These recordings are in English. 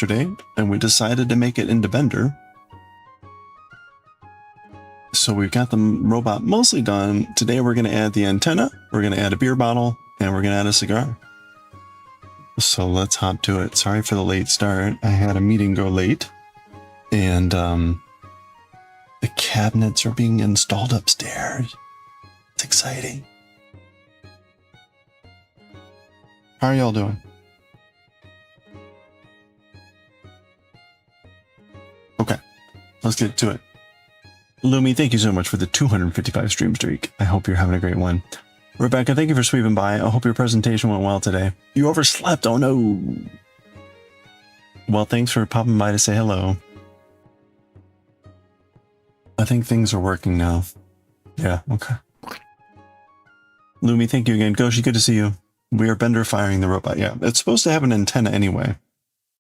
yesterday, and we decided to make it into Bender. So we've got the robot mostly done. Today we're going to add the antenna, we're going to add a beer bottle, and we're going to add a cigar. So let's hop to it. Sorry for the late start. I had a meeting go late, and the cabinets are being installed upstairs. It's exciting. How are y'all doing? Okay, let's get to it. Lumi, thank you so much for the 255 stream streak. I hope you're having a great one. Rebecca, thank you for sweeping by. I hope your presentation went well today. You overslept, oh no. Well, thanks for popping by to say hello. I think things are working now. Yeah, okay. Lumi, thank you again. Goshi, good to see you. We are Bender firing the robot. Yeah, it's supposed to have an antenna anyway,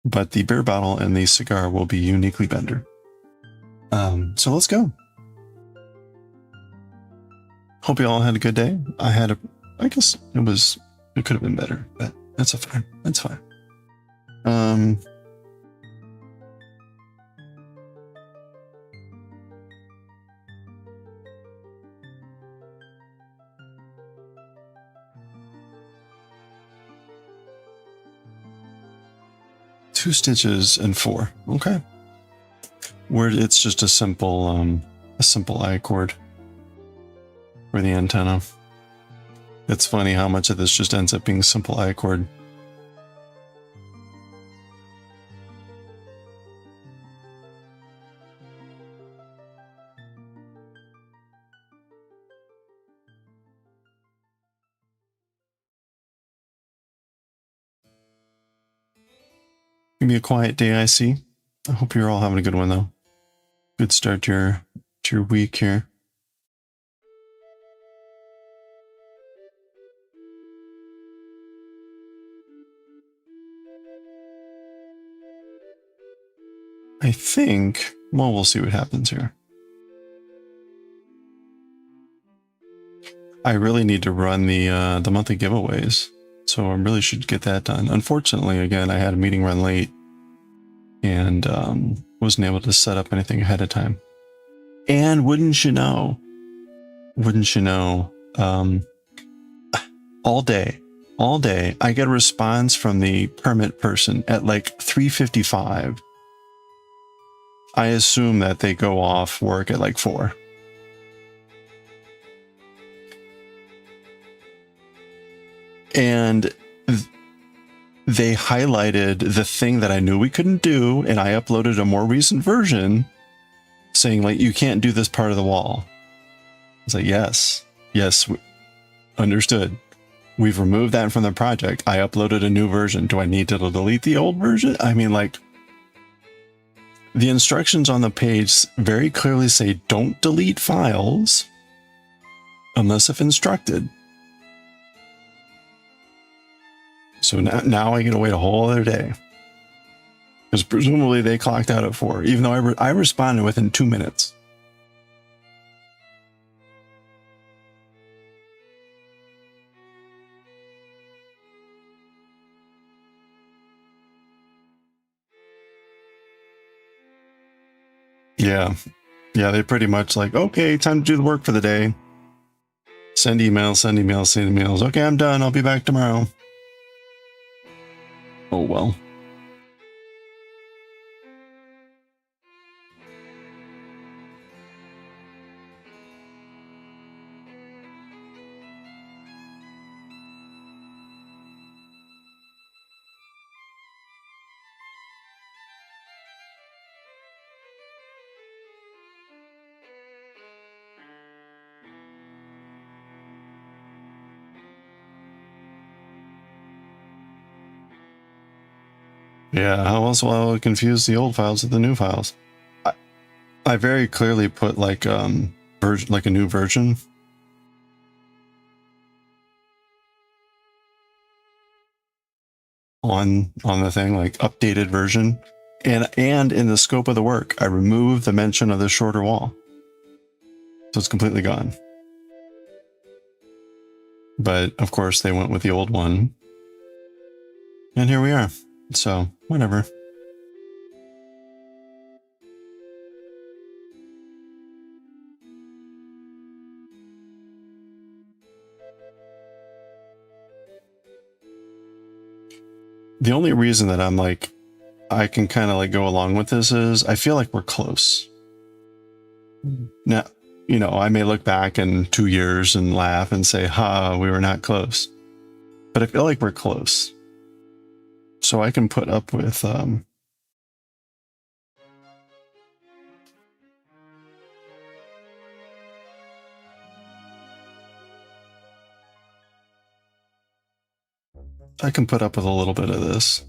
but the beer bottle and the cigar will be uniquely Bender. So let's go. Hope you all had a good day. I guess it could have been better, but that's fine. That's fine. Two stitches and 4. Okay. Where it's just a simple I cord for the antenna. It's funny how much of this just ends up being simple I cord. Gonna be a quiet day, I see. I hope you're all having a good one though. Good start to your week here. I think, well, we'll see what happens here. I really need to run the monthly giveaways, so I really should get that done. Unfortunately, again, I had a meeting run late and wasn't able to set up anything ahead of time. And wouldn't you know, all day, I get a response from the permit person at like 3:55. I assume that they go off work at like 4. And they highlighted the thing that I knew we couldn't do, and I uploaded a more recent version saying, like, you can't do this part of the wall. I was like, yes, understood. We've removed that from the project. I uploaded a new version. Do I need to delete the old version? I mean, like, the instructions on the page very clearly say don't delete files unless if instructed. So now I get to wait a whole other day. Because presumably they clocked out at 4, even though I responded within 2 minutes. Yeah, they pretty much like, okay, time to do the work for the day. Send emails. Okay, I'm done. I'll be back tomorrow. Oh, well. Yeah, how else will I confuse the old files with the new files? I very clearly put like a new version. On the thing, like updated version. And in the scope of the work, I removed the mention of the shorter wall. So it's completely gone. But of course they went with the old one. And here we are. So whatever. The only reason that I'm like, I can kind of like go along with this is I feel like we're close. Now, you know, I may look back in 2 years and laugh and say, ha, we were not close. But I feel like we're close. So I can put up with, I can put up with a little bit of this.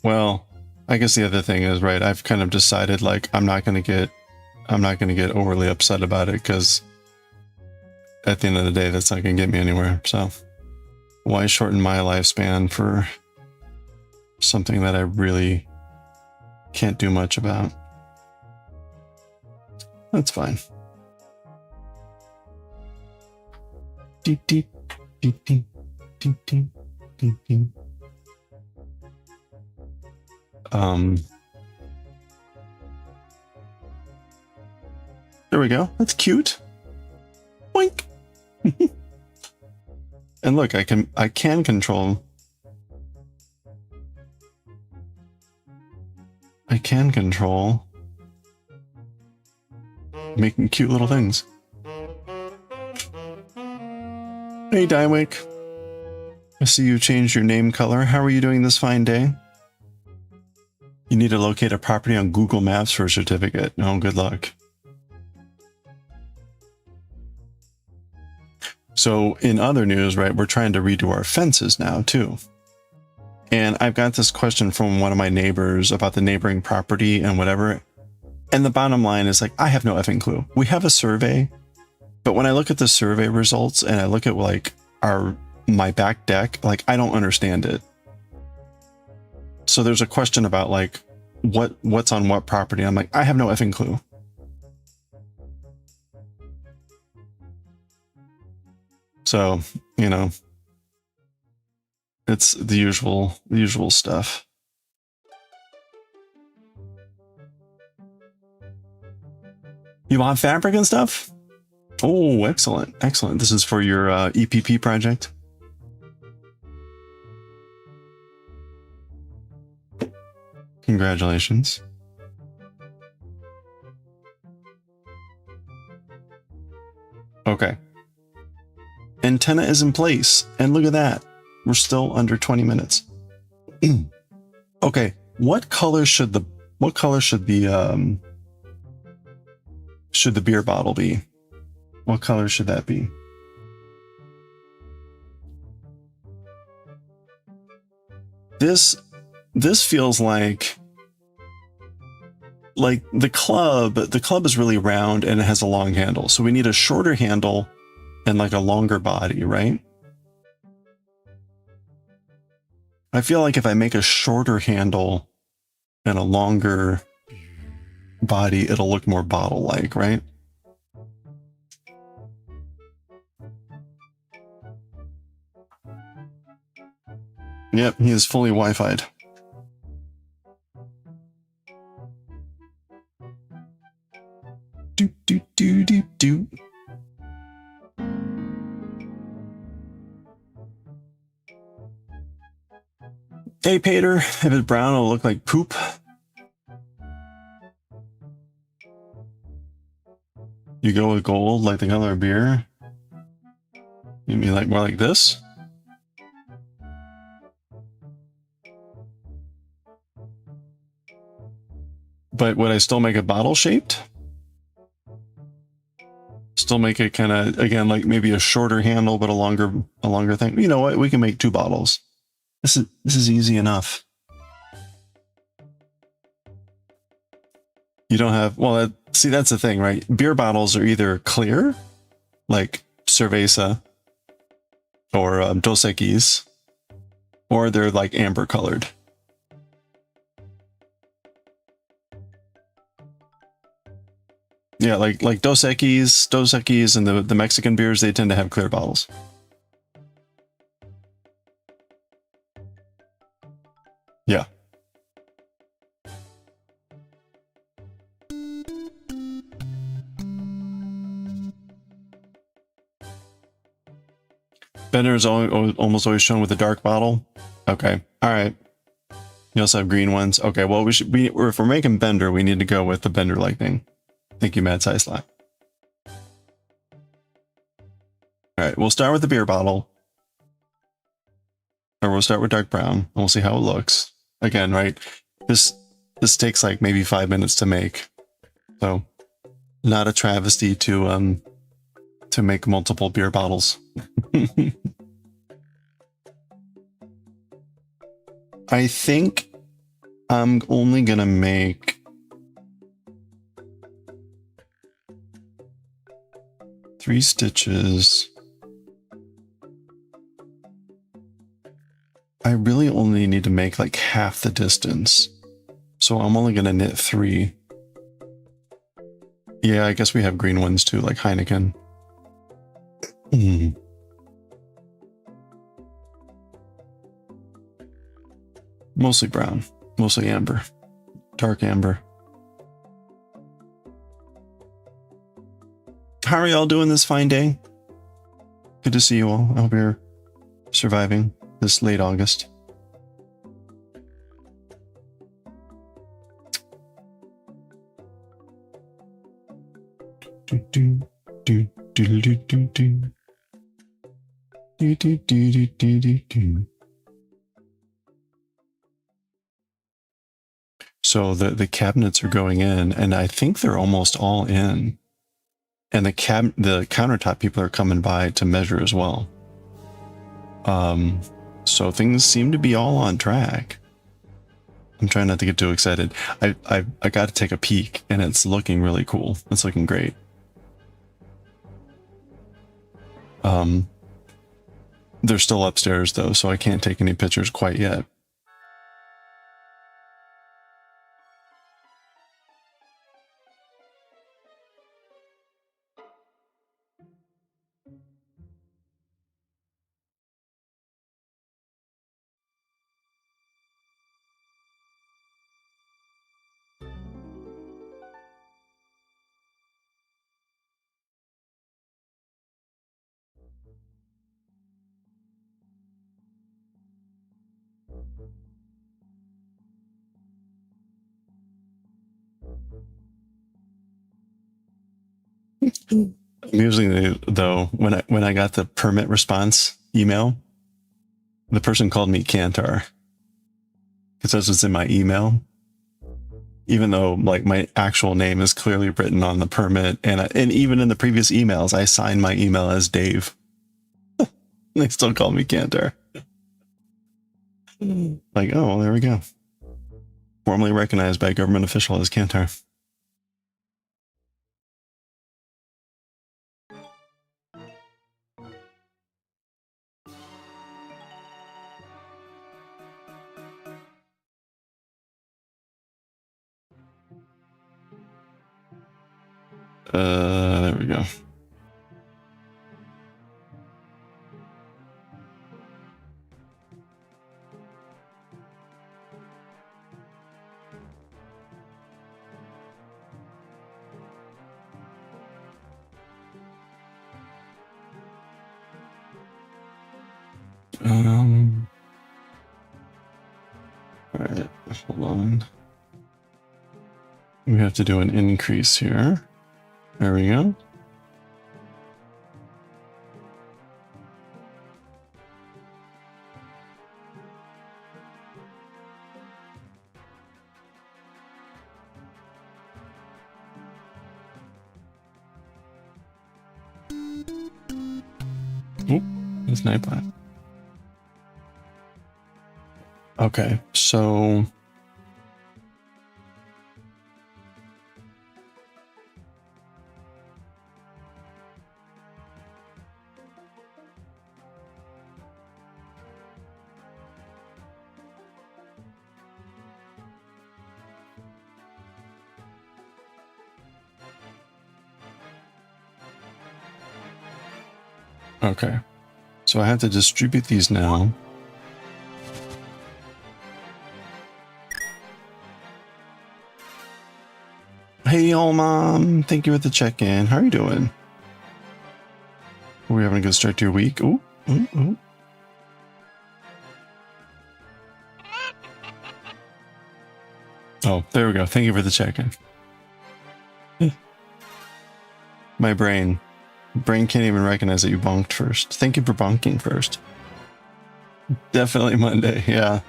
Well, I guess the other thing is, right, I've kind of decided like I'm not going to get overly upset about it, because at the end of the day, that's not going to get me anywhere. So why shorten my lifespan for something that I really can't do much about? That's fine. Deep, deep, deep, deep, deep, deep, deep, deep. There we go. That's cute. Boink. And look, I can control. I can control making cute little things. Hey, Dywick. I see you changed your name color. How are you doing this fine day? You need to locate a property on Google Maps for a certificate. Oh, good luck. So in other news, right, we're trying to redo our fences now too. And I've got this question from one of my neighbors about the neighboring property and whatever. And the bottom line is like, I have no effing clue. We have a survey, but when I look at the survey results and I look at like my back deck, like I don't understand it. So there's a question about like what's on what property. I'm like, I have no effing clue. So, you know, it's the usual stuff. You want fabric and stuff? Oh, excellent. Excellent. This is for your EPP project. Congratulations. Okay. Antenna is in place. And look at that. We're still under 20 minutes. Okay. What color should the beer bottle be? What color should that be? This feels like the club is really round and it has a long handle. So we need a shorter handle and like a longer body, right? I feel like if I make a shorter handle and a longer body, it'll look more bottle-like, right? Yep, he is fully Wi-Fi'd. Do, do, do, do, do. Hey, Pater, if it's brown, it'll look like poop. You go with gold, like the color of beer? You mean like more like this? But would I still make it bottle shaped? Still make it kind of, again, like maybe a shorter handle, but a longer thing. You know what? We can make 2 bottles. This is easy enough. You don't have, well, see, that's the thing, right? Beer bottles are either clear, like Cerveza or Dos Equis, or they're like amber colored. Yeah, like Dos Equis and the Mexican beers, they tend to have clear bottles. Yeah. Bender is almost always shown with a dark bottle. Okay. All right. You also have green ones. Okay. Well, if we're making Bender, we need to go with the Bender like thing. Thank you, Mad Size Slot. All right. We'll start with the beer bottle. Or we'll start with dark brown and we'll see how it looks. Again, right? This takes like maybe 5 minutes to make. So not a travesty to make multiple beer bottles. I think I'm only gonna make three stitches. I really only need to make like half the distance. So I'm only gonna knit 3. Yeah, I guess we have green ones too, like Heineken. Mostly brown, mostly amber, dark amber. How are y'all doing this fine day? Good to see you all. I hope you're surviving this late August. So the cabinets are going in, and I think they're almost all in. And the countertop people are coming by to measure as well. So things seem to be all on track. I'm trying not to get too excited. I got to take a peek, and it's looking really cool. It's looking great. They're still upstairs though, so I can't take any pictures quite yet. Amusingly though, when I got the permit response email, the person called me Kantar because that's what's in my email, even though like my actual name is clearly written on the permit, and even in the previous emails I signed my email as Dave. They still call me Kantar. Like, oh, well, there we go. Formally recognized by a government official as Kantar. There we go. All right, hold on. We have to do an increase here. There we go. Oop, it's Nightbot. Okay, so okay, so I have to distribute these now. Hey, y'all, Mom. Thank you for the check-in. How are you doing? Are we having a good start to your week? Ooh, Ooh, ooh. Oh, there we go. Thank you for the check-in. My brain can't even recognize that you bonked first. Thank you for bonking first. Definitely Monday, yeah.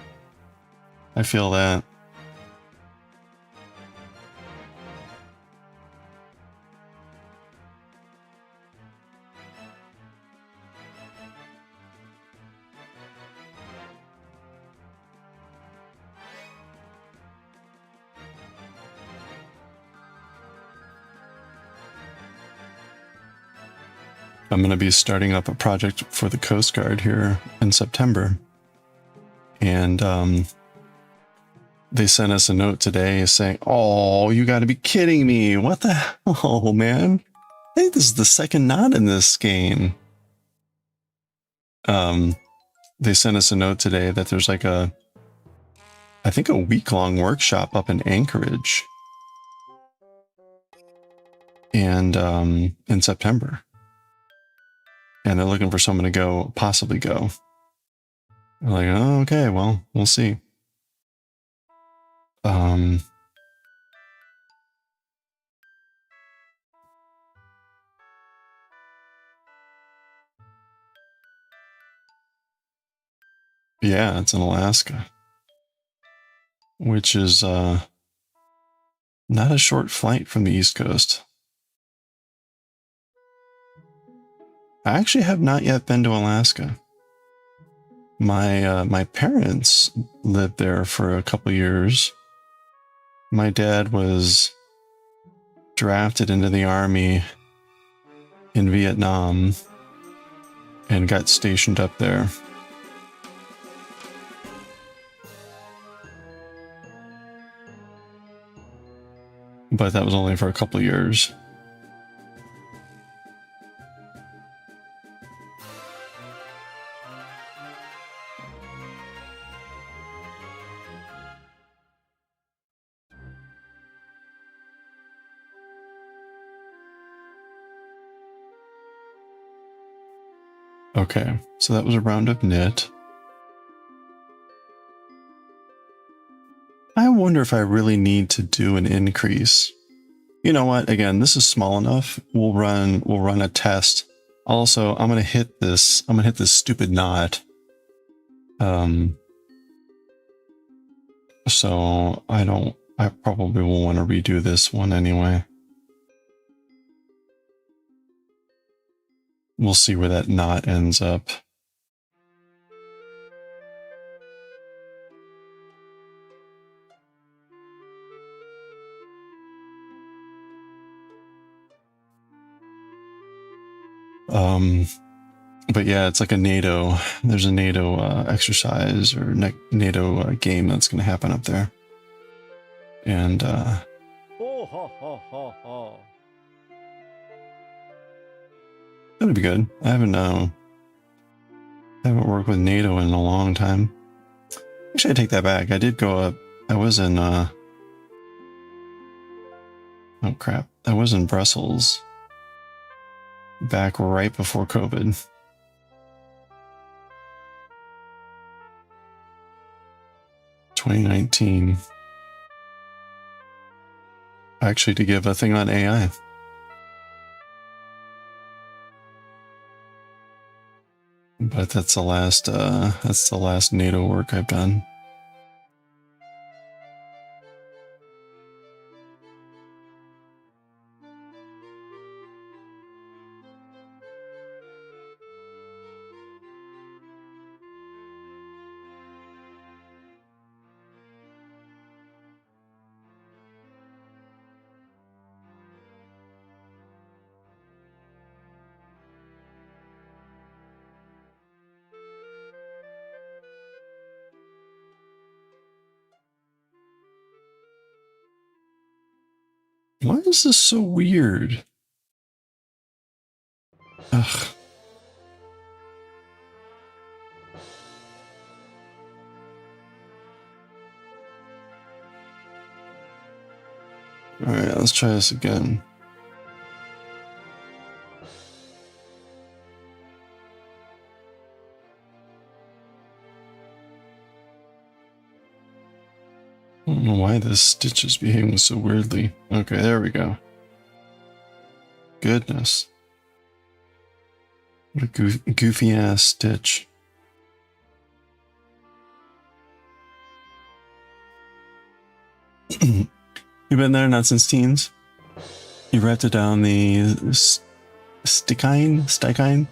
I feel that. I'm going to be starting up a project for the Coast Guard here in September. And they sent us a note today saying, oh, you got to be kidding me. What the hell, man? I think this is the second knot in this game. They sent us a note today that there's like I think a week-long workshop up in Anchorage. And in September. And they're looking for someone to possibly go. We're like, oh, okay, well, we'll see. Yeah, it's in Alaska, which is not a short flight from the East Coast. I actually have not yet been to Alaska. My parents lived there for a couple years. My dad was drafted into the army in Vietnam and got stationed up there. But that was only for a couple years. Okay, so that was a round of knit. I wonder if I really need to do an increase. You know what? Again, this is small enough. We'll run a test. Also, I'm gonna hit this stupid knot. So I probably will want to redo this one anyway. We'll see where that knot ends up. But yeah, it's like a NATO. There's a NATO exercise or NATO game that's going to happen up there, and that'll be good. I haven't worked with NATO in a long time. Actually, I take that back. I did go up. I was in oh crap! I was in Brussels back right before COVID. (2019) actually to give a thing on AI. But that's the last NATO work I've done. Why is this so weird? Ugh. All right, let's try this again. don't know why this stitch is behaving so weirdly. Okay, there we go. Goodness. What a goofy ass stitch. You've been there not since teens? You wrapped it down the Stikine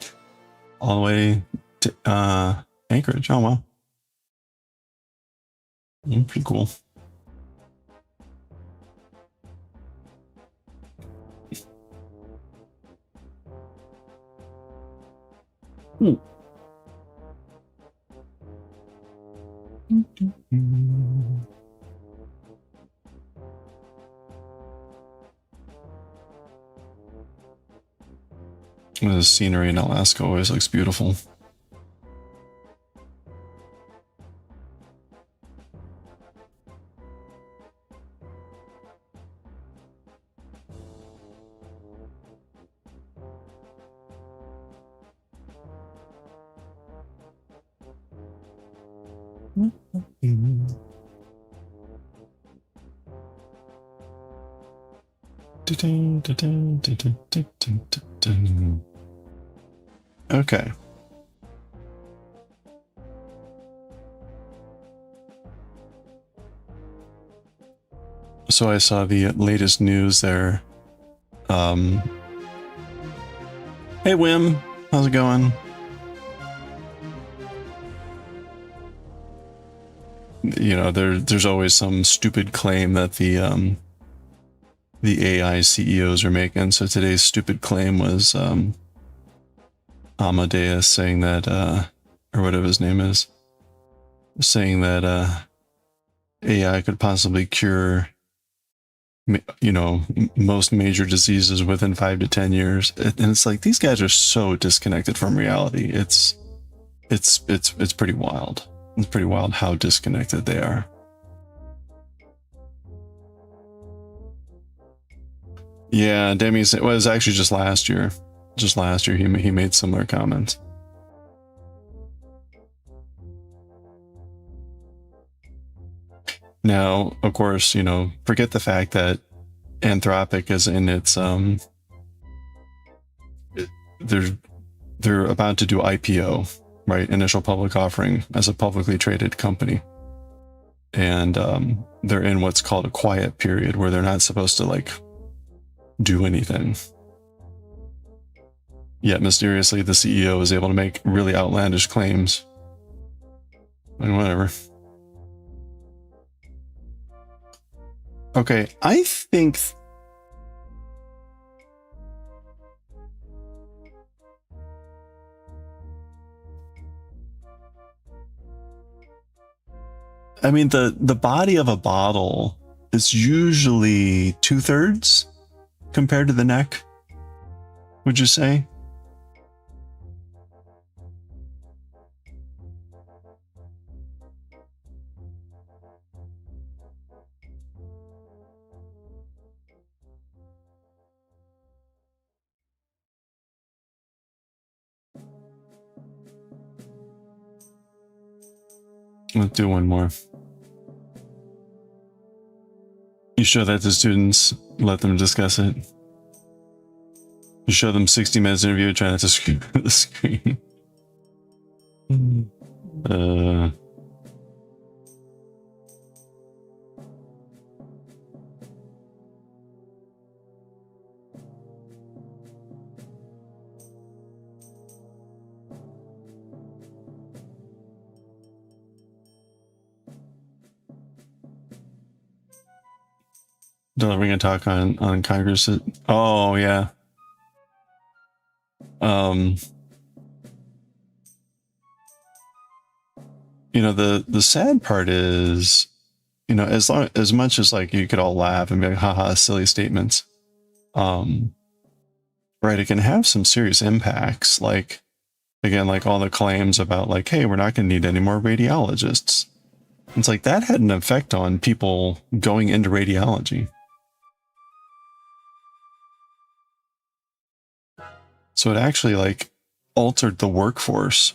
all the way to Anchorage. Oh wow. Pretty cool. The scenery in Alaska always looks beautiful. Okay. So I saw the latest news there. Hey Wim, how's it going? You know, there's always some stupid claim that the AI CEOs are making. So today's stupid claim was Amadeus saying that or whatever his name is, saying that AI could possibly cure, you know, most major diseases within 5 to 10 years. And it's like, these guys are so disconnected from reality. It's pretty wild. It's pretty wild how disconnected they are. Yeah, Demi said, well, it was actually just last year. Just last year, he made similar comments. Now, of course, you know, forget the fact that Anthropic is in its they're about to do IPO, right? Initial public offering as a publicly traded company. And they're in what's called a quiet period where they're not supposed to like do anything. Yet mysteriously the CEO is able to make really outlandish claims. And whatever. Okay, I think I mean the body of a bottle is usually 2/3 compared to the neck, would you say? Let's do one more. You show that to students, let them discuss it. You show them 60 minutes interview, try not to scream at the screen. Delivering a talk on Congress. Oh yeah. You know, the sad part is, you know, as much as like you could all laugh and be like, haha, silly statements. Right, it can have some serious impacts, like again, like all the claims about like, hey, we're not gonna need any more radiologists. It's like that had an effect on people going into radiology. So it actually like altered the workforce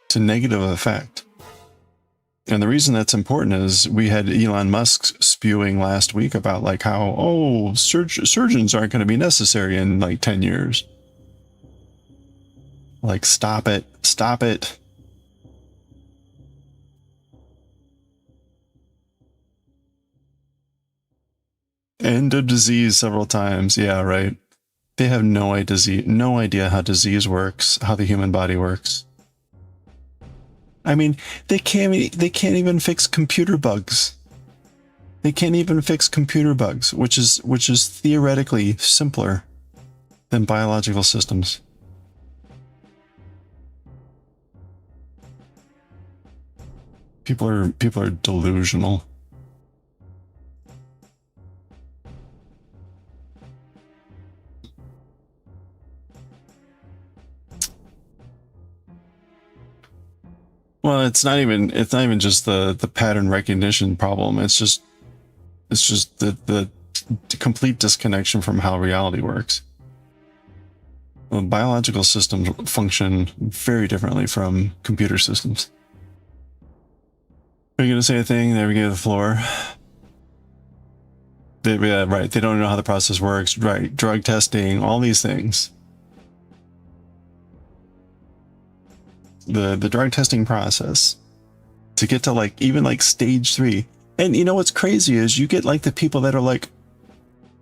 to negative effect. And the reason that's important is we had Elon Musk spewing last week about like how, oh, surgeons aren't going to be necessary in like 10 years. Like, stop it. Stop it. End of disease several times. Yeah, right. They have no idea how disease works, how the human body works. I mean, they can't even fix computer bugs. They can't even fix computer bugs, which is theoretically simpler than biological systems. People are delusional. Well, it's not even just the pattern recognition problem. It's just the complete disconnection from how reality works. Well, biological systems function very differently from computer systems. Are you gonna say a thing? There we go, the floor. Yeah, right. They don't know how the process works. Right. Drug testing, all these things. The drug testing process to get to like even like stage 3. And you know what's crazy is you get like the people that are like,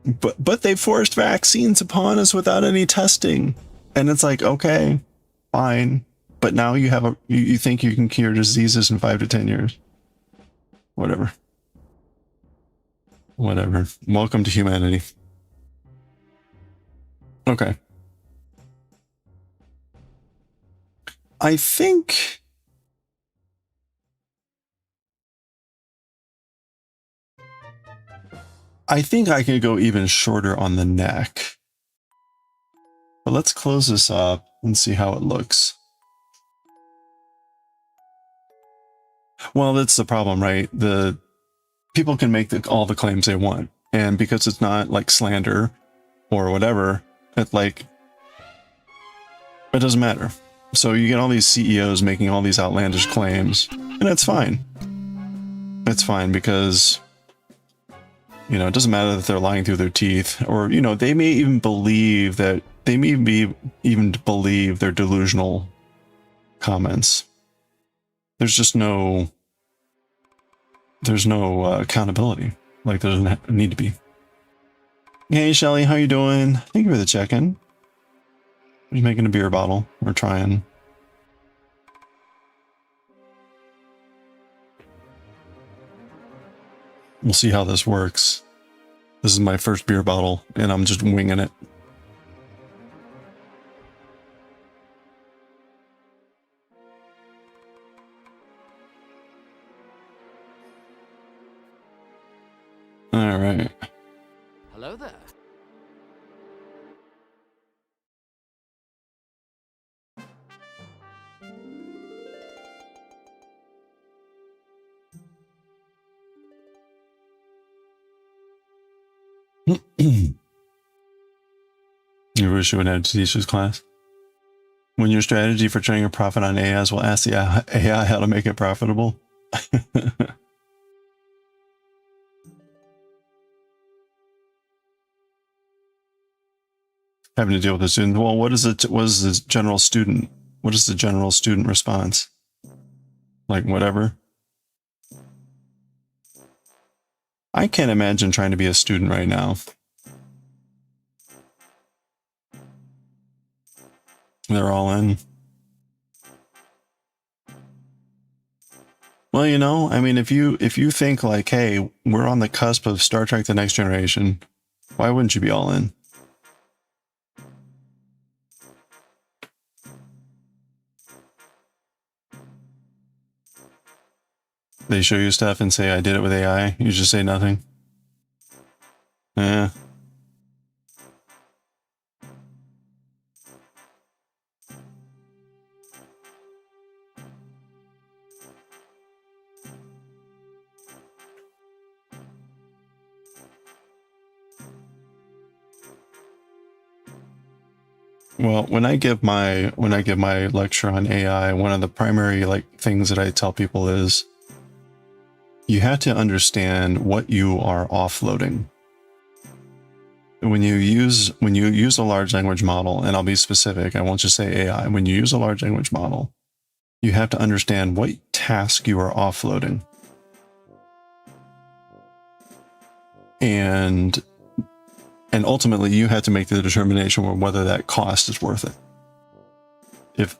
but they forced vaccines upon us without any testing. And it's like, okay, fine. But now you have you think you can cure diseases in 5 to 10 years. Whatever. Whatever. Welcome to humanity. Okay. I think I could go even shorter on the neck. But let's close this up and see how it looks. Well, that's the problem, right? The people can make all the claims they want. And because it's not like slander or whatever, it doesn't matter. So you get all these CEOs making all these outlandish claims, and that's fine. It's fine because, you know, it doesn't matter that they're lying through their teeth, or, you know, they may even believe that, even believe their delusional comments. There's just no accountability, like there doesn't need to be. Hey Shelly, how you doing? Thank you for the check-in. Just making a beer bottle. We're trying. We'll see how this works. This is my first beer bottle, and I'm just winging it. All right. Hello there. You wish you would have to teach this class? When your strategy for turning a profit on AIs will ask the AI how to make it profitable? Having to deal with the student. Well, what is the general student? What is the general student response? Like, whatever. I can't imagine trying to be a student right now. They're all in. Well, you know, I mean, if you think like, hey, we're on the cusp of Star Trek: The Next Generation, why wouldn't you be all in? They show you stuff and say, I did it with AI. You just say nothing. Yeah. Well, when I give my lecture on AI, one of the primary like things that I tell people is you have to understand what you are offloading. When you use a large language model, and I'll be specific, I won't just say AI, when you use a large language model, you have to understand what task you are offloading. And ultimately you have to make the determination on whether that cost is worth it. If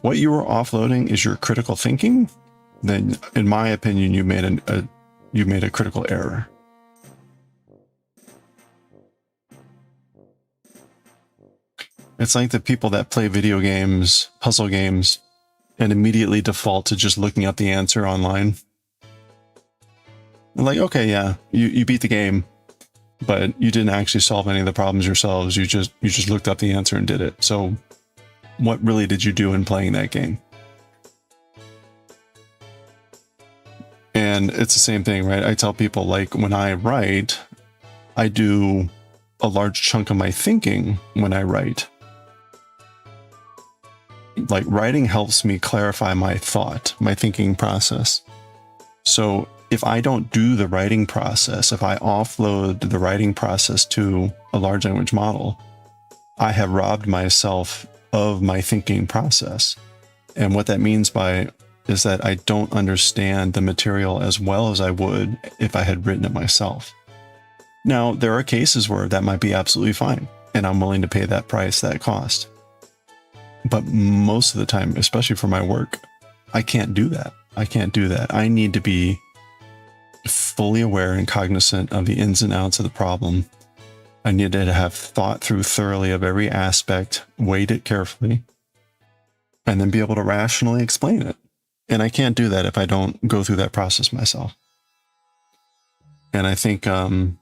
what you are offloading is your critical thinking, then in my opinion you made a critical error. It's like the people that play video games, puzzle games, and immediately default to just looking up the answer online. Like, okay, yeah, you beat the game, but you didn't actually solve any of the problems yourselves. You just looked up the answer and did it. So what really did you do in playing that game? And it's the same thing, right? I tell people, like, when I write, I do a large chunk of my thinking when I write. Like, writing helps me clarify my thought, my thinking process. So if I don't do the writing process, if I offload the writing process to a large language model, I have robbed myself of my thinking process. And what that means is that I don't understand the material as well as I would if I had written it myself. Now, there are cases where that might be absolutely fine, and I'm willing to pay that price, that cost. But most of the time, especially for my work, I can't do that. I need to be fully aware and cognizant of the ins and outs of the problem. I need to have thought through thoroughly of every aspect, weighed it carefully, and then be able to rationally explain it. And I can't do that if I don't go through that process myself. And I think that's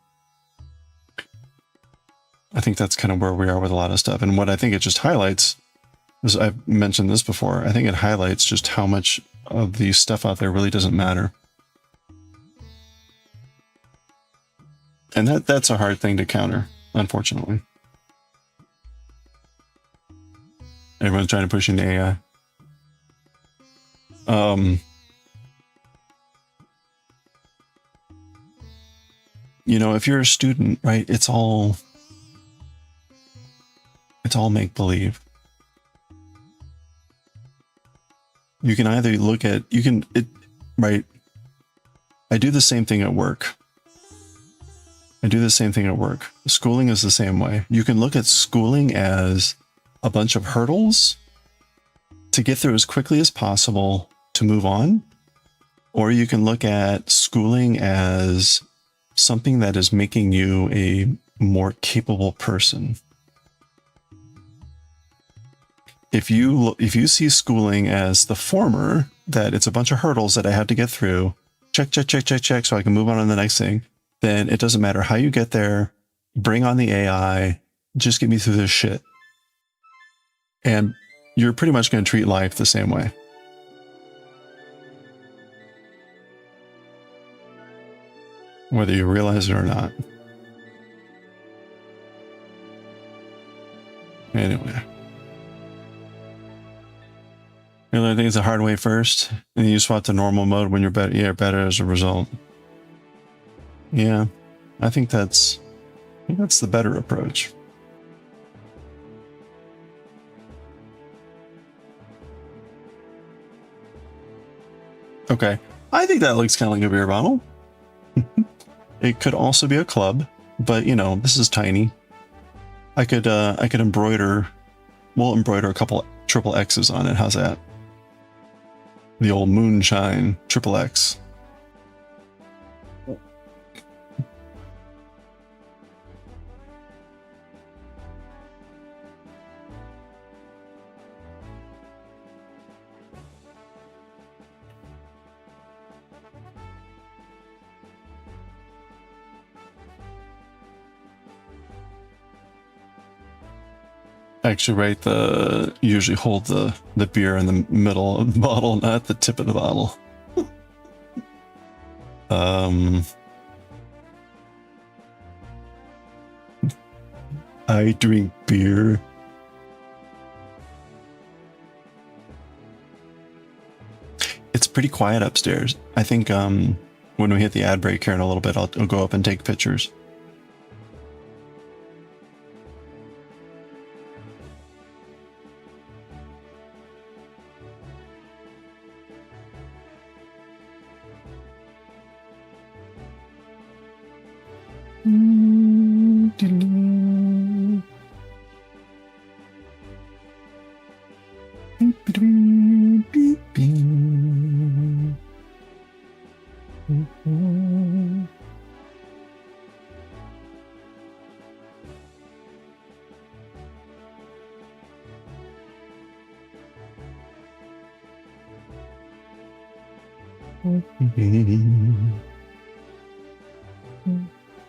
kind of where we are with a lot of stuff. And what I think it just highlights, as I've mentioned this before, I think it highlights just how much of the stuff out there really doesn't matter. And that's a hard thing to counter, unfortunately. Everyone's trying to push into AI. You know, if you're a student, right, it's all make-believe. You can either look at, right? I do the same thing at work. Schooling is the same way. You can look at schooling as a bunch of hurdles to get through as quickly as possible to move on. Or you can look at schooling as something that is making you a more capable person. If you see schooling as the former, that it's a bunch of hurdles that I have to get through, check, so I can move on to the next thing, then it doesn't matter how you get there, bring on the AI, just get me through this shit. And you're pretty much going to treat life the same way. Whether you realize it or not. Anyway. You learn things the hard way first, and you swap to normal mode when you're better. Yeah, better as a result. Yeah, I think that's the better approach. Okay, I think that looks kind of like a beer bottle. It could also be a club, but you know, this is tiny. I could embroider. We'll embroider a couple triple X's on it. How's that? The old moonshine triple X. Actually, right, usually hold the beer in the middle of the bottle, not the tip of the bottle. I drink beer. It's pretty quiet upstairs. I think when we hit the ad break here in a little bit, I'll go up and take pictures.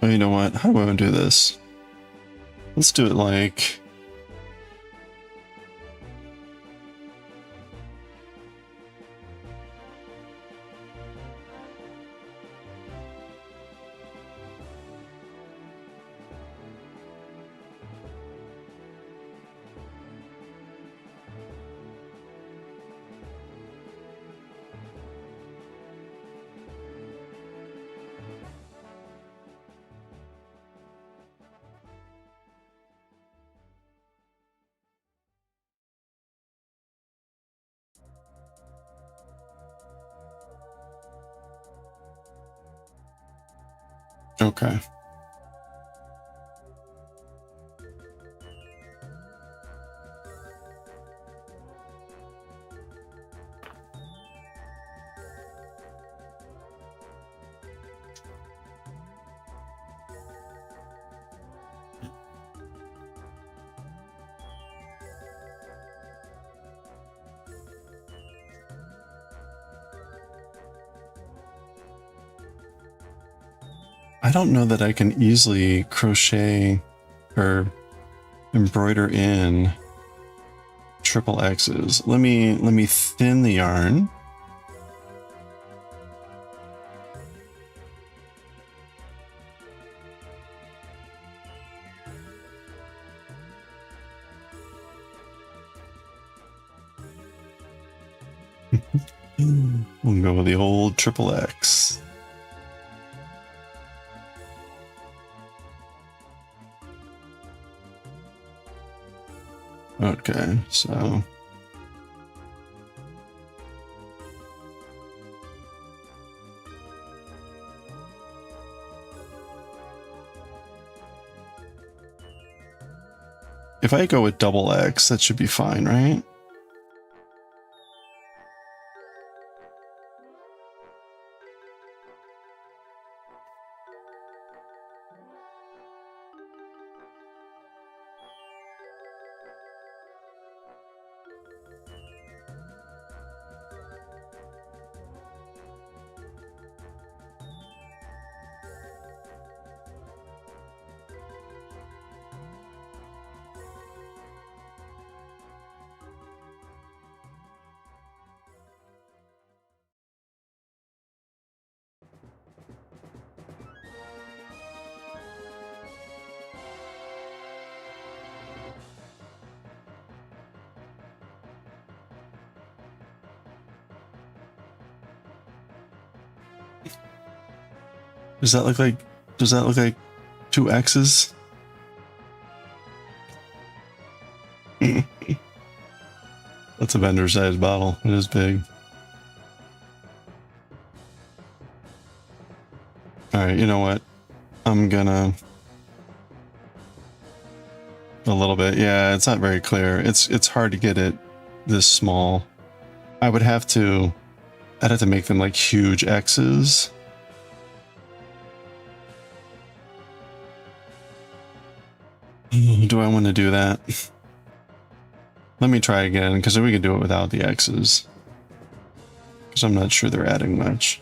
Oh, you know what? How do I want to do this? Let's do it like... Okay. I don't know that I can easily crochet or embroider in triple X's. Let me thin the yarn. We'll go with the old triple X. Okay, so if I go with double X, that should be fine, right? Does that look like two X's? That's a vendor-sized bottle. It is big. Alright, you know what? I'm gonna... A little bit. Yeah, it's not very clear. It's hard to get it this small. I'd have to make them like huge X's. Do I want to do that? Let me try again, because we can do it without the X's. Because I'm not sure they're adding much.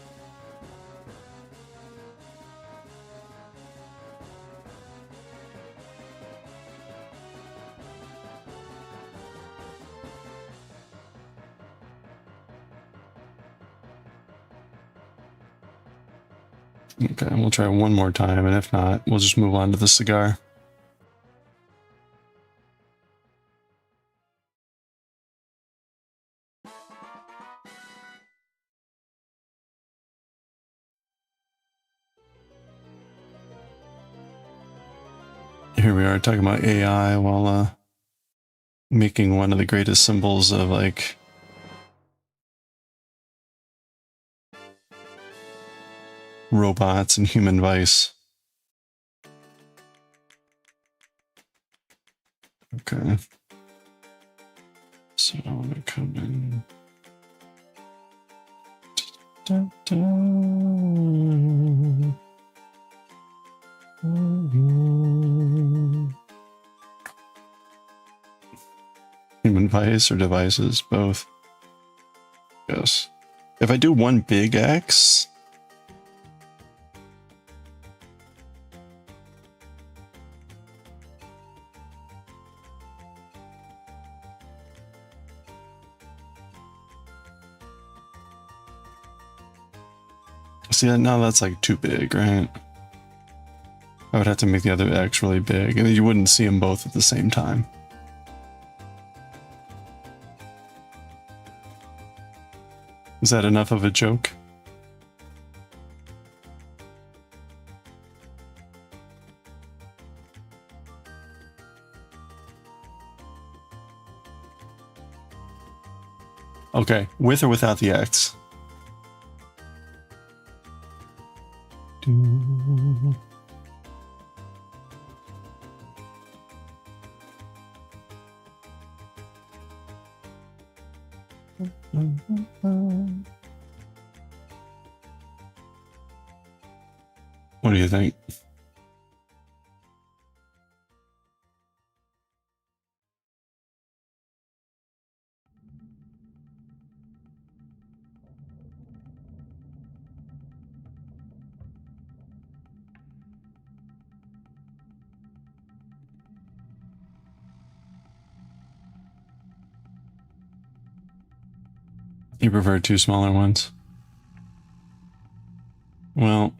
Okay, we'll try one more time, and if not, we'll just move on to the cigar. Here we are talking about AI while making one of the greatest symbols of like robots and human vice. Okay. So I'm gonna come in. Da, da. Human vice or devices, both. Yes. If I do one big X, see, now that's like too big, right? I would have to make the other X really big, and then you wouldn't see them both at the same time. Is that enough of a joke? Okay, with or without the X? What do you think? You prefer two smaller ones? Well,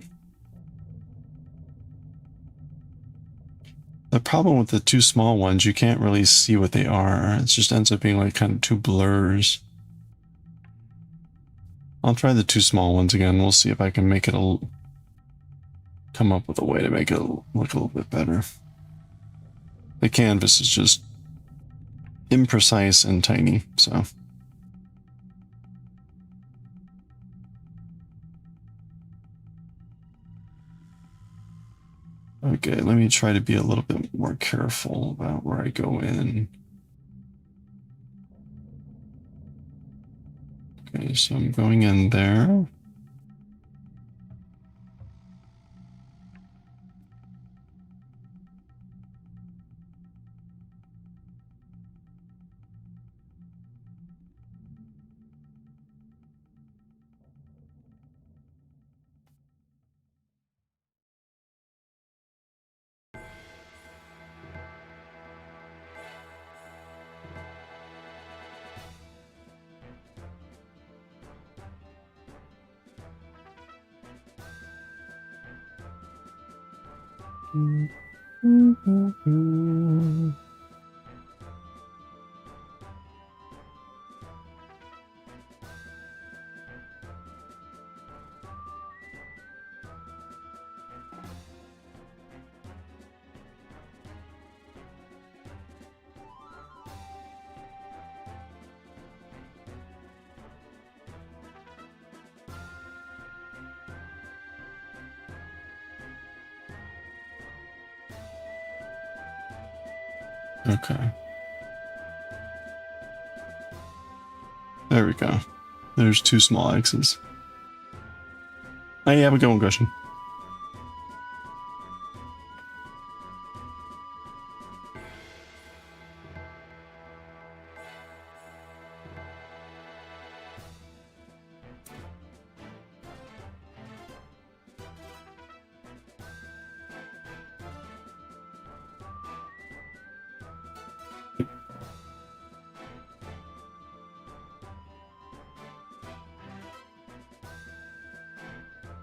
the problem with the two small ones, you can't really see what they are. It just ends up being like kind of two blurs. I'll try the two small ones again. We'll see if I can make it come up with a way to make it look a little bit better. The canvas is just imprecise and tiny, so. Okay, let me try to be a little bit more careful about where I go in. Okay, so I'm going in there. Okay. There we go. There's two small X's. Hey, have a good one, Gushin.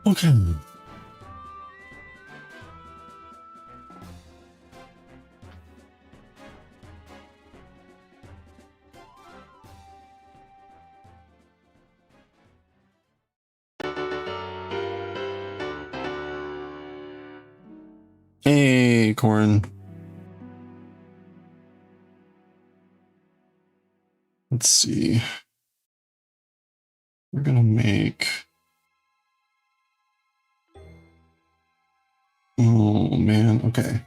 Okay. Hey, Corin. Let's see. We're gonna make... Oh, man. Okay.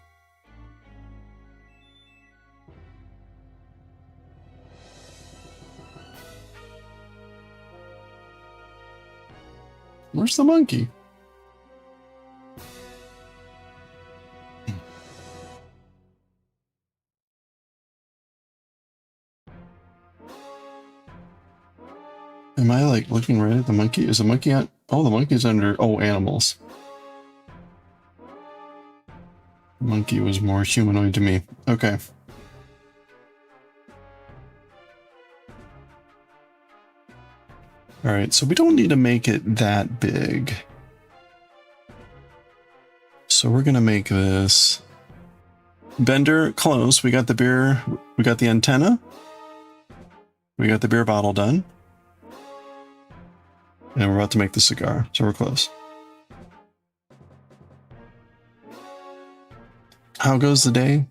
Where's the monkey? Am I like looking right at the monkey? Is the monkey on? Oh, the monkey's under. Oh, animals. Monkey was more humanoid to me. Okay. All right, so we don't need to make it that big. So we're gonna make this bender close. We got the beer. We got the antenna. We got the beer bottle done. And we're about to make the cigar, so we're close. How goes the day?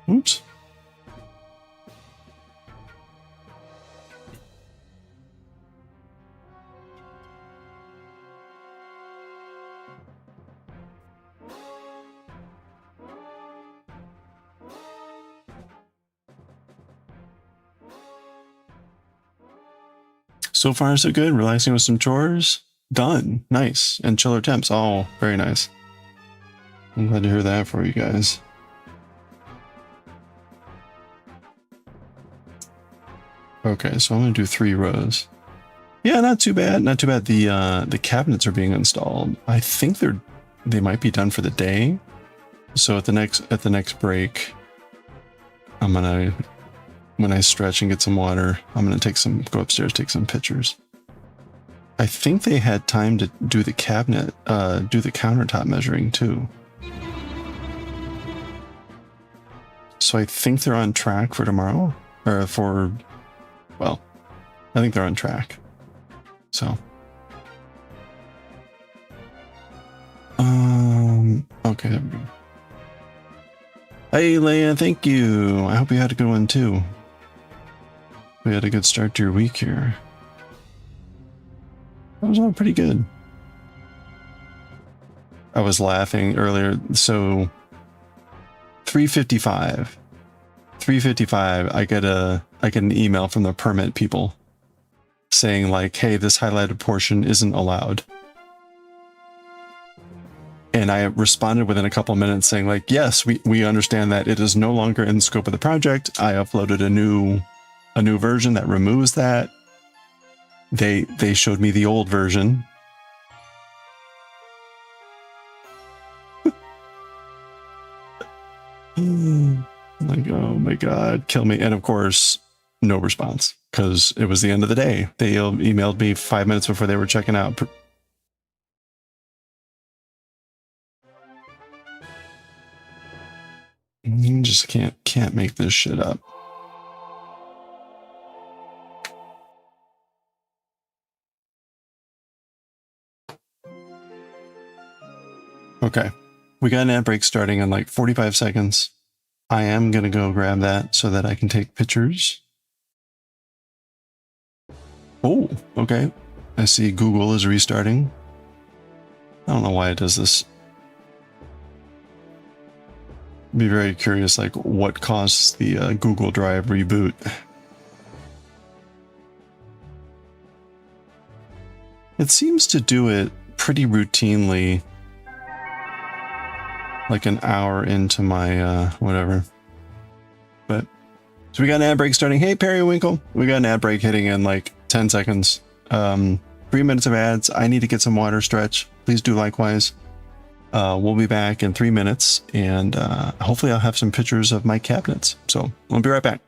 Oops. So far, so good. Relaxing with some chores. Done. Nice. And chiller temps. Oh, very nice. I'm glad to hear that for you guys. Okay, so I'm gonna do 3 rows. Yeah, not too bad. Not too bad. The cabinets are being installed. I think they might be done for the day. So at the next break, I'm gonna, when I stretch and get some water, I'm gonna go upstairs, take some pictures. I think they had time to do the cabinet, do the countertop measuring too. So I think they're on track for tomorrow, or for, well, I think they're on track. So, okay, there we go. Hey, Leia, thank you. I hope you had a good one too. We had a good start to your week here. That was all pretty good. I was laughing earlier. So 3:55. I get an email from the permit people saying like, hey, this highlighted portion isn't allowed. And I responded within a couple of minutes saying like, yes, we understand that it is no longer in the scope of the project. I uploaded a new version that removes that. They showed me the old version. Like, oh my God, kill me. And of course, no response because it was the end of the day. They emailed me 5 minutes before they were checking out. You just can't make this shit up. Okay, we got an ad break starting in like 45 seconds. I am gonna go grab that so that I can take pictures. Oh, okay. I see Google is restarting. I don't know why it does this. Be very curious, like what caused the Google Drive reboot. It seems to do it pretty routinely, like an hour into my whatever. But so we got an ad break starting. Hey, Periwinkle, we got an ad break hitting in like 10 seconds. 3 minutes of ads. I need to get some water, stretch. Please do likewise. We'll be back in 3 minutes, and hopefully I'll have some pictures of my cabinets. So I'll be right back.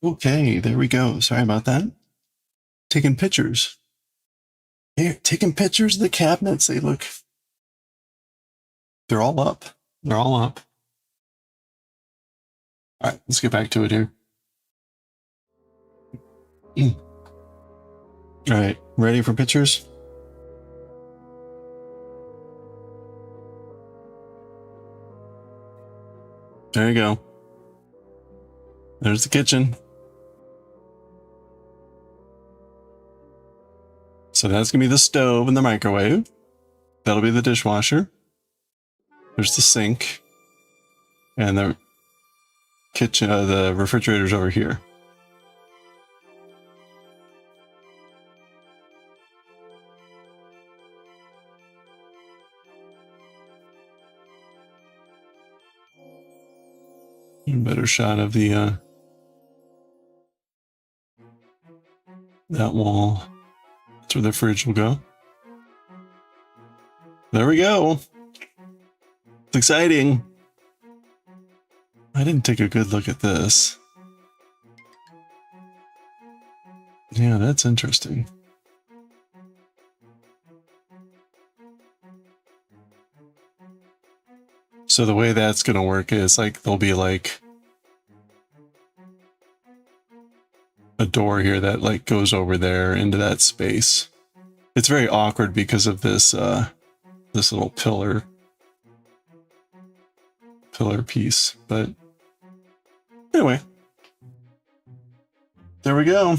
Okay, there we go. Sorry about that. Taking pictures. Here, taking pictures of the cabinets. They look... They're all up. They're all up. All right, let's get back to it here. All right, ready for pictures? There you go. There's the kitchen. So that's going to be the stove and the microwave. That'll be the dishwasher. There's the sink. And the kitchen, the refrigerator's over here. Better shot of the that wall. That's where the fridge will go. There we go. It's exciting. I didn't take a good look at this. Yeah, that's interesting. So the way that's going to work is like there'll be like a door here that like goes over there into that space. It's very awkward because of this this little pillar piece, but anyway, there we go.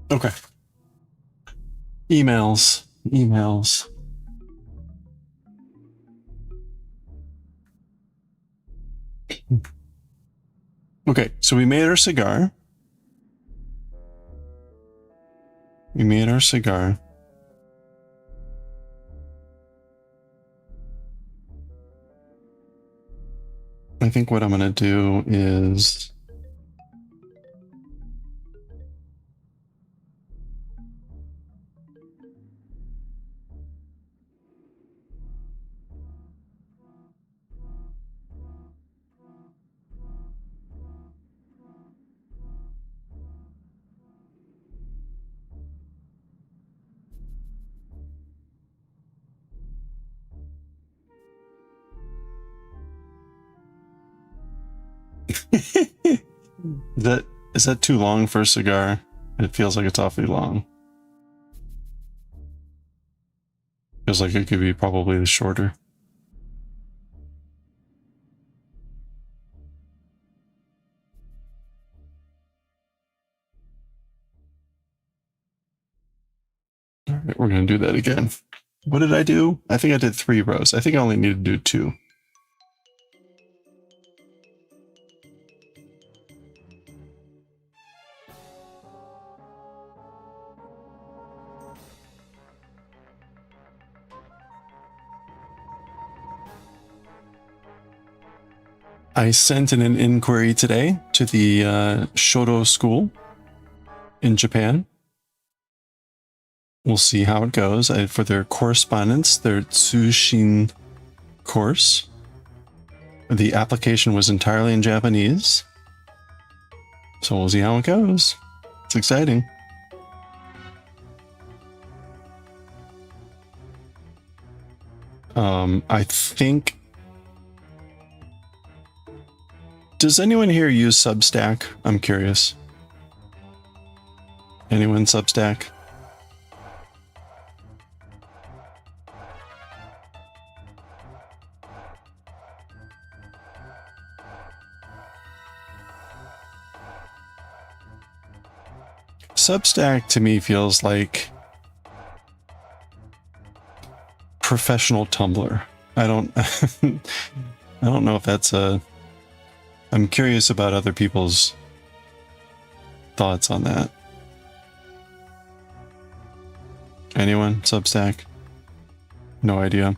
Okay. Emails. Okay, so we made our cigar. I think what I'm going to do is... Is that too long for a cigar? It feels like it's awfully long. Feels like it could be probably shorter. All right, we're going to do that again. What did I do? I think I did 3 rows. I think I only need to do 2. I sent in an inquiry today to the Shodo school in Japan. We'll see how it goes. For their correspondence, their Tsushin course. The application was entirely in Japanese. So we'll see how it goes. It's exciting. I think... Does anyone here use Substack? I'm curious. Anyone Substack? Substack to me feels like professional Tumblr. I don't I don't know if that's a... I'm curious about other people's thoughts on that. Anyone? Substack? No idea.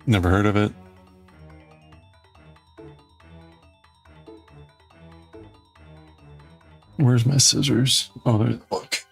Never heard of it. Where's my scissors? Oh, there's the book.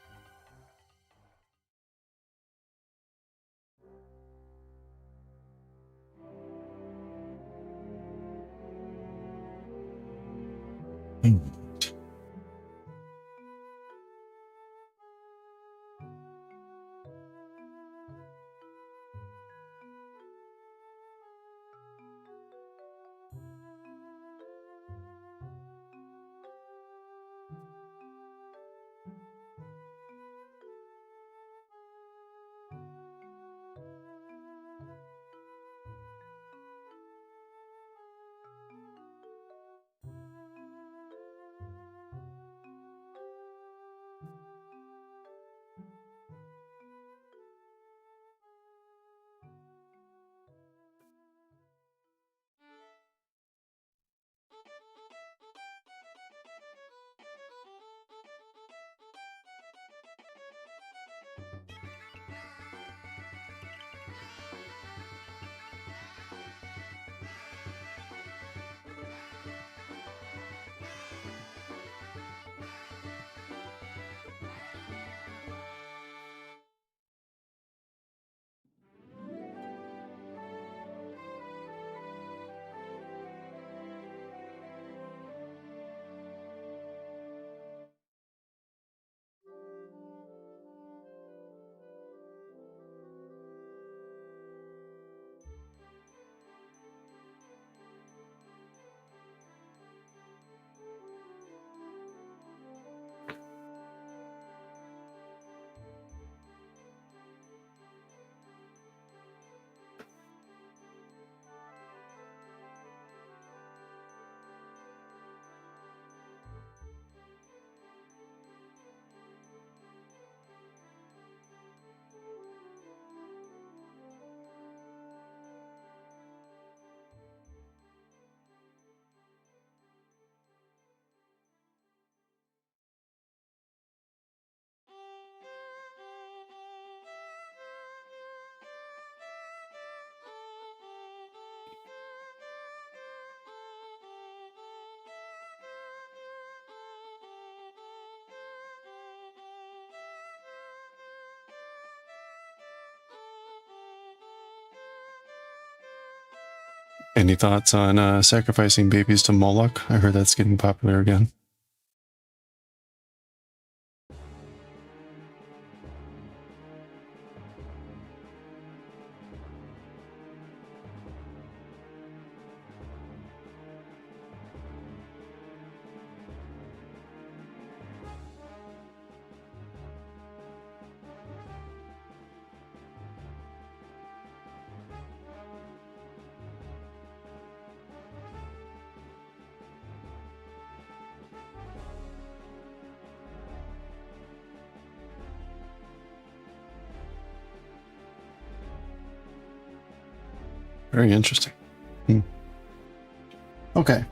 Any thoughts on sacrificing babies to Moloch? I heard that's getting popular again. Very interesting. Okay.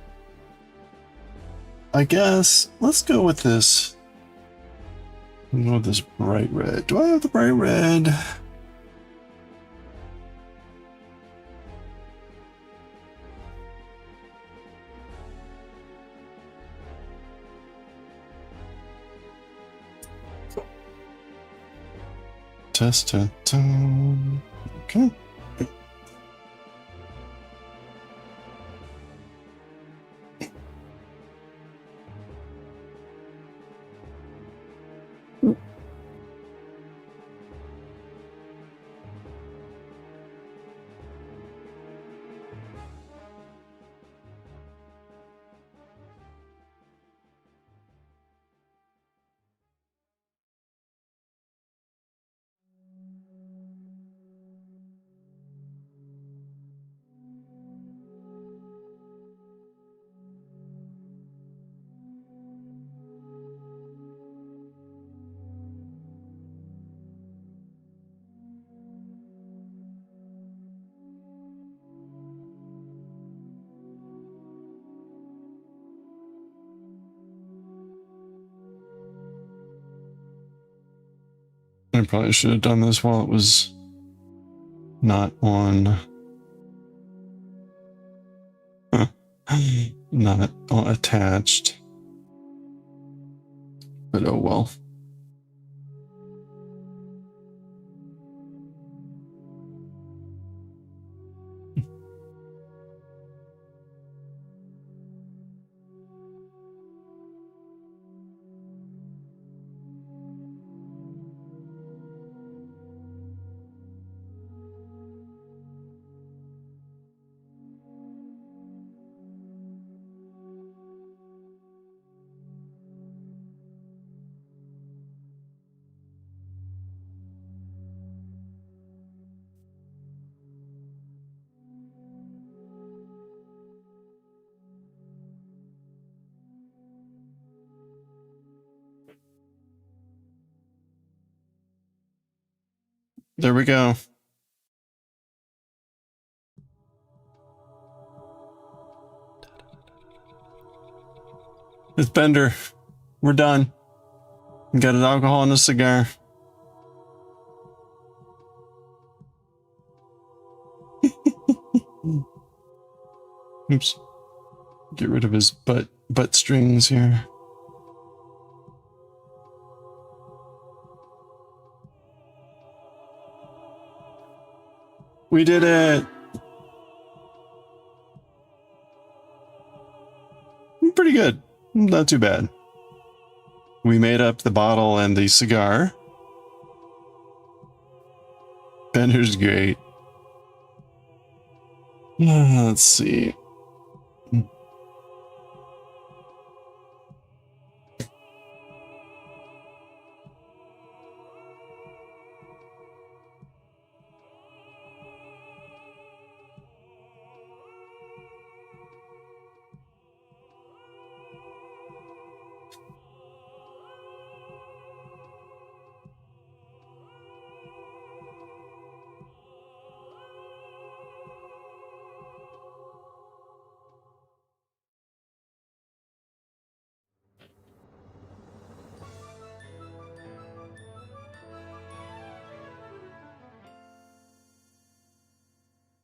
I guess let's go with this. I'll go with this bright red. Do I have the bright red? Test it. Okay. I probably should have done this while it was not on. Not attached. But oh well. There we go. It's Bender. We're done. We got an alcohol and a cigar. Oops. Get rid of his butt strings here. We did it. Pretty good. Not too bad. We made up the bottle and the cigar. Bender's great. Let's see.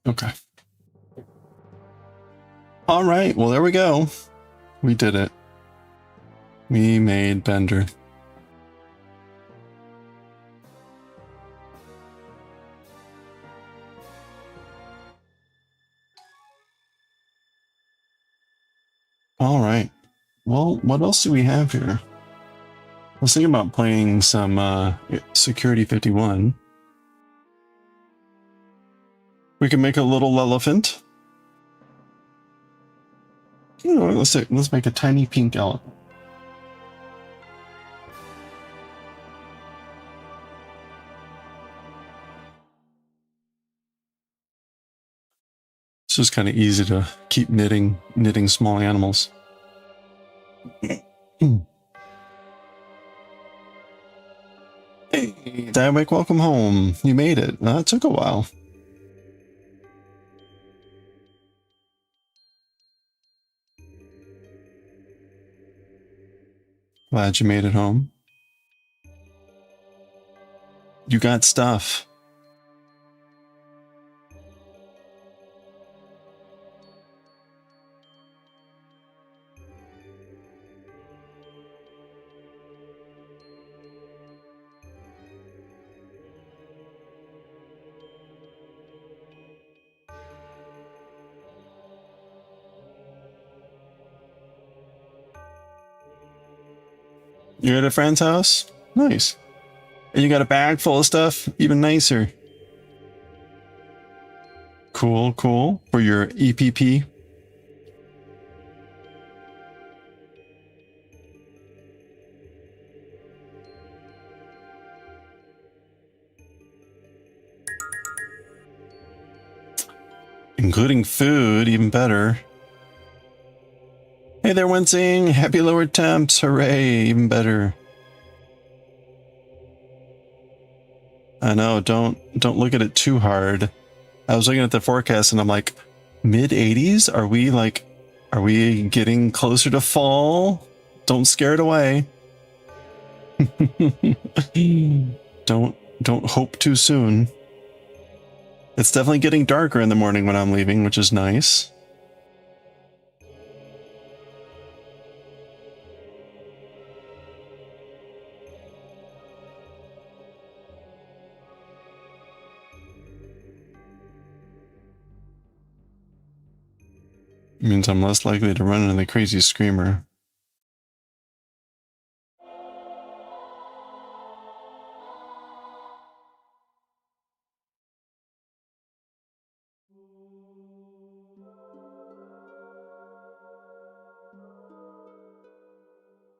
Okay. All right. Well, there we go. We did it. We made Bender. All right. Well, what else do we have here? I was thinking about playing some Security 51. We can make a little elephant. You know, let's make a tiny pink elephant. It's just kind of easy to keep knitting small animals. Hey, Diabetic, welcome home. You made it. That took a while. Glad you made it home. You got stuff. You're at a friend's house? Nice. And you got a bag full of stuff? Even nicer. Cool, cool. For your EPP. Including food, even better. Hey there, Wincing. Happy lower temps. Hooray, even better. I know, don't look at it too hard. I was looking at the forecast and I'm like, mid 80s? Are we getting closer to fall? Don't scare it away. Don't hope too soon. It's definitely getting darker in the morning when I'm leaving, which is nice. It means I'm less likely to run into the crazy screamer.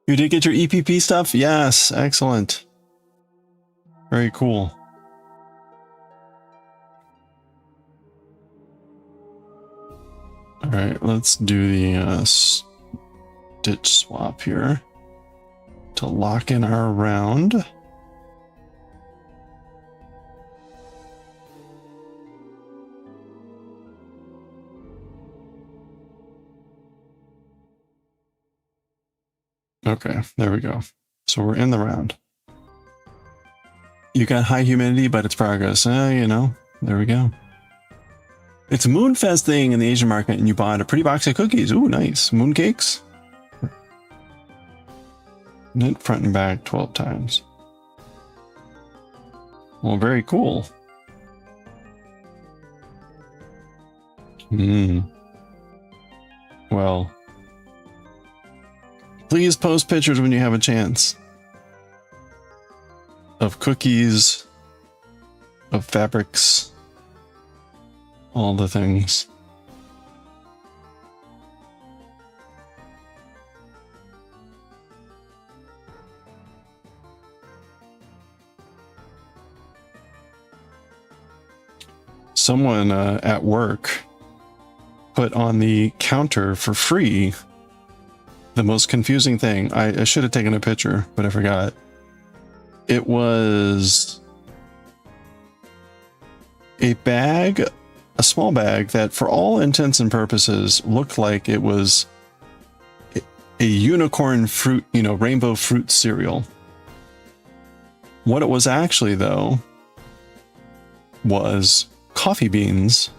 You did get your EPP stuff? Yes, excellent. Very cool. All right, let's do the stitch swap here to lock in our round. Okay, there we go. So we're in the round. You got high humidity, but it's progress. You know, there we go. It's a Moonfest thing in the Asian market, and you bought a pretty box of cookies. Ooh, nice. Moon cakes. Knit front and back 12 times. Well, very cool. Well, please post pictures when you have a chance. Of cookies, of fabrics, all the things. Someone at work put on the counter for free the most confusing thing. I should have taken a picture, but I forgot. It was a bag, a small bag that for all intents and purposes looked like it was a unicorn fruit, you know, rainbow fruit cereal. What it was actually, though, was coffee beans.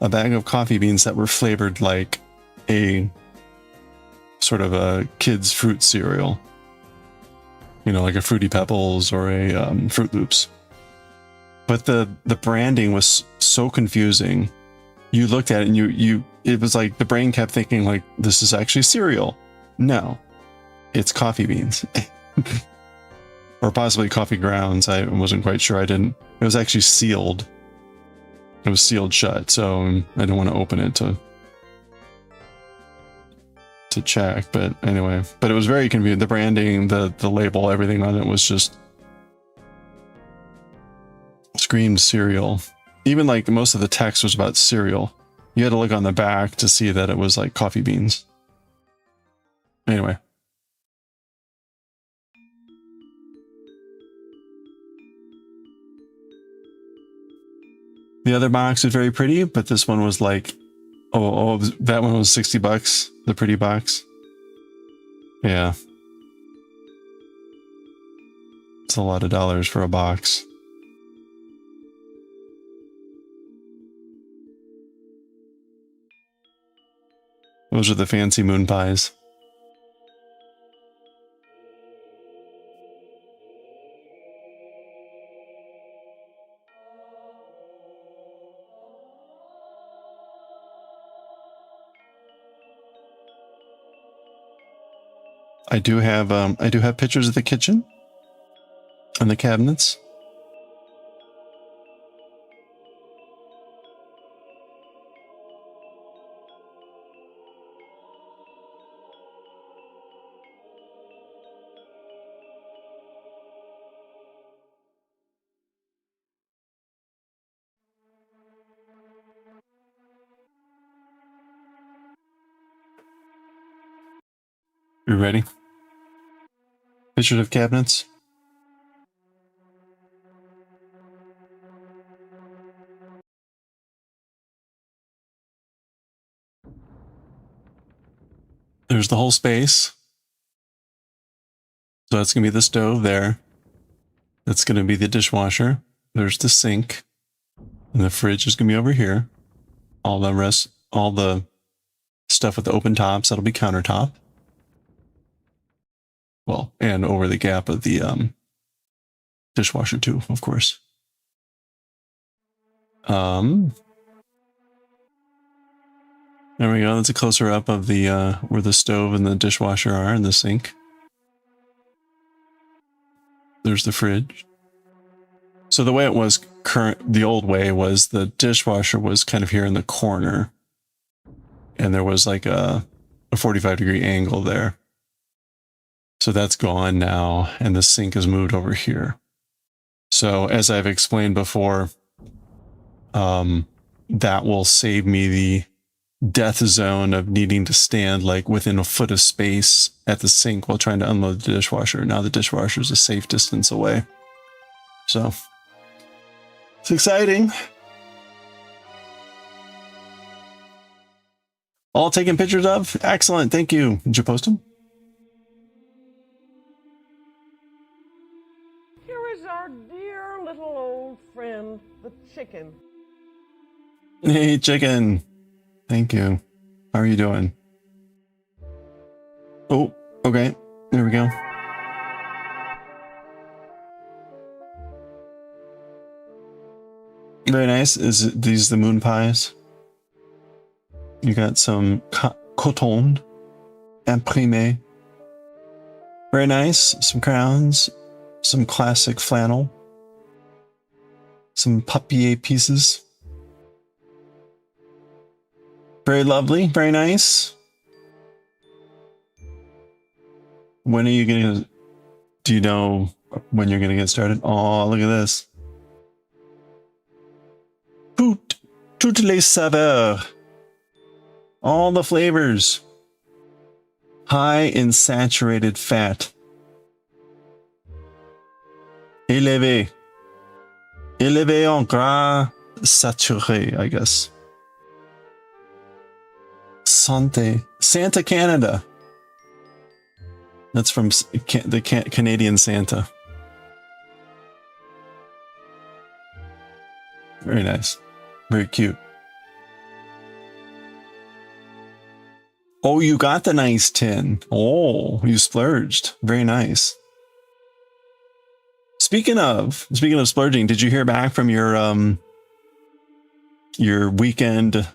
A bag of coffee beans that were flavored like a sort of a kid's fruit cereal. You know, like a Fruity Pebbles or a Fruit Loops. But the branding was so confusing. You looked at it and it was like the brain kept thinking like, this is actually cereal. No, it's coffee beans. Or possibly coffee grounds. I wasn't quite sure. It was actually sealed. It was sealed shut, so I didn't want to open it to check, but anyway. But it was very confusing. The branding, the label, everything on it was just screamed cereal. Even like most of the text was about cereal. You had to look on the back to see that it was like coffee beans. Anyway. The other box was very pretty, but this one was like, oh, that one was $60, the pretty box. Yeah. It's a lot of dollars for a box. Those are the fancy moon pies. I do have pictures of the kitchen and the cabinets. You ready? Pictures of cabinets. There's the whole space. So that's going to be the stove there. That's going to be the dishwasher. There's the sink. And the fridge is going to be over here. All the stuff with the open tops, that'll be countertop. Well, and over the gap of the dishwasher too, of course. There we go. That's a closer up of the where the stove and the dishwasher are and the sink. There's the fridge. So the way it was the old way was the dishwasher was kind of here in the corner. And there was like a 45-degree angle there. So that's gone now, and the sink is moved over here. So as I've explained before, that will save me the death zone of needing to stand like within a foot of space at the sink while trying to unload the dishwasher. Now the dishwasher is a safe distance away. So it's exciting. All taken pictures of? Excellent. Thank you. Did you post them? Here is our dear little old friend, the chicken. Hey, chicken. Thank you. How are you doing? Oh, okay. There we go. Very nice. These the moon pies? You got some coton imprimé. Very nice. Some crowns. Some classic flannel. Some papier pieces. Very lovely. Very nice. When are you going to... Do you know when you're going to get started? Oh, look at this. Toutes les saveurs. All the flavors. High in saturated fat. Élevé. Élevé en gras saturé, I guess. Santa Canada. That's from the Canadian Santa. Very nice. Very cute. Oh, you got the nice tin. Oh, you splurged. Very nice. Speaking of splurging, did you hear back from your weekend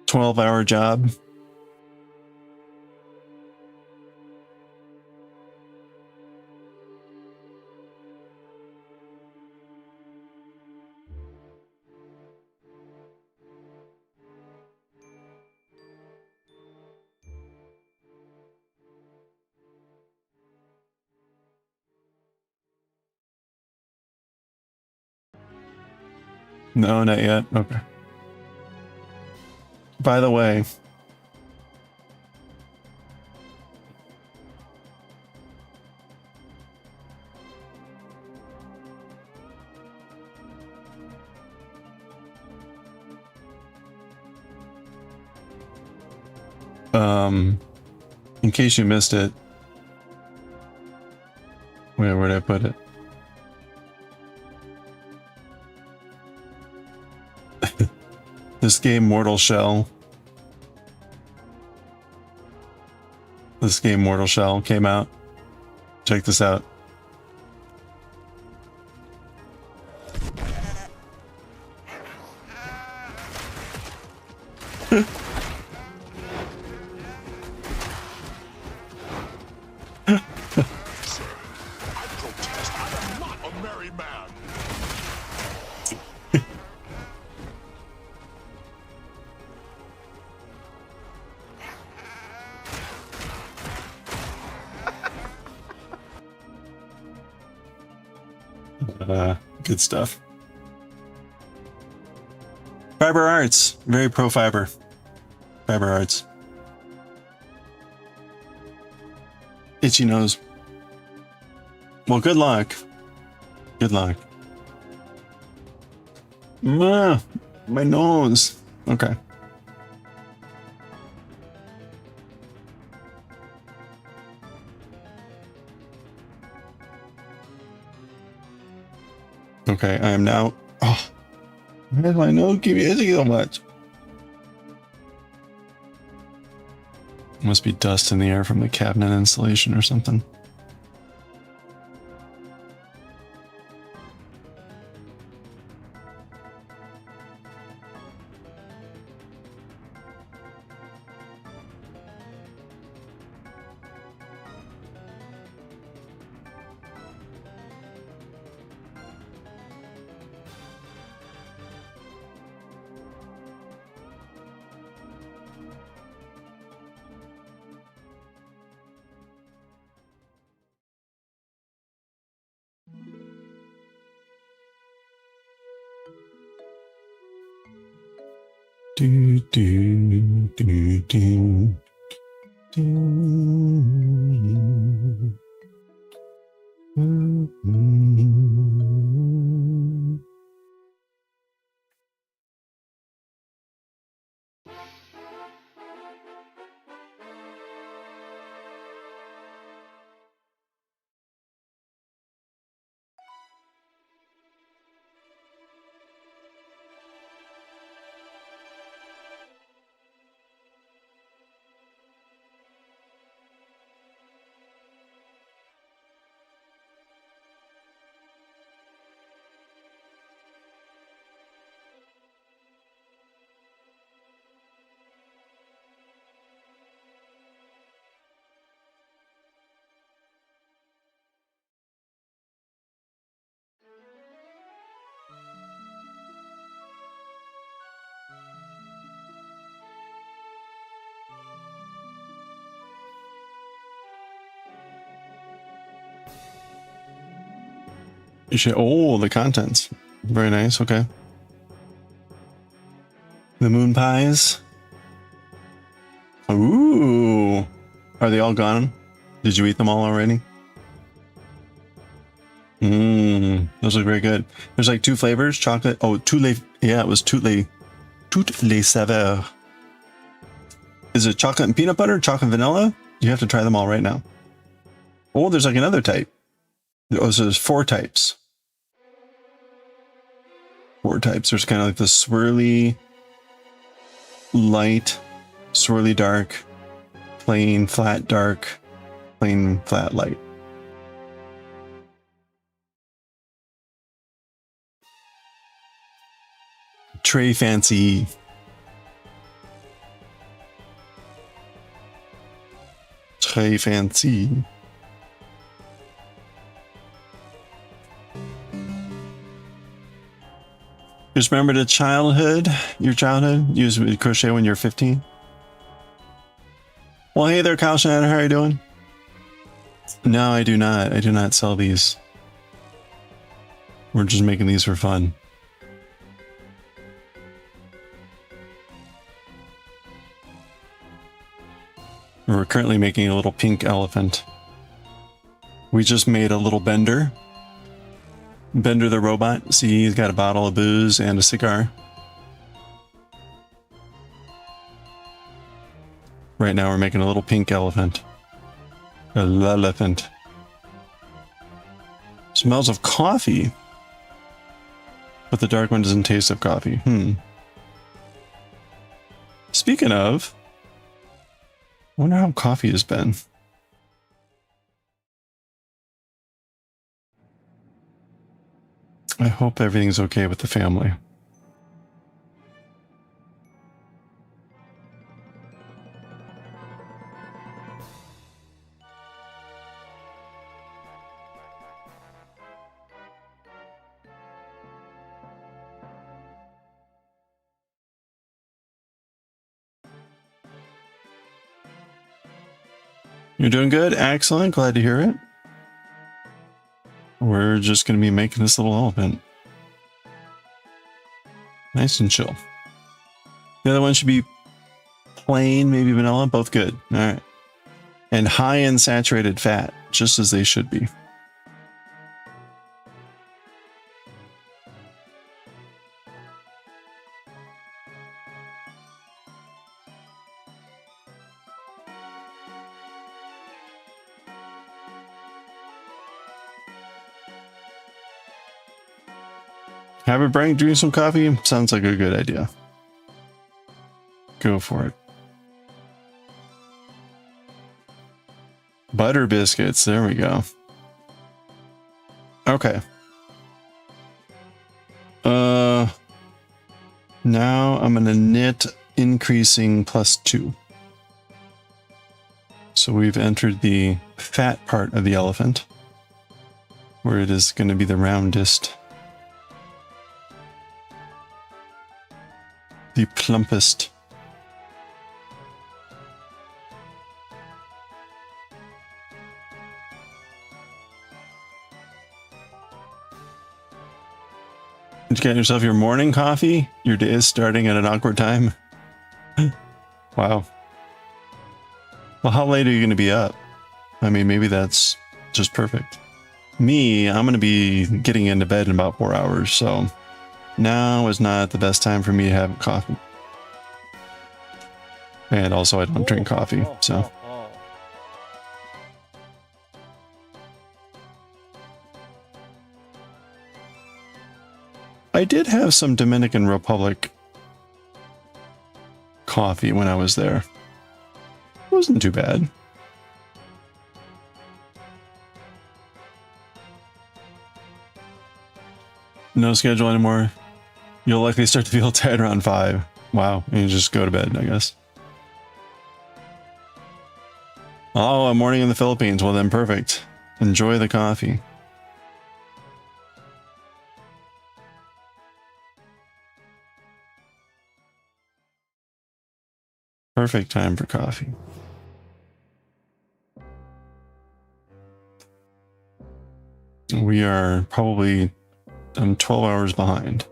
12-hour job? No, not yet. Okay. By the way, in case you missed it, where'd I put it? This game, Mortal Shell. This game, Mortal Shell, came out. Check this out. protest. I am not a merry man. Good stuff. Fiber Arts. Very pro fiber. Fiber Arts. Itchy nose. Well, good luck. Good luck. My nose. Okay. Okay, I am now. Oh, why does my nose keep itching so much? Must be dust in the air from the cabinet installation or something. Do, do, do, do, do. You should, oh, the contents. Very nice. Okay. The moon pies. Ooh. Are they all gone? Did you eat them all already? Those look very good. There's like two flavors, chocolate. Oh, yeah, it was toutes les saveurs. Is it chocolate and peanut butter, chocolate and vanilla? You have to try them all right now. Oh, there's like another type. Oh, so there's four types. Four types. There's kind of like the swirly light, swirly dark, plain flat dark, plain flat light. Tray fancy. Tray fancy. Just remember your childhood. You used to crochet when you're 15. Well, hey there, Kyle Schneider. How are you doing? No, I do not. I do not sell these. We're just making these for fun. We're currently making a little pink elephant. We just made a little Bender. Bender the robot. See, he's got a bottle of booze and a cigar. Right now we're making a little pink elephant. A elephant. Smells of coffee. But the dark one doesn't taste of coffee. Speaking of, I wonder how coffee has been. I hope everything's okay with the family. You're doing good. Excellent. Glad to hear it. We're just going to be making this little elephant. Nice and chill. The other one should be plain, maybe vanilla, both good. All right. And high in saturated fat, just as they should be. Have a break, drink some coffee. Sounds like a good idea. Go for it. Butter biscuits. There we go. Okay. Now I'm gonna knit increasing +2. So we've entered the fat part of the elephant, where it is going to be the roundest, the plumpest. Did you get yourself your morning coffee? Your day is starting at an awkward time. Wow. Well, how late are you going to be up? I mean, maybe that's just perfect. Me, I'm going to be getting into bed in about 4 hours, so now is not the best time for me to have coffee. And also, I don't drink coffee, so. I did have some Dominican Republic coffee when I was there. It wasn't too bad. No schedule anymore. You'll likely start to feel tired around 5. Wow, and you just go to bed, I guess. Oh, a morning in the Philippines. Well then, perfect. Enjoy the coffee. Perfect time for coffee. We are probably 12 hours behind.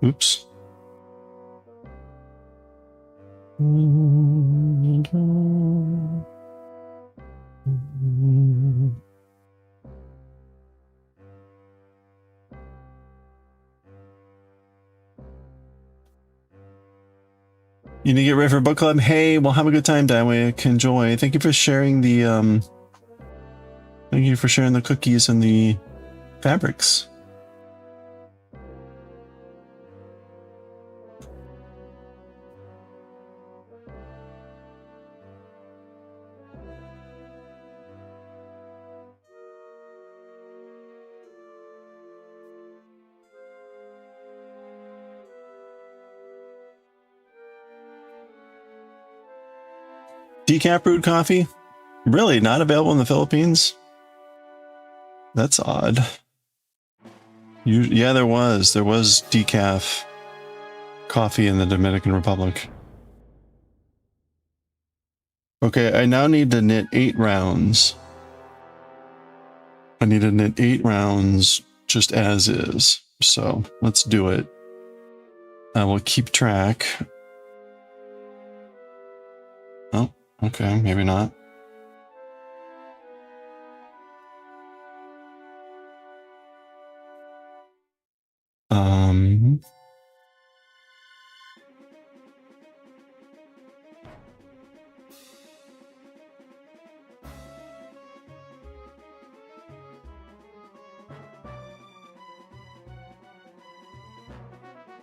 Oops. You need to get ready for book club? Hey, well, have a good time, Daiwick. Enjoy. Thank you for sharing the thank you for sharing the cookies and the fabrics. Decaf brewed coffee? Really? Not available in the Philippines? That's odd. Yeah, there was decaf coffee in the Dominican Republic. Okay, I now need to knit 8 rounds. I need to knit 8 rounds just as is. So let's do it. I will keep track. Oh, okay, maybe not.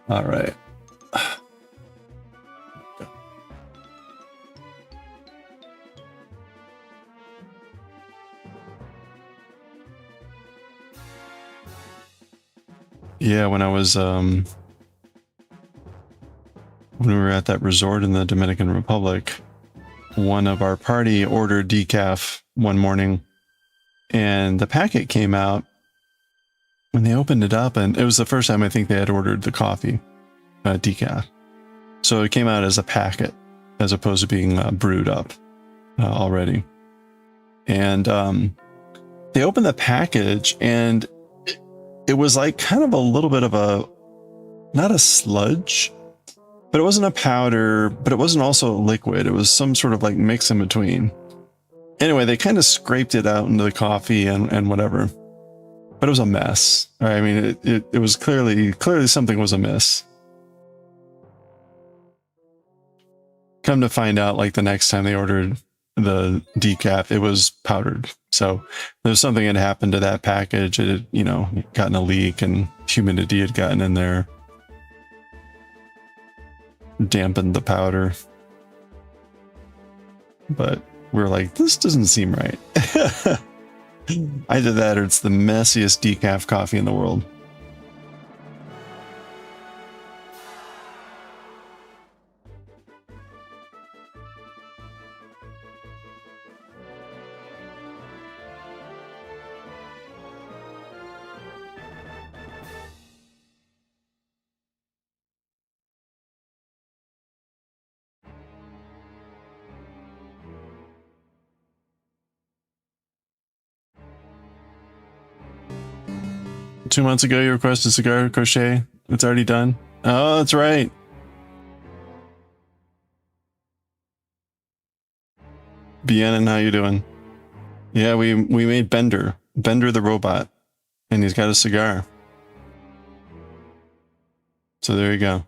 All right. Yeah, when I was when we were at that resort in the Dominican Republic, one of our party ordered decaf one morning, and the packet came out when they opened it up, and it was the first time I think they had ordered the coffee decaf. So it came out as a packet as opposed to being brewed up already. And they opened the package, and it was like kind of a little bit of a, not a sludge, but it wasn't a powder, but it wasn't also a liquid. It was some sort of like mix in between. Anyway, they kind of scraped it out into the coffee and whatever, but it was a mess. I mean, it was clearly something was amiss. Come to find out, like the next time they ordered the decaf, it was powdered. So there's something had happened to that package. It had, you know, gotten a leak and humidity had gotten in there, dampened the powder. But we're like, this doesn't seem right. Either that or it's the messiest decaf coffee in the world. Two months ago, you requested a cigar crochet. It's already done. Oh, that's right. Bien, how you doing? Yeah, we made Bender the robot, and he's got a cigar. So there you go.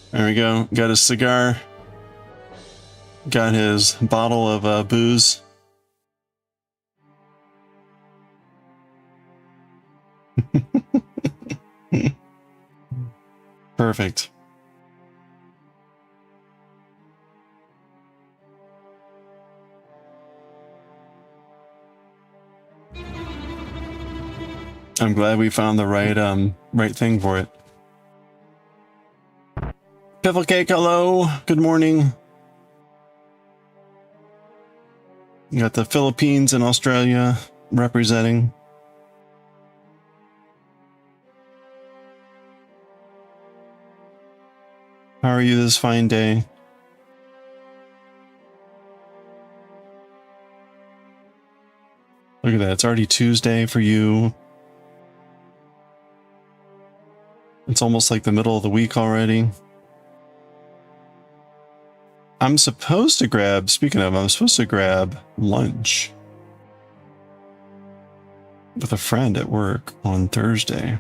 There we go. Got a cigar. Got his bottle of booze. Perfect. I'm glad we found the right thing for it. Piffle Cake, hello. Good morning. You got the Philippines and Australia representing. How are you this fine day? Look at that. It's already Tuesday for you. It's almost like the middle of the week already. I'm supposed to grab, speaking of, I'm supposed to grab lunch with a friend at work on Thursday.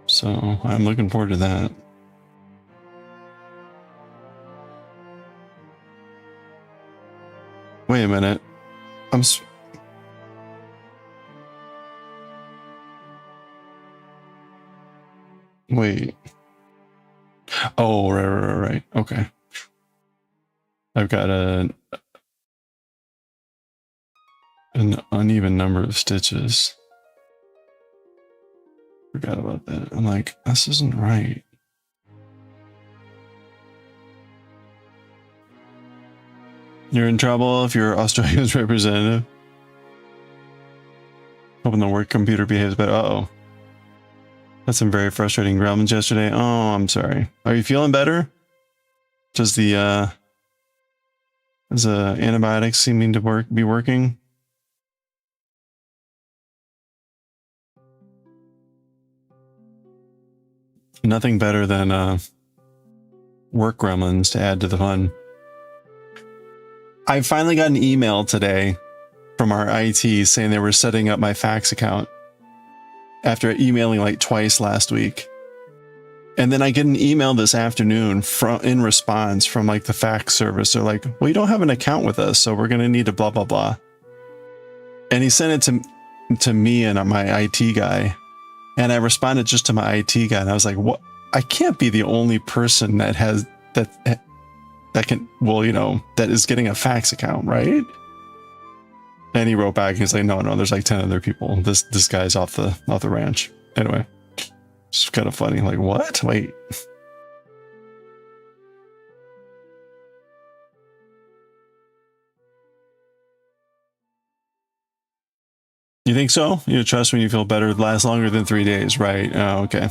So I'm looking forward to that. Wait a minute. Wait. Oh, right. Okay. I've got an uneven number of stitches. Forgot about that. I'm like, this isn't right. You're in trouble if you're Australia's representative. Hoping the work computer behaves better. Uh-oh. Had some very frustrating gremlins yesterday. Oh, I'm sorry. Are you feeling better? Does the antibiotics seeming to be working? Nothing better than work gremlins to add to the fun. I finally got an email today from our IT saying they were setting up my fax account after emailing like twice last week. And then I get an email this afternoon in response from like the fax service. They're like, well, you don't have an account with us, so we're going to need to blah, blah, blah. And he sent it to me and my IT guy. And I responded just to my IT guy. And I was like, what? I can't be the only person that has that can, well, you know, that is getting a fax account, right? And he wrote back, he's like, no, there's like 10 other people. This guy's off the ranch. Anyway, it's kind of funny. Like, what? Wait. You think so? You trust when you feel better lasts longer than 3 days, right? Oh, okay.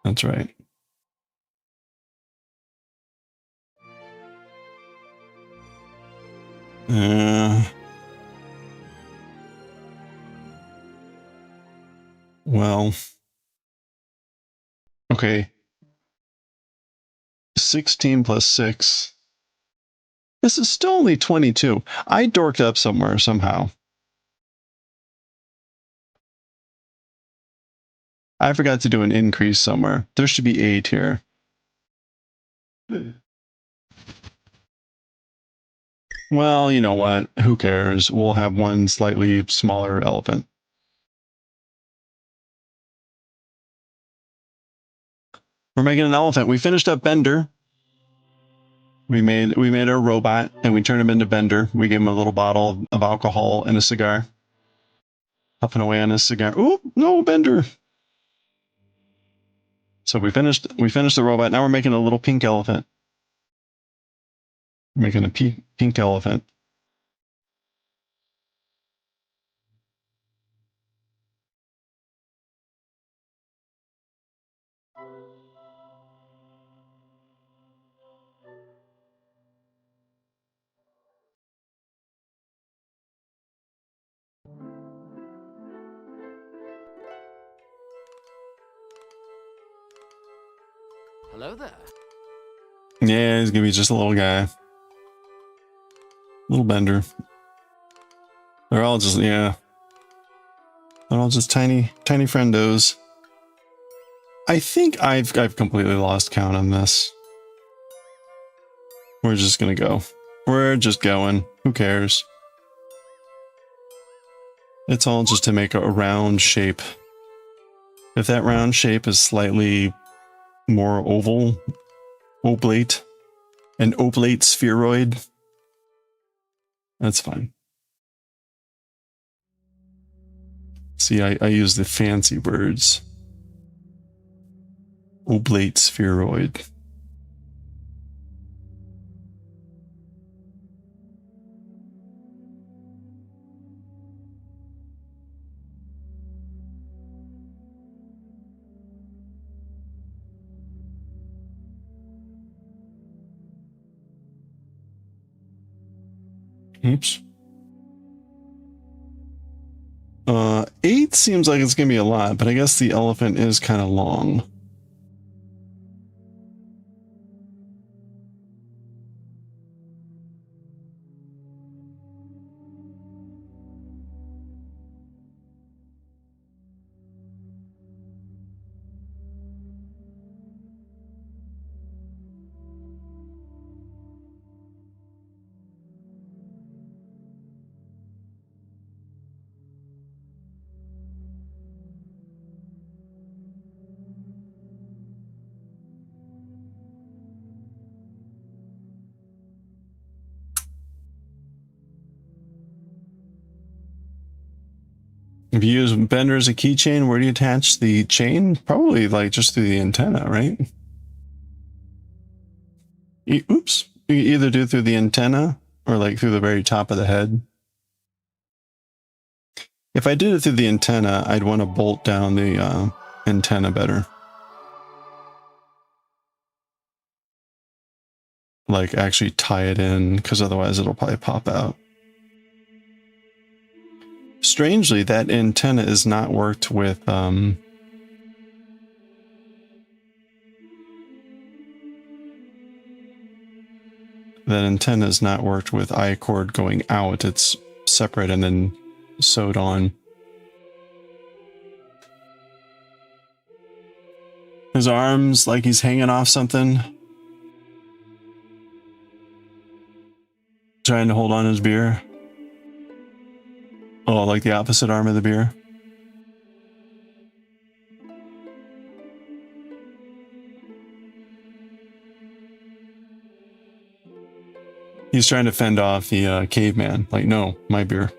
That's right. Well. Okay. 16 plus 6. This is still only 22. I dorked up somewhere somehow. I forgot to do an increase somewhere. There should be 8 here. Well, you know what? Who cares? We'll have one slightly smaller elephant. We're making an elephant. We finished up Bender. We made our robot and we turned him into Bender. We gave him a little bottle of alcohol and a cigar. Puffing away on his cigar. Oh, no, Bender. So we finished the robot. Now we're making a little pink elephant. We're making a pink elephant. Hello there. Yeah, he's gonna be just a little guy. Little Bender. They're all just, yeah. They're all just tiny friendos. I think I've completely lost count on this. We're just gonna go. We're just going. Who cares? It's all just to make a round shape. If that round shape is slightly more oval, oblate, an oblate spheroid, that's fine. See, I use the fancy words. Oblate spheroid. Oops. 8 seems like it's gonna be a lot, but I guess the elephant is kind of long. If you use Bender as a keychain, where do you attach the chain? Probably like just through the antenna, right? Oops. You either do it through the antenna or like through the very top of the head. If I did it through the antenna, I'd want to bolt down the antenna better. Like actually tie it in, because otherwise it'll probably pop out. Strangely, that antenna is not worked with that antenna is not worked with I-cord going out. It's separate and then sewed on. His arms like he's hanging off something. Trying to hold on his beer. Oh, like the opposite arm of the beer. He's trying to fend off the caveman. Like, no, my beer.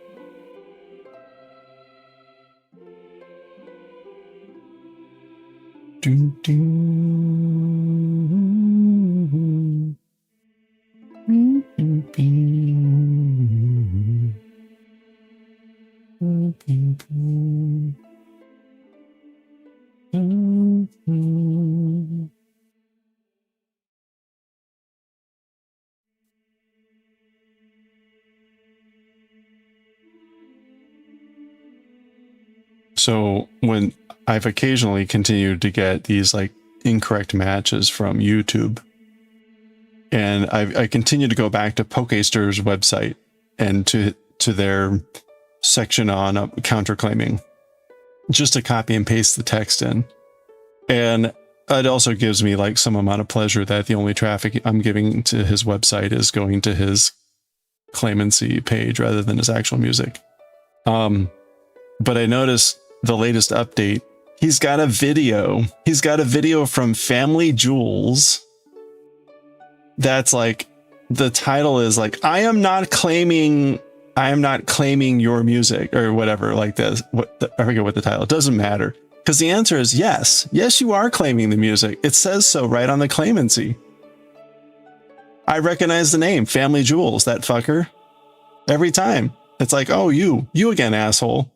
So when I've occasionally continued to get these like incorrect matches from YouTube, and I continue to go back to Pokestir's website and to their section on counterclaiming, just to copy and paste the text in. And it also gives me like some amount of pleasure that the only traffic I'm giving to his website is going to his claimancy page rather than his actual music. But I noticed the latest update, he's got a video. He's got a video from Family Jewels. That's like, the title is like, I am not claiming your music or whatever like this. I forget what the title, it doesn't matter. Because the answer is yes. Yes, you are claiming the music. It says so right on the claimancy. I recognize the name, Family Jewels, that fucker. Every time. It's like, oh, you again, asshole.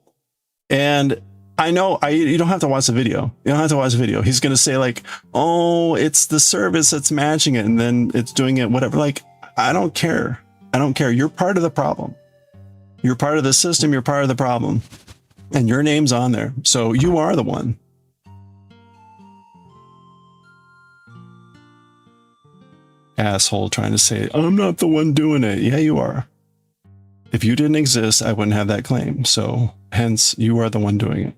And I know you don't have to watch the video. You don't have to watch the video. He's going to say like, oh, it's the service that's matching it. And then it's doing it, whatever. Like, I don't care. I don't care. You're part of the problem. You're part of the system. You're part of the problem. And your name's on there. So you are the one. Asshole trying to say, I'm not the one doing it. Yeah, you are. If you didn't exist, I wouldn't have that claim. So hence, you are the one doing it.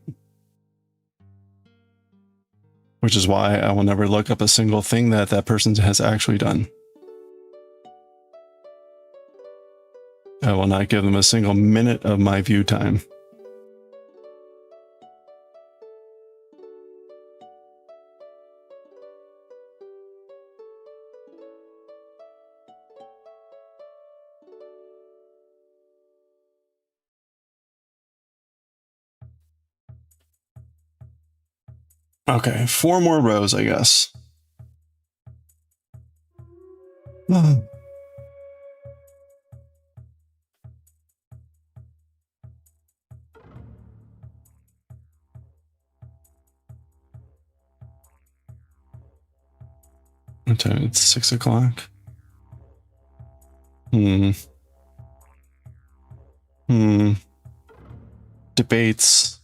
Which is why I will never look up a single thing that that person has actually done. I will not give them a single minute of my view time. Okay, 4 more rows, I guess. What time? It's 6 o'clock. Debates.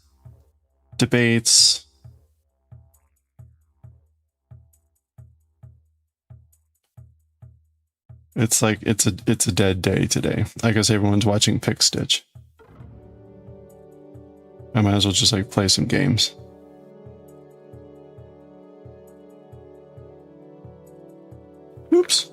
It's like it's a dead day today. I guess everyone's watching Pick Stitch. I might as well just like play some games. Oops.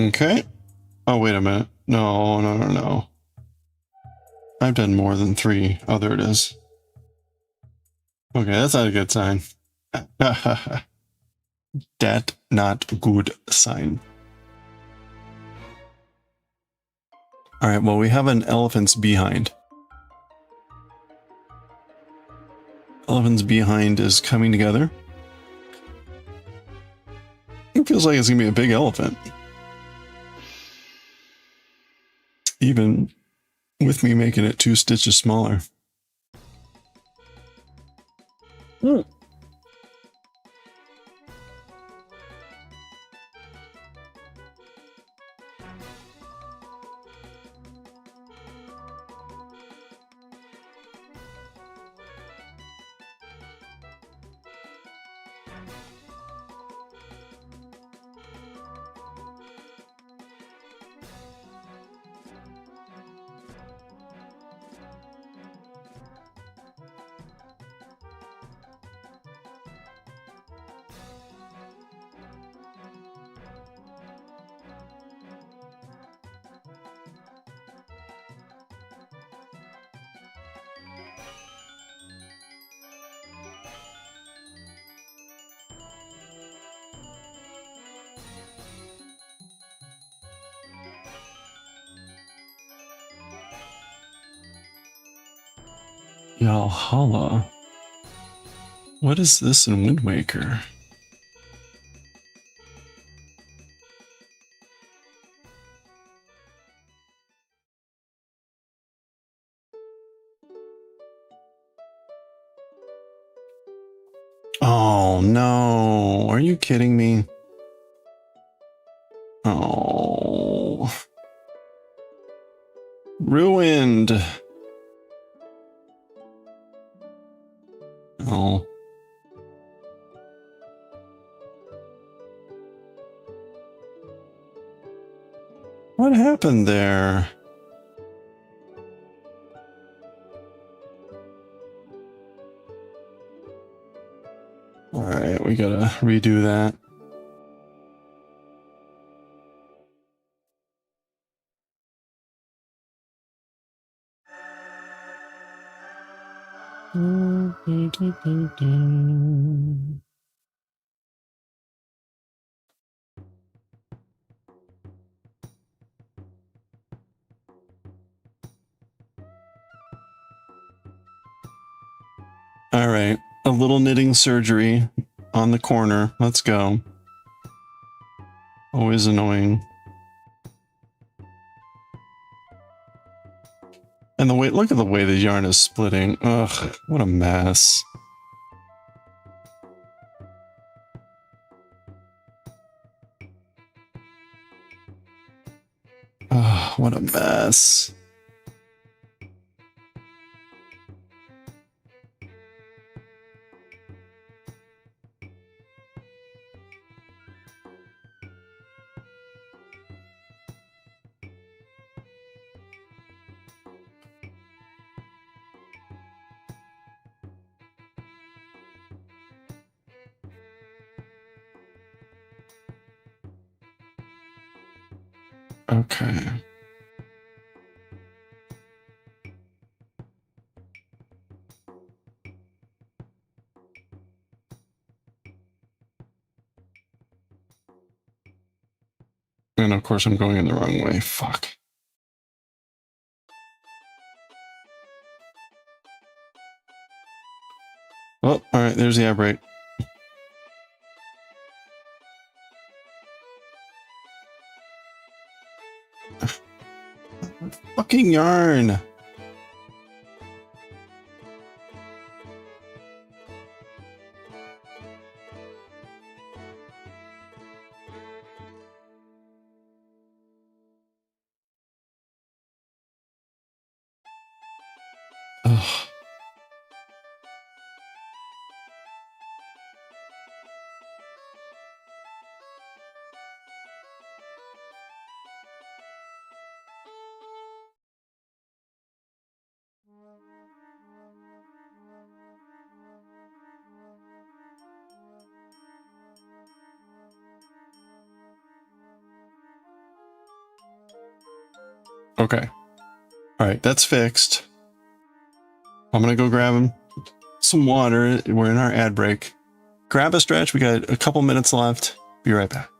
Okay. Oh, wait a minute. No. I've done more than 3. Oh, there it is. Okay, that's not a good sign. That not good sign. All right, well, we have an elephant's behind. Elephant's behind is coming together. It feels like it's gonna be a big elephant. Even with me making it 2 stitches smaller. Valhalla. What is this in Wind Waker? Oh no, are you kidding me? Oh. Ruined. Oh. What happened there? Alright, we gotta redo that. Alright, a little knitting surgery on the corner. Let's go. Always annoying. And the way, look at the way the yarn is splitting. Ugh, what a mess. Ugh, what a mess. Okay. And of course I'm going in the wrong way. Fuck. Oh, alright, there's the air brake. Fucking yarn. Ugh. Okay. Alright, that's fixed. I'm gonna go grab him some water. We're in our ad break. Grab a stretch. We got a couple minutes left. Be right back.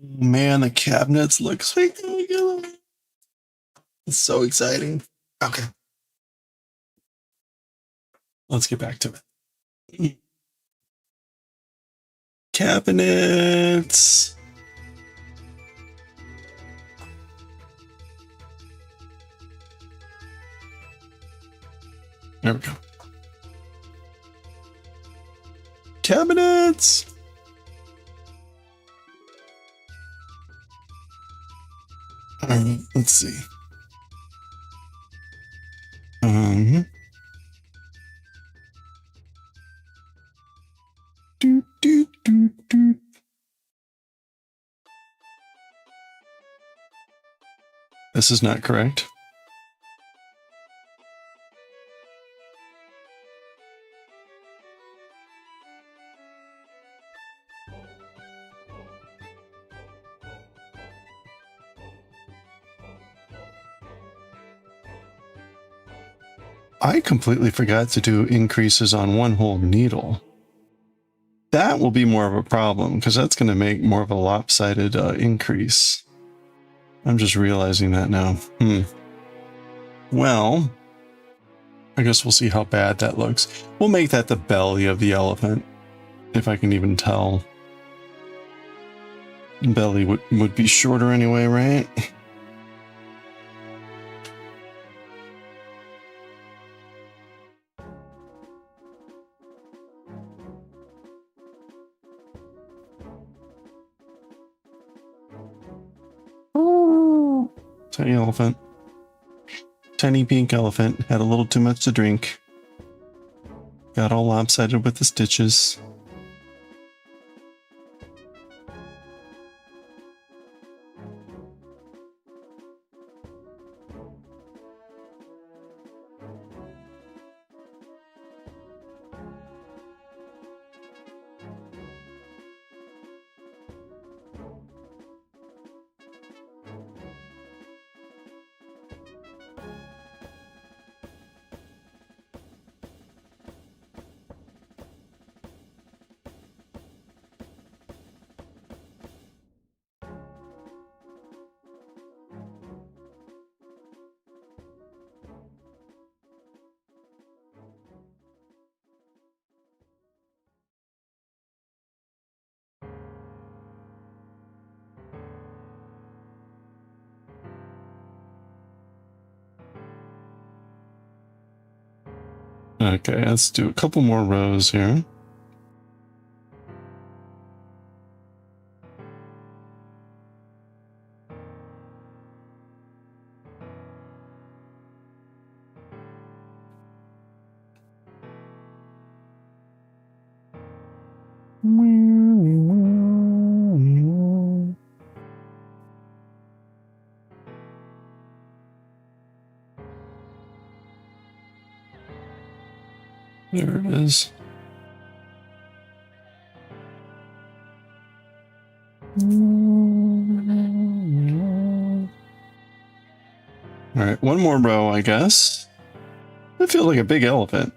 Man, the cabinets look spectacular. It's so exciting. Okay. Let's get back to it. Cabinets. There we go. Cabinets. Let's see. Do, do, do, do. This is not correct. I completely forgot to do increases on one whole needle. That will be more of a problem because that's going to make more of a lopsided increase. I'm just realizing that now. Well, I guess we'll see how bad that looks. We'll make that the belly of the elephant, if I can even tell. Belly would be shorter anyway, right? Tiny elephant. Tiny pink elephant. Had a little too much to drink. Got all lopsided with the stitches. Okay, let's do a couple more rows here. There it is. All right, one more row, I guess. I feel like a big elephant.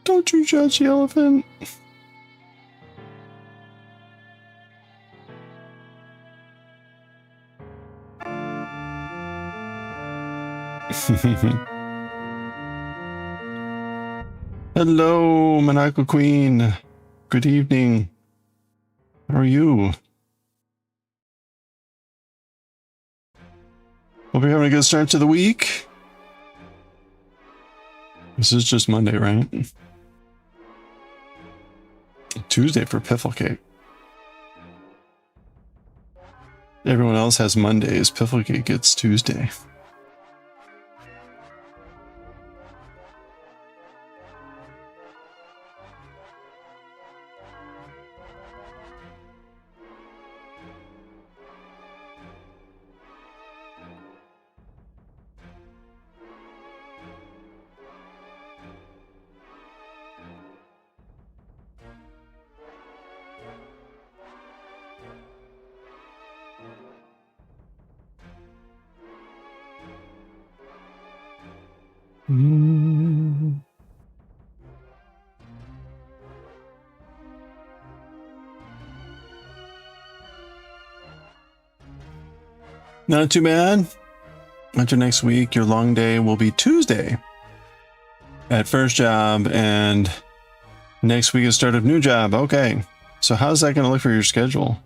Don't you judge the elephant. Hello, Monaco Queen. Good evening. How are you? Hope you're having a good start to the week. This is just Monday, right? Tuesday for piffle cake. Everyone else has Mondays. Piffle cake gets Tuesday. Mm. Not too bad. After next week, your long day will be Tuesday at first job, and next week is start of new job. Okay. So how's that going to look for your schedule?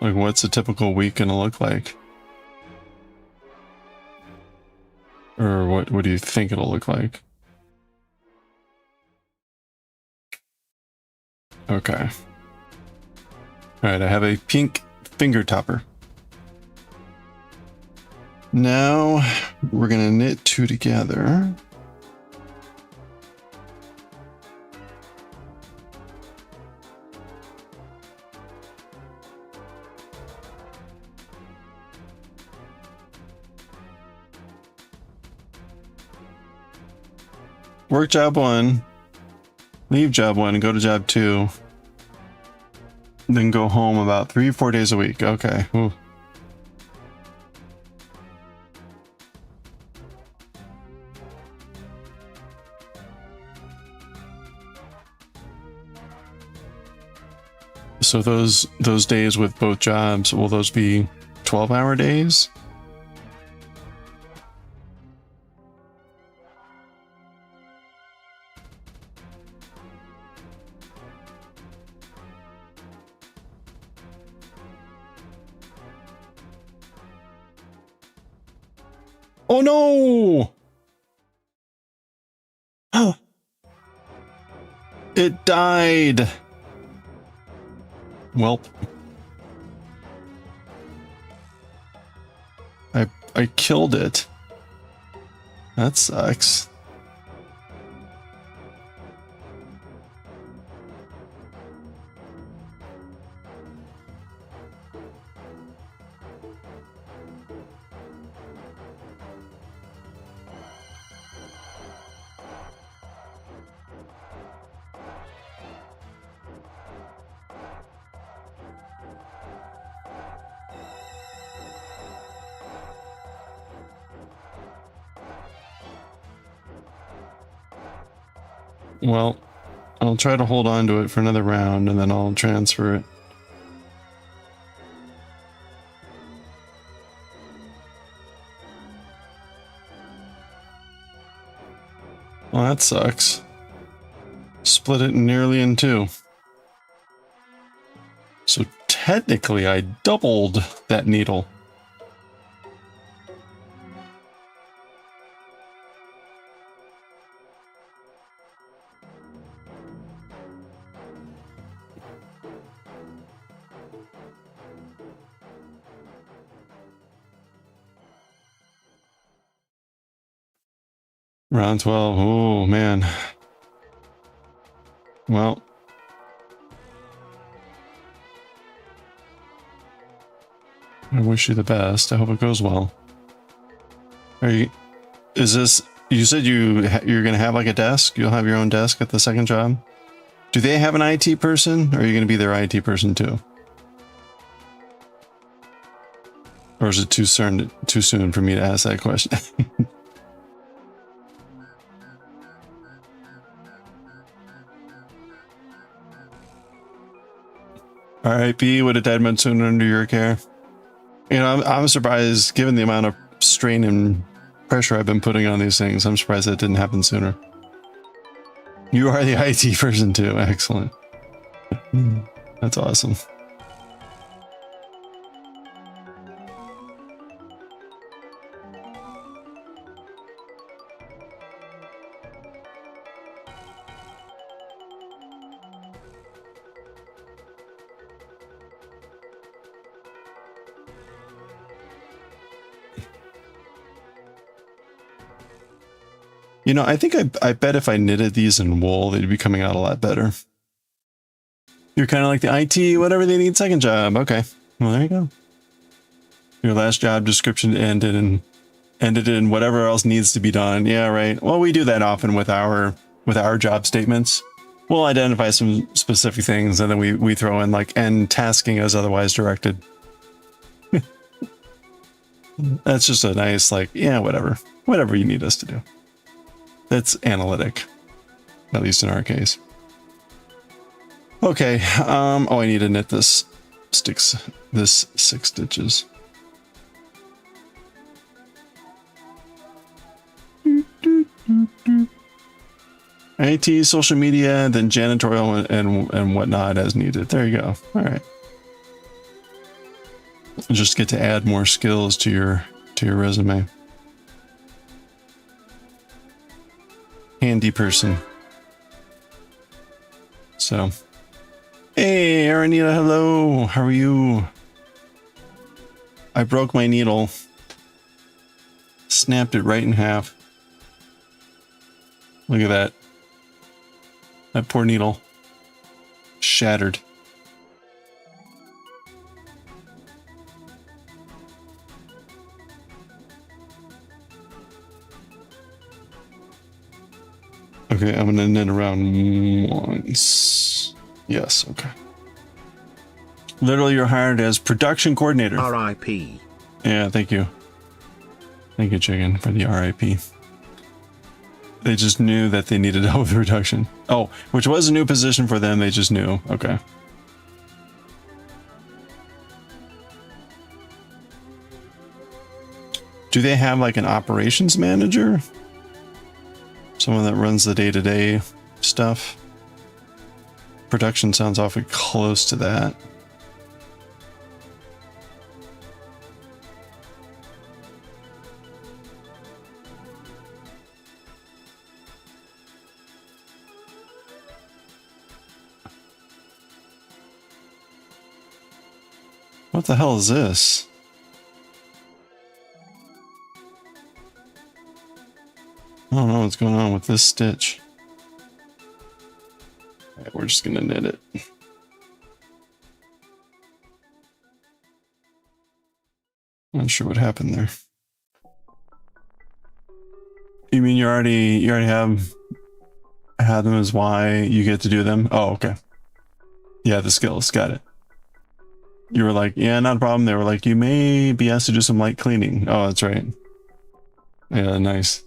Like, what's a typical week going to look like? Or what do you think it'll look like? Okay. All right, I have a pink finger topper. Now we're going to knit two together. Work job 1, leave job 1, go to job 2, then go home about 3-4 days a week. Okay. Ooh. So those days with both jobs, will those be 12-hour days? Oh no! It died. Welp. I killed it. That sucks. Well, I'll try to hold on to it for another round and then I'll transfer it. Well, that sucks. Split it nearly in two. So technically I doubled that needle. Round 12. Oh, man. Well. I wish you the best. I hope it goes well. Are you... Is this... You said you're going to have like a desk? You'll have your own desk at the second job? Do they have an IT person? Or are you going to be their IT person too? Or is it too soon for me to ask that question? Alright, B would have died much sooner under your care. You know, I'm surprised, given the amount of strain and pressure I've been putting on these things, I'm surprised that didn't happen sooner. You are the IT person too. Excellent. That's awesome. You know, I think I bet if I knitted these in wool, they'd be coming out a lot better. You're kind of like the IT, whatever they need second job. Okay. Well, there you go. Your last job description ended in whatever else needs to be done. Yeah, right. Well, we do that often with our job statements. We'll identify some specific things and then we throw in like end tasking as otherwise directed. That's just a nice, like, yeah, whatever. Whatever you need us to do. That's analytic. At least in our case. Okay, oh, I need to knit this this 6 stitches. IT, social media, then janitorial and whatnot as needed. There you go. All right. Just get to add more skills to your resume. Handy person. So, hey, Aranita, hello. How are you? I broke my needle. Snapped it right in half. Look at that. That poor needle. Shattered. Okay, I'm gonna knit around once. Yes, okay. Literally, you're hired as production coordinator. R.I.P. Yeah, thank you. Thank you, Chicken, for the RIP. They just knew that they needed help with reduction. Oh, which was a new position for them. They just knew. Okay. Do they have like an operations manager? Someone that runs the day-to-day stuff? Production sounds awfully close to that. What the hell is this? I don't know what's going on with this stitch. All right, we're just gonna knit it. Not sure what happened there. You mean you already have had them as why you get to do them? Oh, okay. Yeah, the skills, got it. You were like, yeah, not a problem. They were like, you may be asked to do some light cleaning. Oh, that's right. Yeah, nice.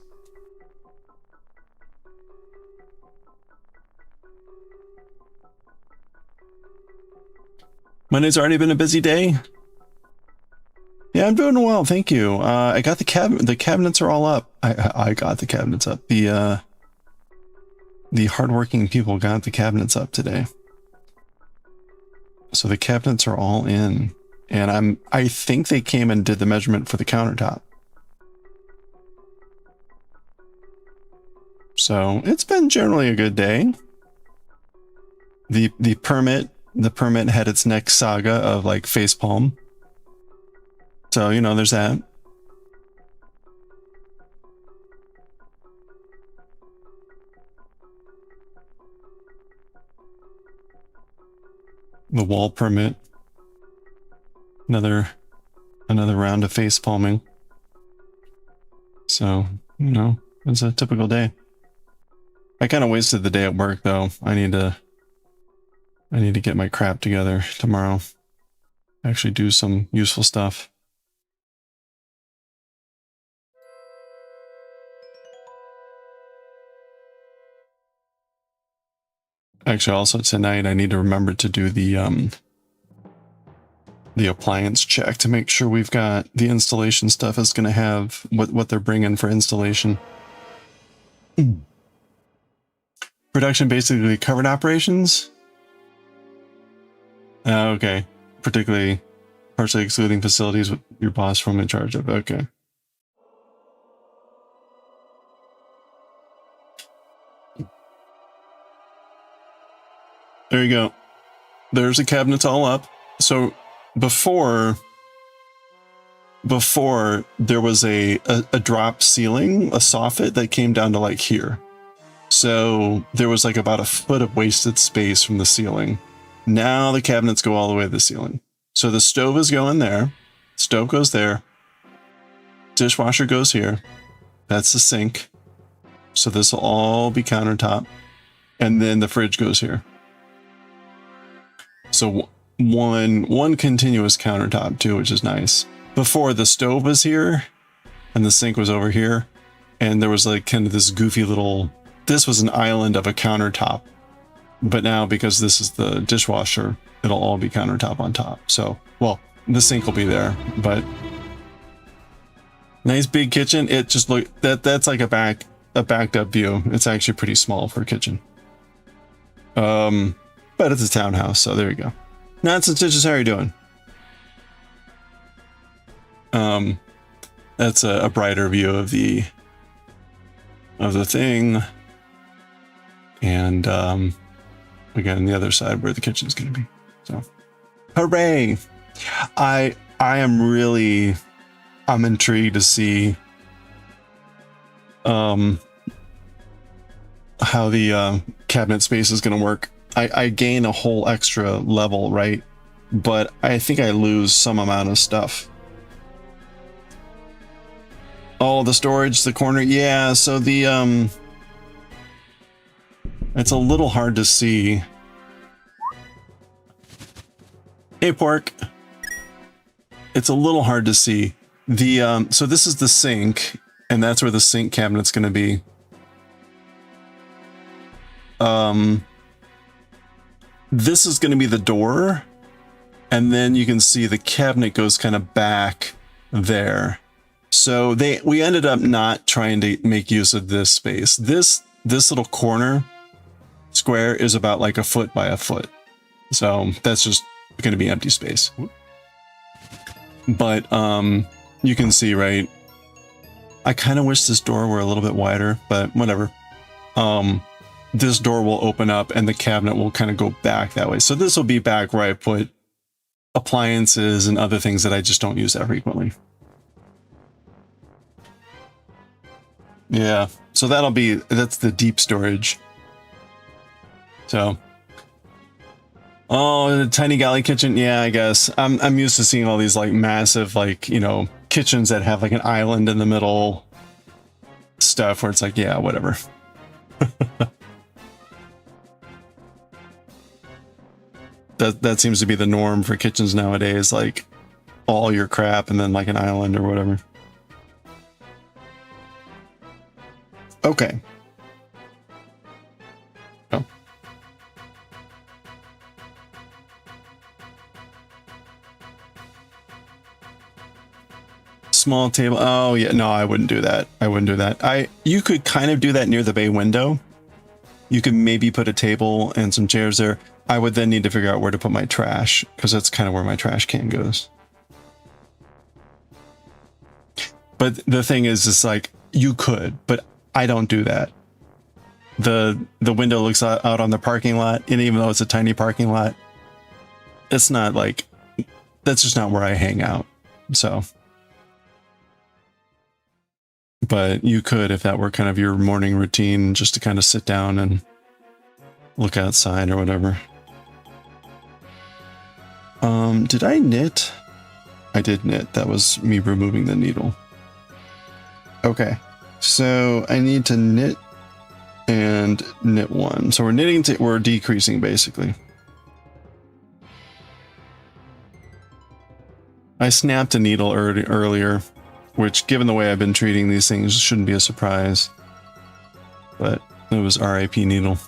Monday's already been a busy day. Yeah, I'm doing well, thank you. I got the cabinets are all up. I got the cabinets up. The hardworking people got the cabinets up today. So the cabinets are all in. And I think they came and did the measurement for the countertop. So it's been generally a good day. The permit had its next saga of like facepalm. So, you know, there's that. The wall permit. Another round of face palming. So, you know, it's a typical day. I kind of wasted the day at work though. I need to get my crap together tomorrow. Actually do some useful stuff. Actually, also tonight I need to remember to do the appliance check to make sure we've got the installation stuff is going to have what they're bringing for installation. Production basically covered operations. Okay, particularly partially excluding facilities with your boss from in charge of. Okay. There you go. There's the cabinets all up. So before there was a drop ceiling, a soffit that came down to like here. So there was like about a foot of wasted space from the ceiling. Now the cabinets go all the way to the ceiling. So the stove is going there. Stove goes there. Dishwasher goes here. That's the sink. So this will all be countertop. And then the fridge goes here. So one continuous countertop too, which is nice. before the stove was here and the sink was over here, and there was like kind of this goofy little, this was an island of a countertop, but now because this is the dishwasher, it'll all be countertop on top. So, well, the sink will be there, but nice big kitchen. It just look that's like a backed up view. It's actually pretty small for a kitchen. But it's a townhouse, so there you go. Nuts and Stitches, how are you doing? That's a brighter view of the thing. And again, on the other side where the kitchen's gonna be. So hooray! I'm intrigued to see how the cabinet space is going to work. I gain a whole extra level, right? But I think I lose some amount of stuff. Oh, the storage, the corner. Yeah, so the it's a little hard to see. Hey, Pork. It's a little hard to see. The so this is the sink, and that's where the sink cabinet's going to be. This is going to be the door, and then you can see the cabinet goes kind of back there. So we ended up not trying to make use of this space. This little corner square is about like a foot by a foot. So that's just going to be empty space. But you can see, right? I kind of wish this door were a little bit wider, but whatever. This door will open up and the cabinet will kind of go back that way. So this will be back where I put appliances and other things that I just don't use that frequently. Yeah, so that's the deep storage. So, oh, the tiny galley kitchen. Yeah, I guess I'm used to seeing all these like massive, like, you know, kitchens that have like an island in the middle stuff where it's like, yeah, whatever. That seems to be the norm for kitchens nowadays, like all your crap and then like an island or whatever. Okay. Oh. Small table. Oh yeah, no, I wouldn't do that. I wouldn't do that. You could kind of do that near the bay window. You could maybe put a table and some chairs there. I would then need to figure out where to put my trash, because that's kind of where my trash can goes. But the thing is, it's like, you could, but I don't do that. The window looks out on the parking lot, and even though it's a tiny parking lot, it's not like, that's just not where I hang out. So, but you could, if that were kind of your morning routine, just to kind of sit down and look outside or whatever. Did I knit? I did knit. That was me removing the needle. Okay, so I need to knit and knit one. So we're knitting, we're decreasing basically. I snapped a needle earlier, which given the way I've been treating these things shouldn't be a surprise. But it was RIP needle.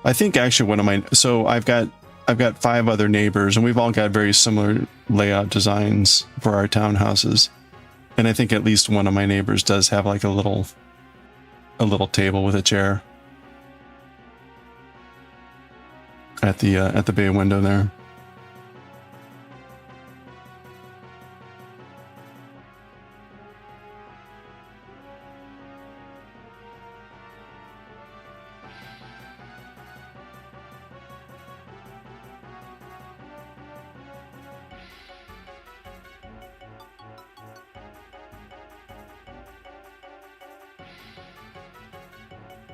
I think actually one of my, so I've got 5 other neighbors and we've all got very similar layout designs for our townhouses. And I think at least one of my neighbors does have like a little table with a chair at the bay window there.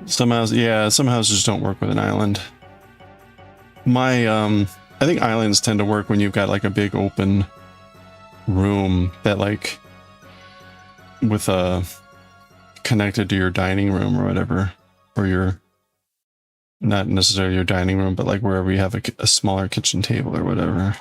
Some houses, yeah, some houses don't work with an island. I think islands tend to work when you've got like a big open room that like with a connected to your dining room or whatever, or your, not necessarily your dining room, but like wherever you have a smaller kitchen table or whatever.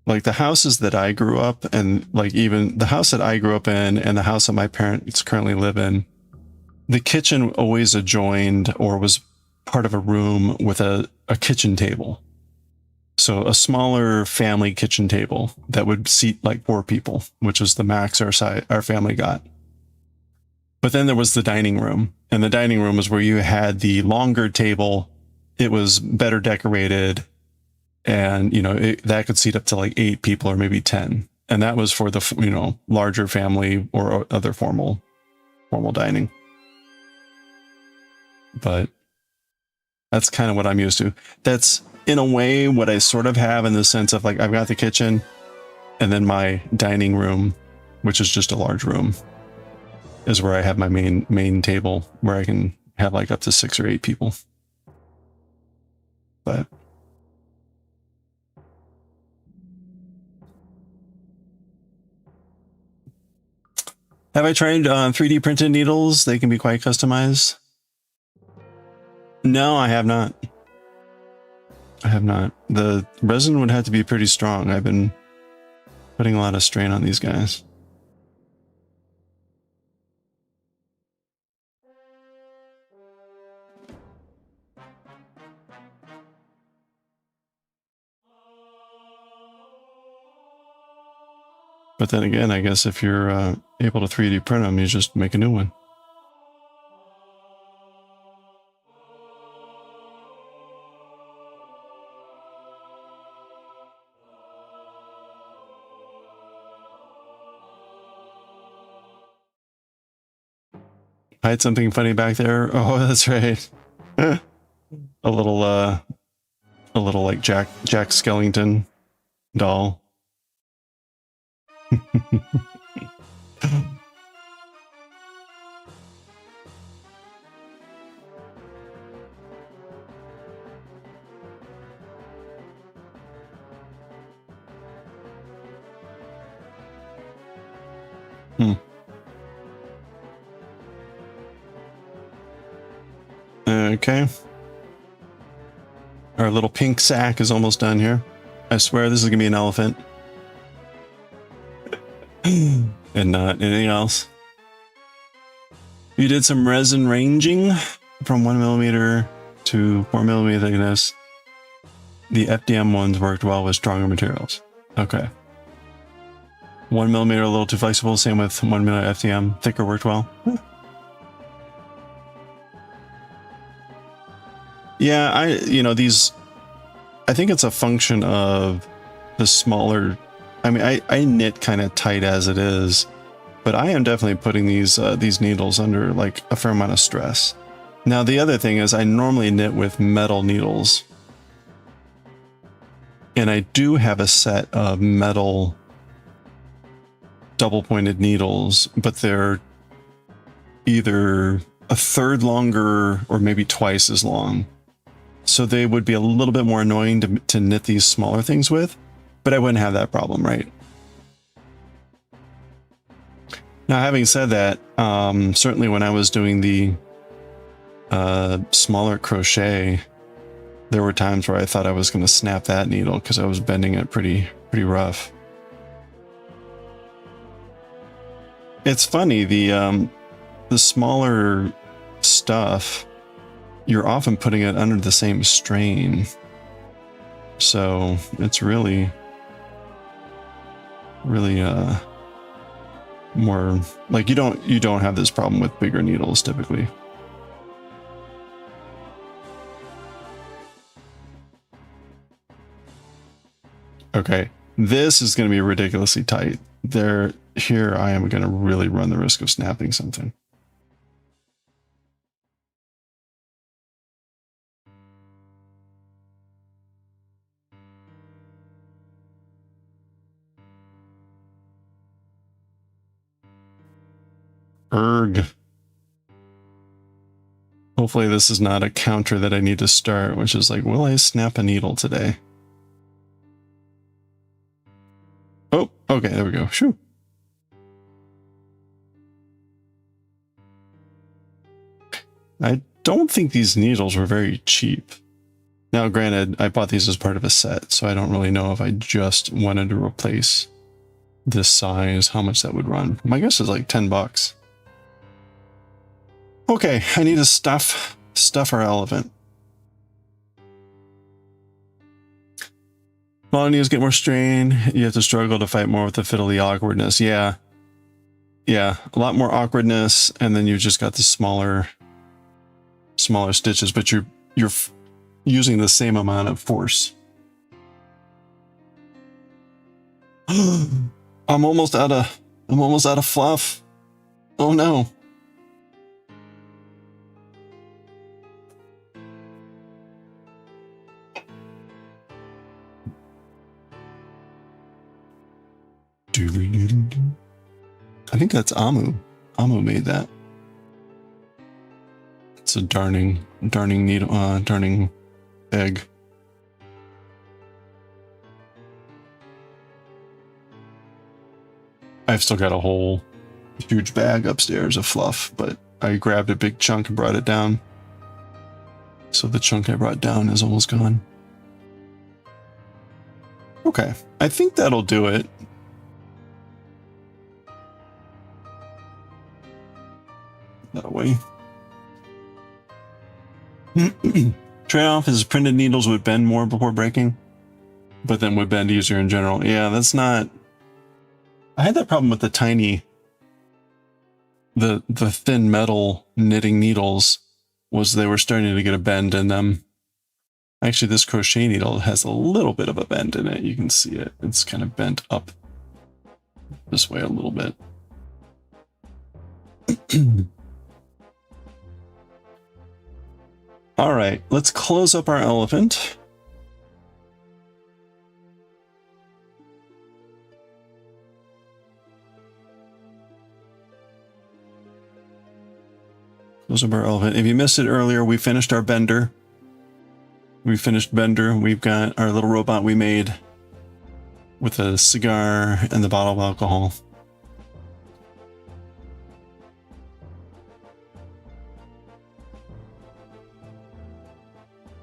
like the houses that I grew up, and like even the house that I grew up in and the house that my parents currently live in, the kitchen always adjoined or was part of a room with a kitchen table. So a smaller family kitchen table that would seat like 4 people, which was the max our family got. But then there was the dining room, and the dining room was where you had the longer table. It was better decorated, and that could seat up to like 8 people or maybe 10. And that was for the larger family or other formal dining. But that's kind of what I'm used to. That's in a way what I sort of have, in the sense of like I've got the kitchen and then my dining room, which is just a large room, is where I have my main table where I can have like up to 6 or 8 people. But have I tried 3D printed needles? They can be quite customized. No, I have not. I have not. The resin would have to be pretty strong. I've been putting a lot of strain on these guys. But then again, I guess if you're able to 3D print them, you just make a new one. I had something funny back there. Oh, that's right. a little like Jack Skellington doll. Okay. Our little pink sack is almost done here. I swear this is gonna be an elephant. And not anything else. You did some resin ranging from 1mm to 4mm thickness. The FDM ones worked well with stronger materials. Okay. 1mm a little too flexible, same with 1mm FDM. Thicker worked well. Yeah, I think it's a function of the smaller. I mean, I knit kind of tight as it is, but I am definitely putting these needles under like a fair amount of stress. Now, the other thing is I normally knit with metal needles, and I do have a set of metal double-pointed needles, but they're either a third longer or maybe twice as long. So they would be a little bit more annoying to knit these smaller things with, but I wouldn't have that problem, right? Now, having said that, certainly when I was doing the smaller crochet, there were times where I thought I was going to snap that needle because I was bending it pretty rough. It's funny, the smaller stuff, you're often putting it under the same strain. So it's really more like you don't have this problem with bigger needles typically. Okay, this is going to be ridiculously tight. Here I am going to really run the risk of snapping something. Erg. Hopefully this is not a counter that I need to start, which is like, will I snap a needle today? Oh, okay, there we go. Shoo. I don't think these needles were very cheap. Now, granted, I bought these as part of a set, so I don't really know if I just wanted to replace this size, how much that would run. My guess is like 10 bucks. Okay, I need to stuff our elephant. Volunteers get more strain. You have to struggle to fight more with the fiddly awkwardness. Yeah. Yeah, a lot more awkwardness, and then you've just got the smaller stitches, but you're using the same amount of force. I'm almost out of fluff. Oh no. I think that's Amu. Amu made that. It's a darning needle, darning egg. I've still got a whole huge bag upstairs of fluff, but I grabbed a big chunk and brought it down. So the chunk I brought down is almost gone. Okay, I think that'll do it. That way. Trade-off is printed needles would bend more before breaking, but then would bend easier in general. Yeah, that's not... I had that problem with the tiny... The thin metal knitting needles, was they were starting to get a bend in them. Actually, this crochet needle has a little bit of a bend in it. You can see it. It's kind of bent up this way a little bit. All right, let's close up our elephant. Close up our elephant. If you missed it earlier, we finished our bender. We finished Bender. We've got our little robot we made with a cigar and the bottle of alcohol.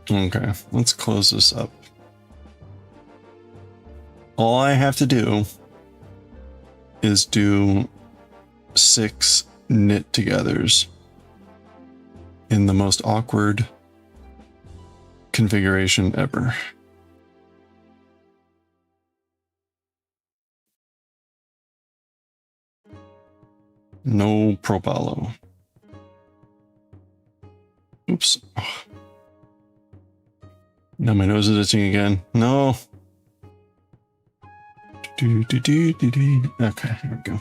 Okay, let's close this up. All I have to do is do 6 knit togethers in the most awkward configuration ever. No propalo. Oops. Oh. Now my nose is itching again. No. Okay, here we go.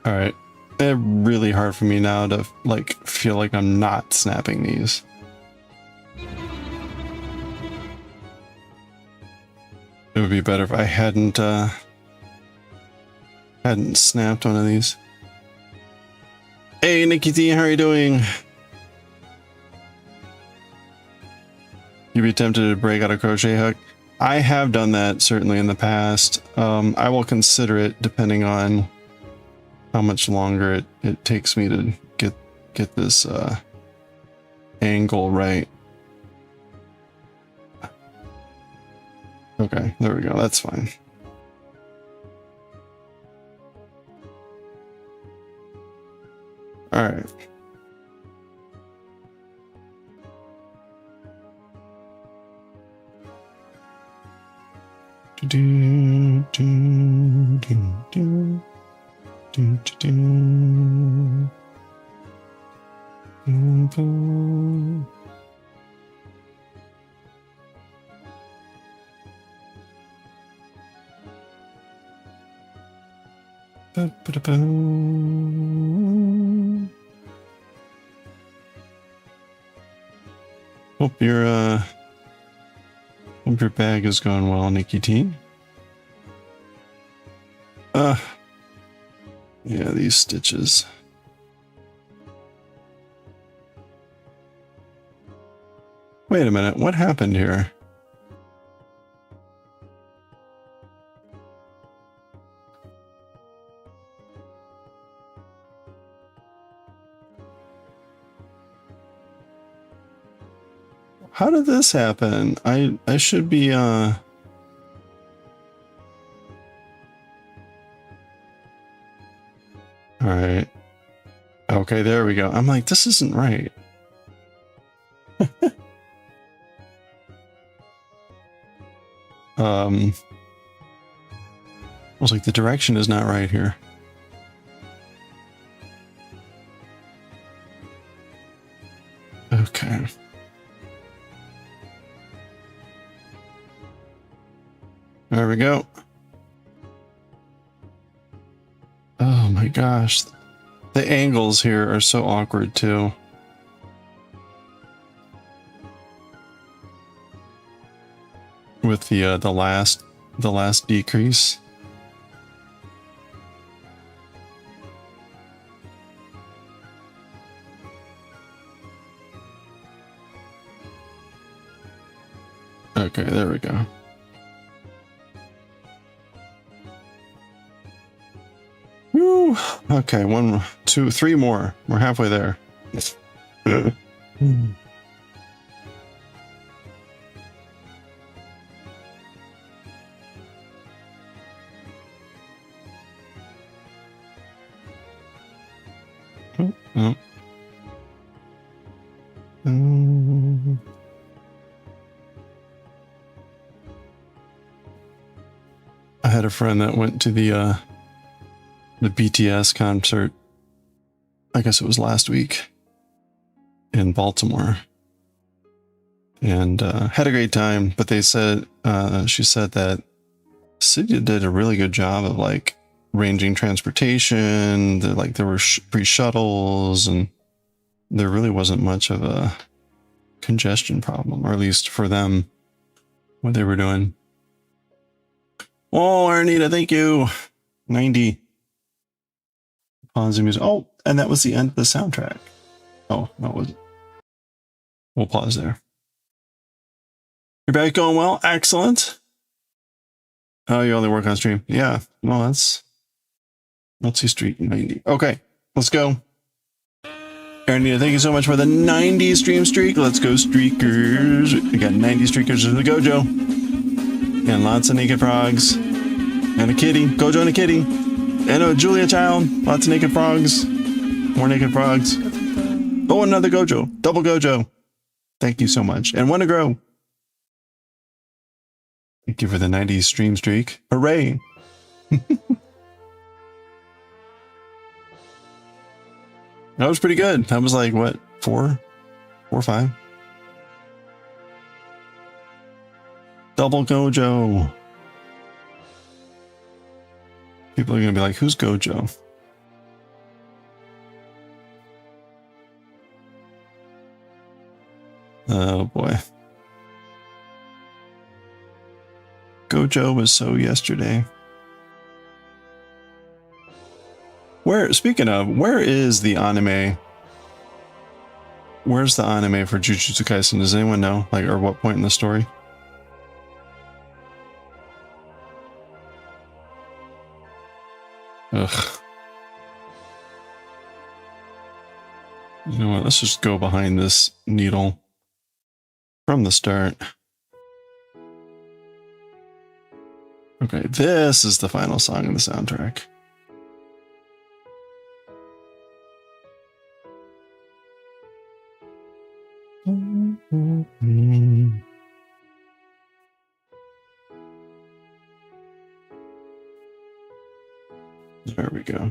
All right, they're really hard for me now to like feel like I'm not snapping these. It would be better if I hadn't snapped one of these. Hey, Nikki T, how are you doing? You'd be tempted to break out a crochet hook. I have done that certainly in the past. I will consider it depending on how much longer it takes me to get this angle right. Okay, there we go. That's fine. right. Do, do, do, do, do, do, do, do. Hope your bag is going well, Nikki T. Yeah, these stitches. Wait a minute, what happened here? How did this happen? I should be all right. Okay, there we go. I'm like, this isn't right. I was like, the direction is not right here. Okay. There we go. Oh my gosh. The angles here are so awkward too. With the last decrease. Okay, there we go. Woo. Okay, 1, 2, 3 more. We're halfway there. Oh. I had a friend that went to the BTS concert. I guess it was last week in Baltimore, and had a great time. But they said she said that the city did a really good job of like arranging transportation. Like there were free shuttles, and there really wasn't much of a congestion problem, or at least for them, what they were doing. Oh, Arnita, thank you. 90. Pause the music. Oh, and that was the end of the soundtrack. Oh, no, it wasn't. We'll pause there. Your bag's going well? Excellent. Oh, you only work on stream. Yeah. Well, that's Multi Street 90. Okay, let's go. Arnita, thank you so much for the 90 stream streak. Let's go, streakers. We got 90 streakers in the Gojo. And lots of naked frogs. And a kitty. Gojo and a kitty. And a Julia child. Lots of naked frogs. More naked frogs. Oh, another Gojo. Double Gojo. Thank you so much. And one to grow. Thank you for the 90s stream streak. Hooray. That was pretty good. That was like, what, 4 or 5? Double Gojo. People are going to be like, who's Gojo? Oh boy. Gojo was so yesterday. Speaking of, where is the anime? Where's the anime for Jujutsu Kaisen? Does anyone know? Like, or what point in the story? Ugh. You know what? Let's just go behind this needle from the start. Okay, this is the final song in the soundtrack. There we go.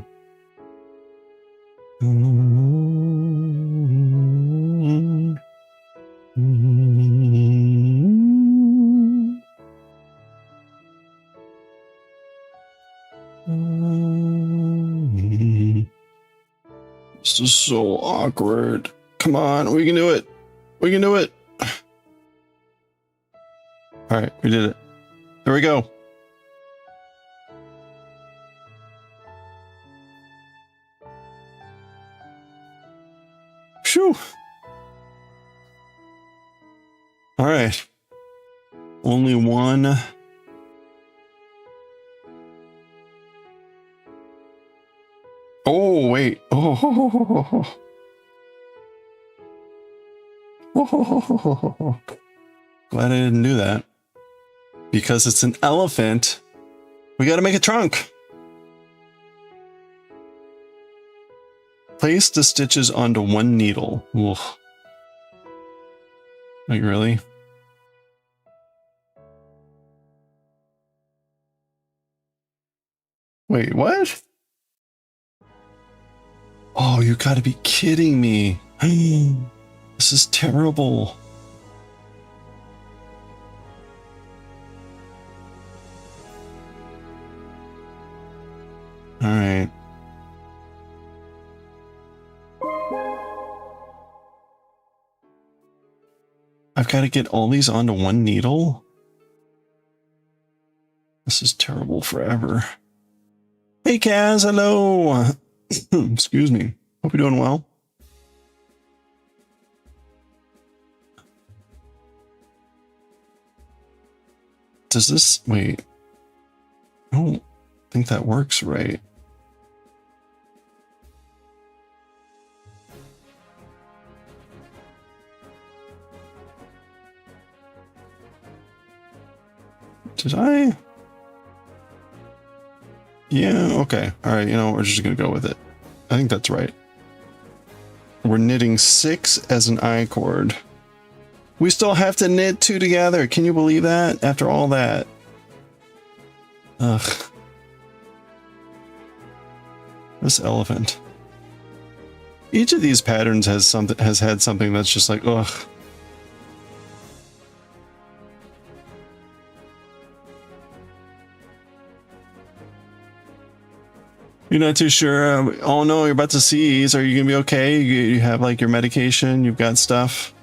This is so awkward. Come on, we can do it. We can do it. All right, we did it. There we go. Phew. All right. Only one. Oh, wait. Oh. Glad I didn't do that. Because it's an elephant, we gotta make a trunk. Place the stitches onto one needle. Ugh. Like, really? Wait, what? Oh, you gotta be kidding me. This is terrible. All right. I've got to get all these onto one needle. This is terrible forever. Hey, Kaz, hello. Excuse me. Hope you're doing well. Does this... Wait. I don't think that works right. Did I? Yeah, okay. All right, you know, we're just going to go with it. I think that's right. We're knitting 6 as an I cord. We still have to knit 2 together. Can you believe that? After all that. Ugh. This elephant. Each of these patterns has had something that's just like, ugh. You're not too sure. Oh no, you're about to seize. Are you gonna be okay? You have like your medication. You've got stuff.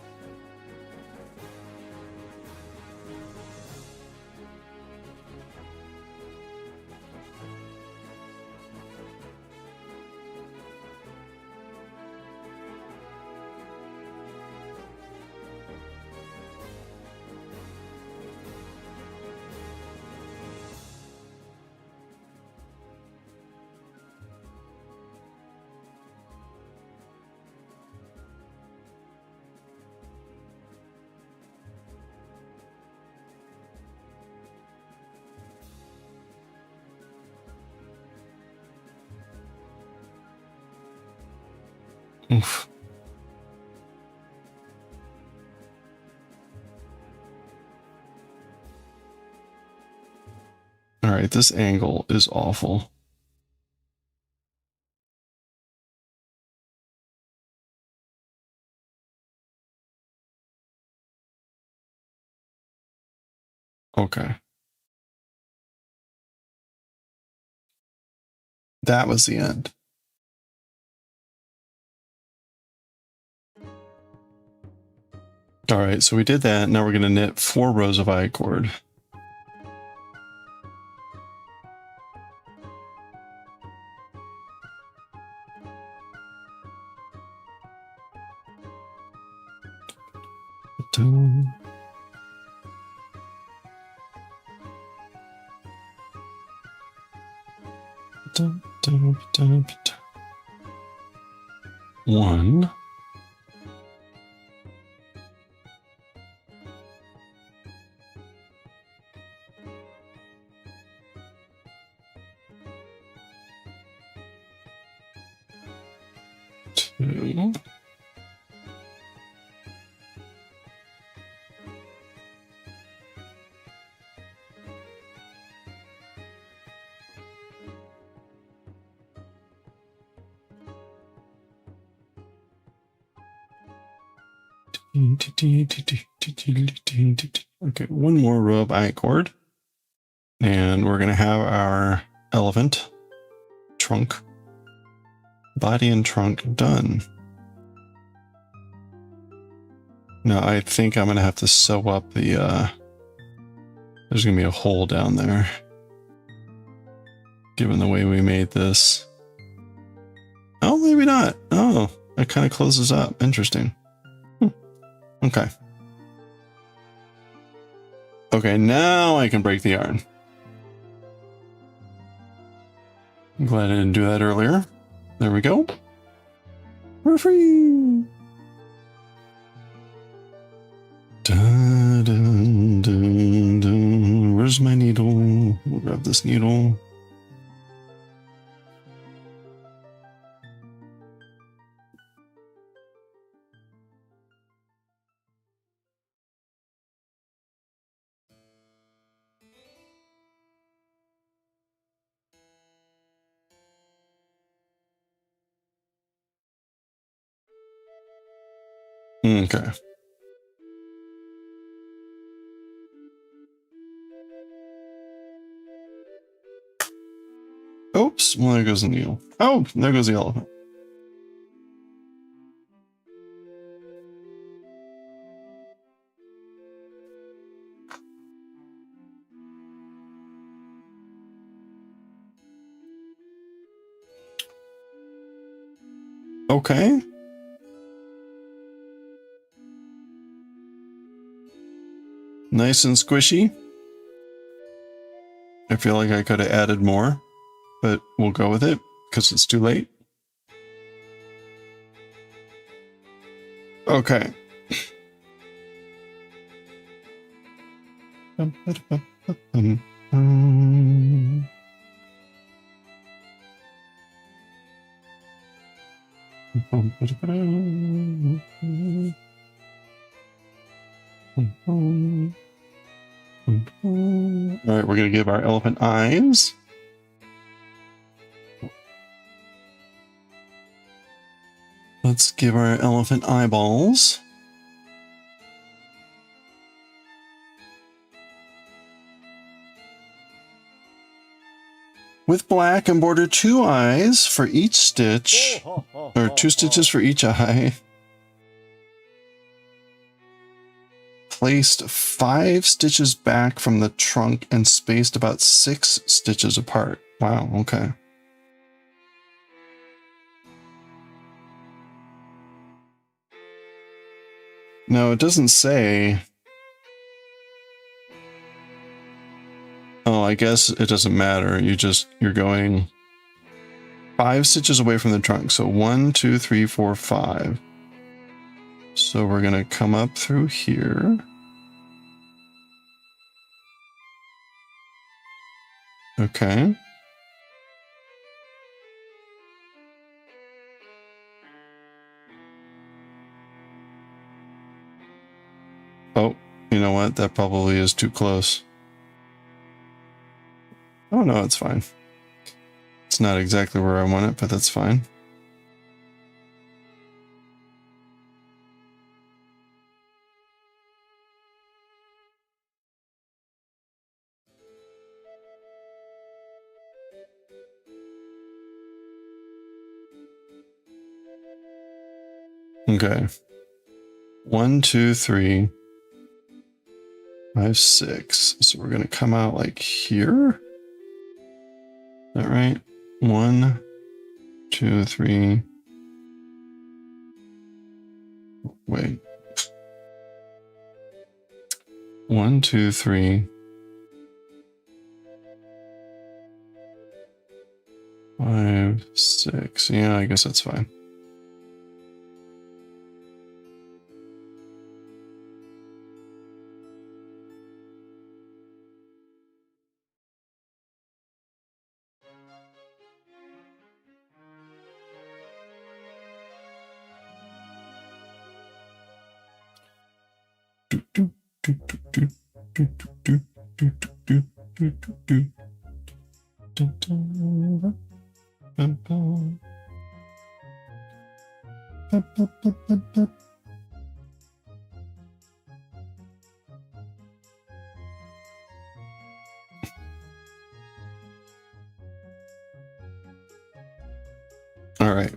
Oof. All right, this angle is awful. Okay. That was the end. All right, so we did that. Now we're going to knit 4 rows of I cord. Dun. Dun, dun, dun, dun. 1. 2. Okay, one more row of eye cord. And we're going to have our elephant trunk, body and trunk done. Now I think I'm going to have to sew up the, there's going to be a hole down there. Given the way we made this. Oh, maybe not. Oh, it kind of closes up. Interesting. Okay. Okay, now I can break the yarn. I'm glad I didn't do that earlier. There we go. We're free. Dun, dun, dun, dun. Where's my needle? We'll grab this needle. Okay. Oops, well, there goes the needle. Oh, there goes the elephant. Okay. Nice and squishy. I feel like I could have added more, but we'll go with it because it's too late. Okay. All right, we're going to give our elephant eyes. Let's give our elephant eyeballs. With black and border 2 eyes for each stitch, or 2 stitches for each eye. Placed 5 stitches back from the trunk and spaced about 6 stitches apart. Wow, okay. No, it doesn't say. Oh, I guess it doesn't matter. You're going 5 stitches away from the trunk. So 1, 2, 3, 4, 5. So we're going to come up through here. Okay. Oh, you know what? That probably is too close. Oh, no, it's fine. It's not exactly where I want it, but that's fine. Okay. 1, 2, 3, 5, 6. So we're going to come out like here. Is that right? 1, 2, 3. Wait. 1, 2, 3. 5, 6. Yeah, I guess that's fine. All right.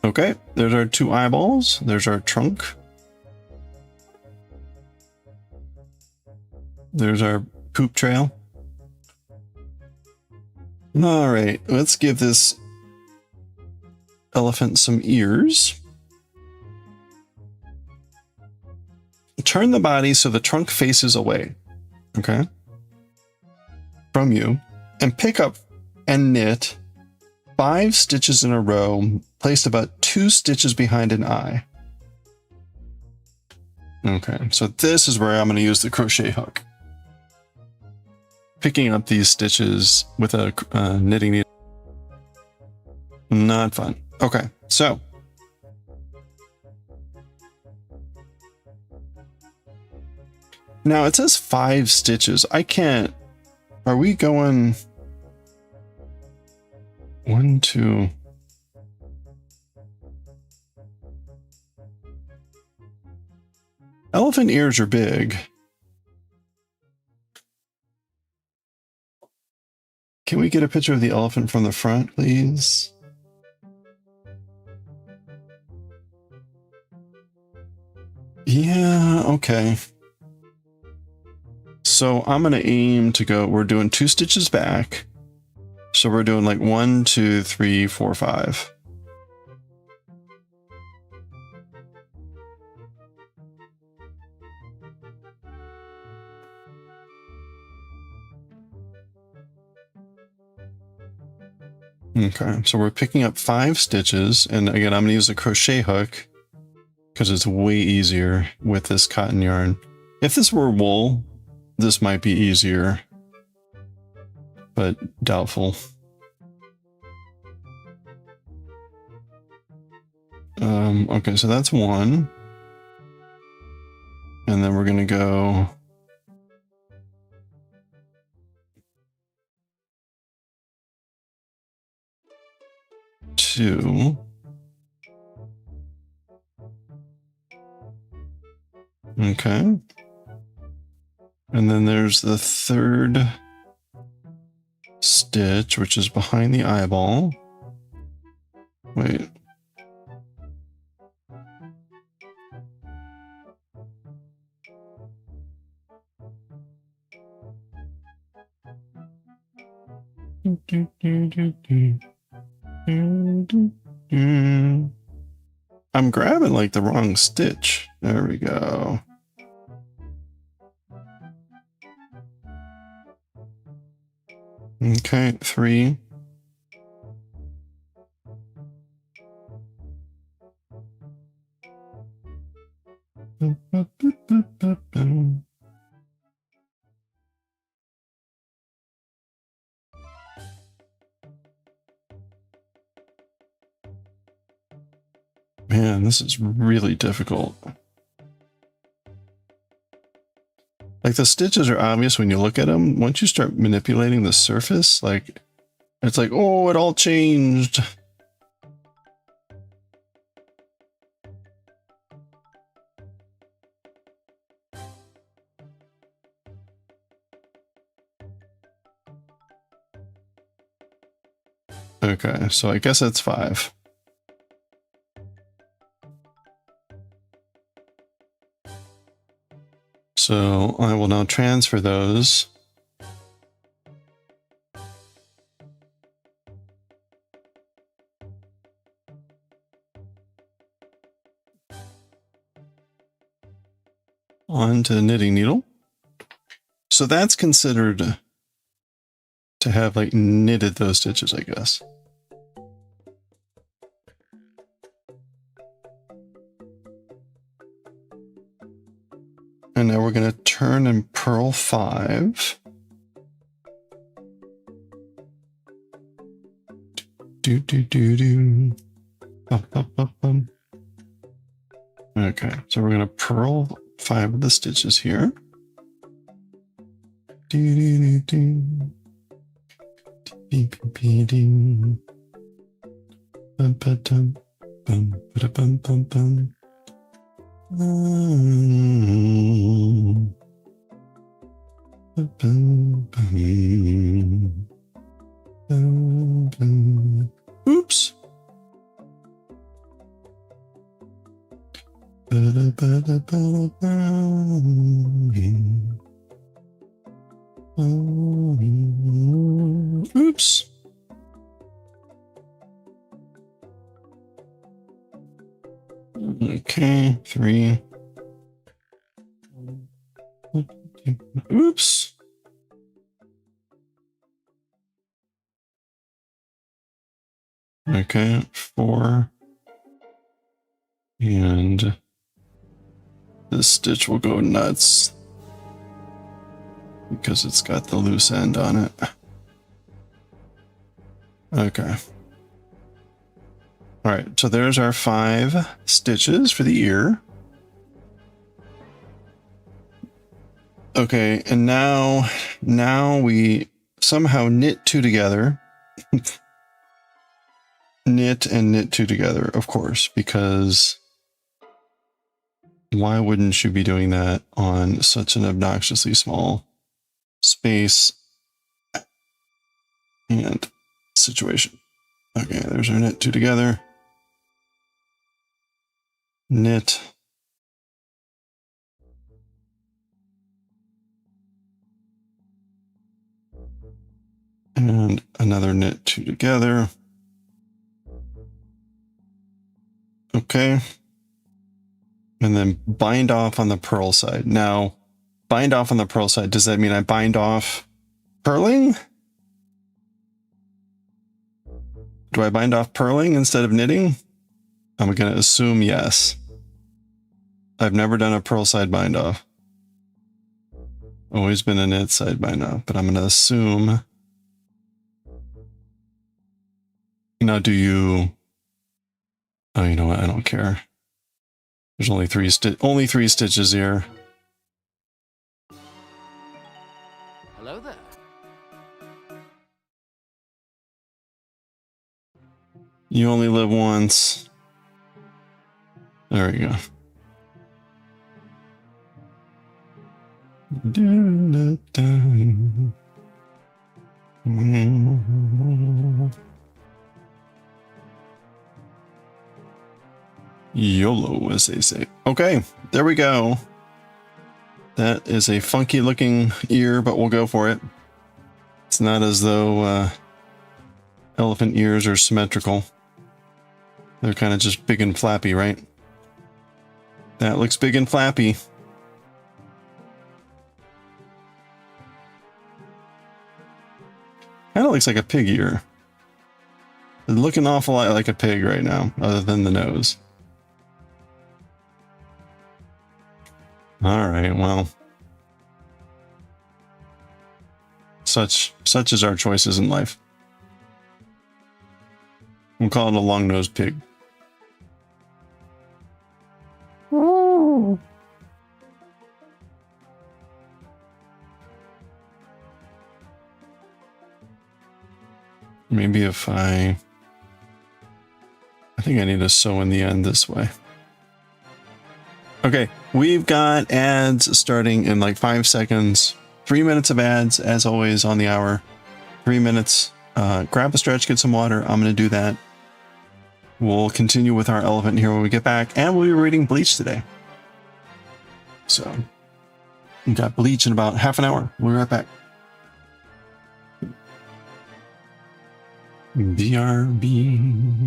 Okay, there's our 2 eyeballs. There's our trunk. There's our poop trail. All right, let's give this elephant some ears. Turn the body so the trunk faces away, okay, from you, and pick up and knit 5 stitches in a row, placed about 2 stitches behind an eye. Okay, so this is where I'm going to use the crochet hook. Picking up these stitches with a knitting needle. Not fun. Okay, so now it says 5 stitches. I can't. Are we going 1, 2? Elephant ears are big. Can we get a picture of the elephant from the front, please? Yeah, okay. So I'm going to aim to go, we're doing 2 stitches back. So we're doing like 1, 2, 3, 4, 5. Okay, so we're picking up 5 stitches, and again, I'm going to use a crochet hook because it's way easier with this cotton yarn. If this were wool, this might be easier, but doubtful. Okay, so that's 1. And then we're going to go 2. Okay. And then there's the 3rd stitch, which is behind the eyeball. Wait. I'm grabbing like the wrong stitch. There we go. Okay, 3. Man, this is really difficult. Like the stitches are obvious when you look at them. Once you start manipulating the surface, like it's like, oh, it all changed. Okay, so I guess that's 5. So I will now transfer those. Onto the knitting needle. So that's considered to have like knitted those stitches, I guess. And now we're going to turn and purl 5. Do do do do. Bum, bum, bum, bum. Okay, so we're going to purl 5 of the stitches here. Oops. Oops. Okay, 3. Oops. Okay, 4. And this stitch will go nuts because it's got the loose end on it. Okay. All right, so there's our 5 stitches for the ear. Okay, and now we somehow knit 2 together. Knit and knit 2 together, of course, because why wouldn't you be doing that on such an obnoxiously small space and situation? Okay, there's our knit 2 together. Knit. And another knit 2 together. Okay. And then bind off on the purl side. Now, bind off on the purl side, does that mean I bind off purling? Do I bind off purling instead of knitting? I'm going to assume yes. I've never done a purl side bind off. Always been a knit side bind off, but I'm going to assume. Now, do you... Oh, you know what? I don't care. There's only 3 stitches here. Hello there. You only live once. There we go. YOLO, as they say. Okay, there we go. That is a funky looking ear, but we'll go for it. It's not as though elephant ears are symmetrical. They're kind of just big and flappy, right? That looks big and flappy. Kind of looks like a pig ear. It's looking an awful lot like a pig right now, other than the nose. All right, well, such is our choices in life. We'll call it a long-nosed pig. Ooh. Maybe if I think I need to sew in the end this way. Okay, we've got ads starting in like 5 seconds. 3 minutes of ads, as always, on the hour. 3 minutes. Grab a stretch, get some water. I'm going to do that. We'll continue with our elephant here when we get back, and we'll be reading Bleach today. So, we got Bleach in about half an hour. We'll be right back. BRB.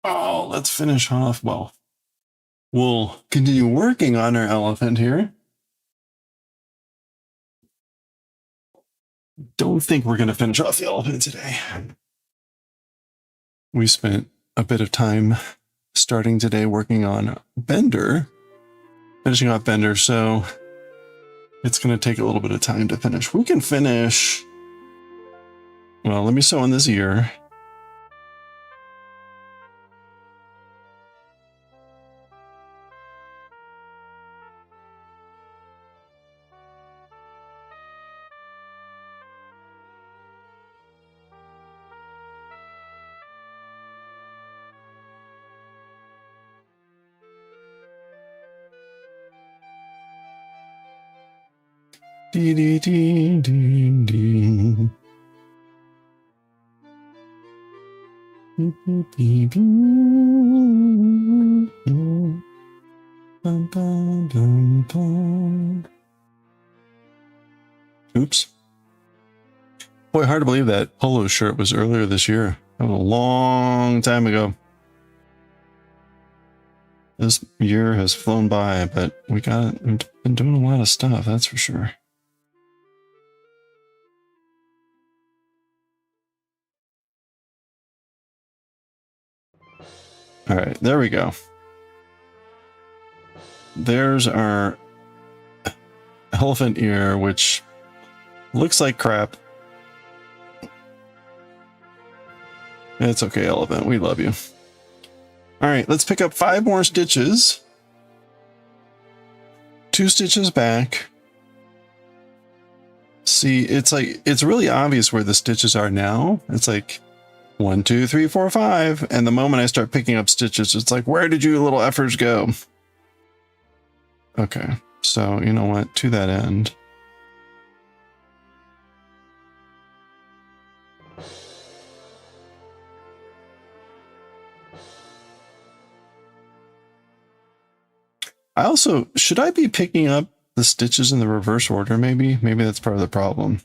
Oh, let's finish off. Well, we'll continue working on our elephant here. Don't think we're going to finish off the elephant today. We spent a bit of time starting today working on Bender, finishing off Bender, so it's going to take a little bit of time to finish. We can finish. Well, let me sew in this ear. Dee dee dee dee dee. Beep, beep, beep, beep. Bum, bum, bum, bum. Oops. Boy, hard to believe that polo shirt was earlier this year. That was a long time ago. This year has flown by, but we've been doing a lot of stuff, that's for sure. All right, there we go. There's our elephant ear, which looks like crap. It's okay, elephant. We love you. All right, let's pick up 5 more stitches. 2 stitches back. See, it's really obvious where the stitches are now. It's like 1, 2, 3, 4, 5. And the moment I start picking up stitches, it's like, where did you little effers go? Okay, so you know what? To that end. Should I be picking up the stitches in the reverse order maybe? Maybe that's part of the problem.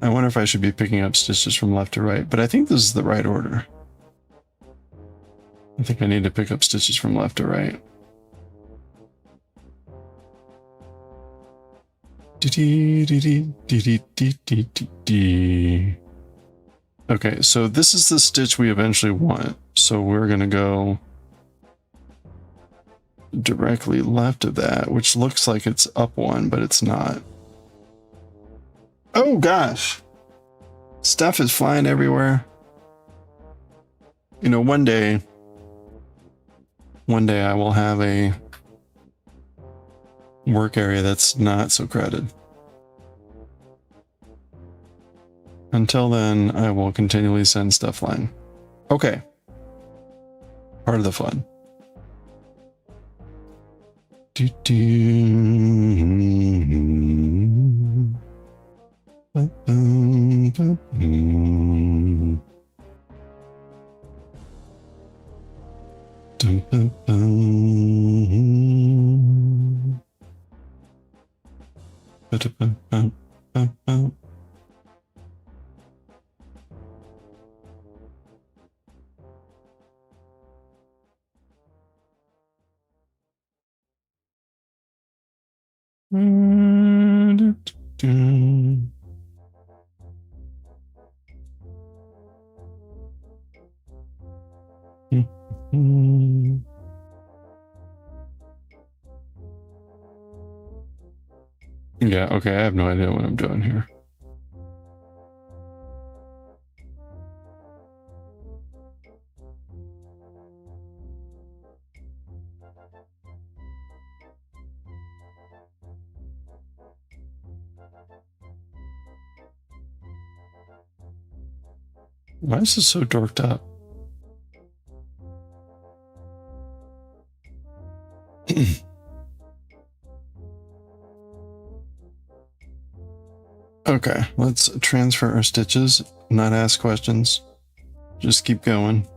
I wonder if I should be picking up stitches from left to right, but I think this is the right order. I think I need to pick up stitches from left to right. Okay, so this is the stitch we eventually want. So we're going to go directly left of that, which looks like it's up 1, but it's not. Oh gosh. Stuff is flying everywhere. You know, one day I will have a work area that's not so crowded. Until then, I will continually send stuff flying. Okay. Part of the fun. Do do. Yeah, okay, I have no idea what I'm doing here. Why is this so dorked up? Okay, let's transfer our stitches, not ask questions. Just keep going.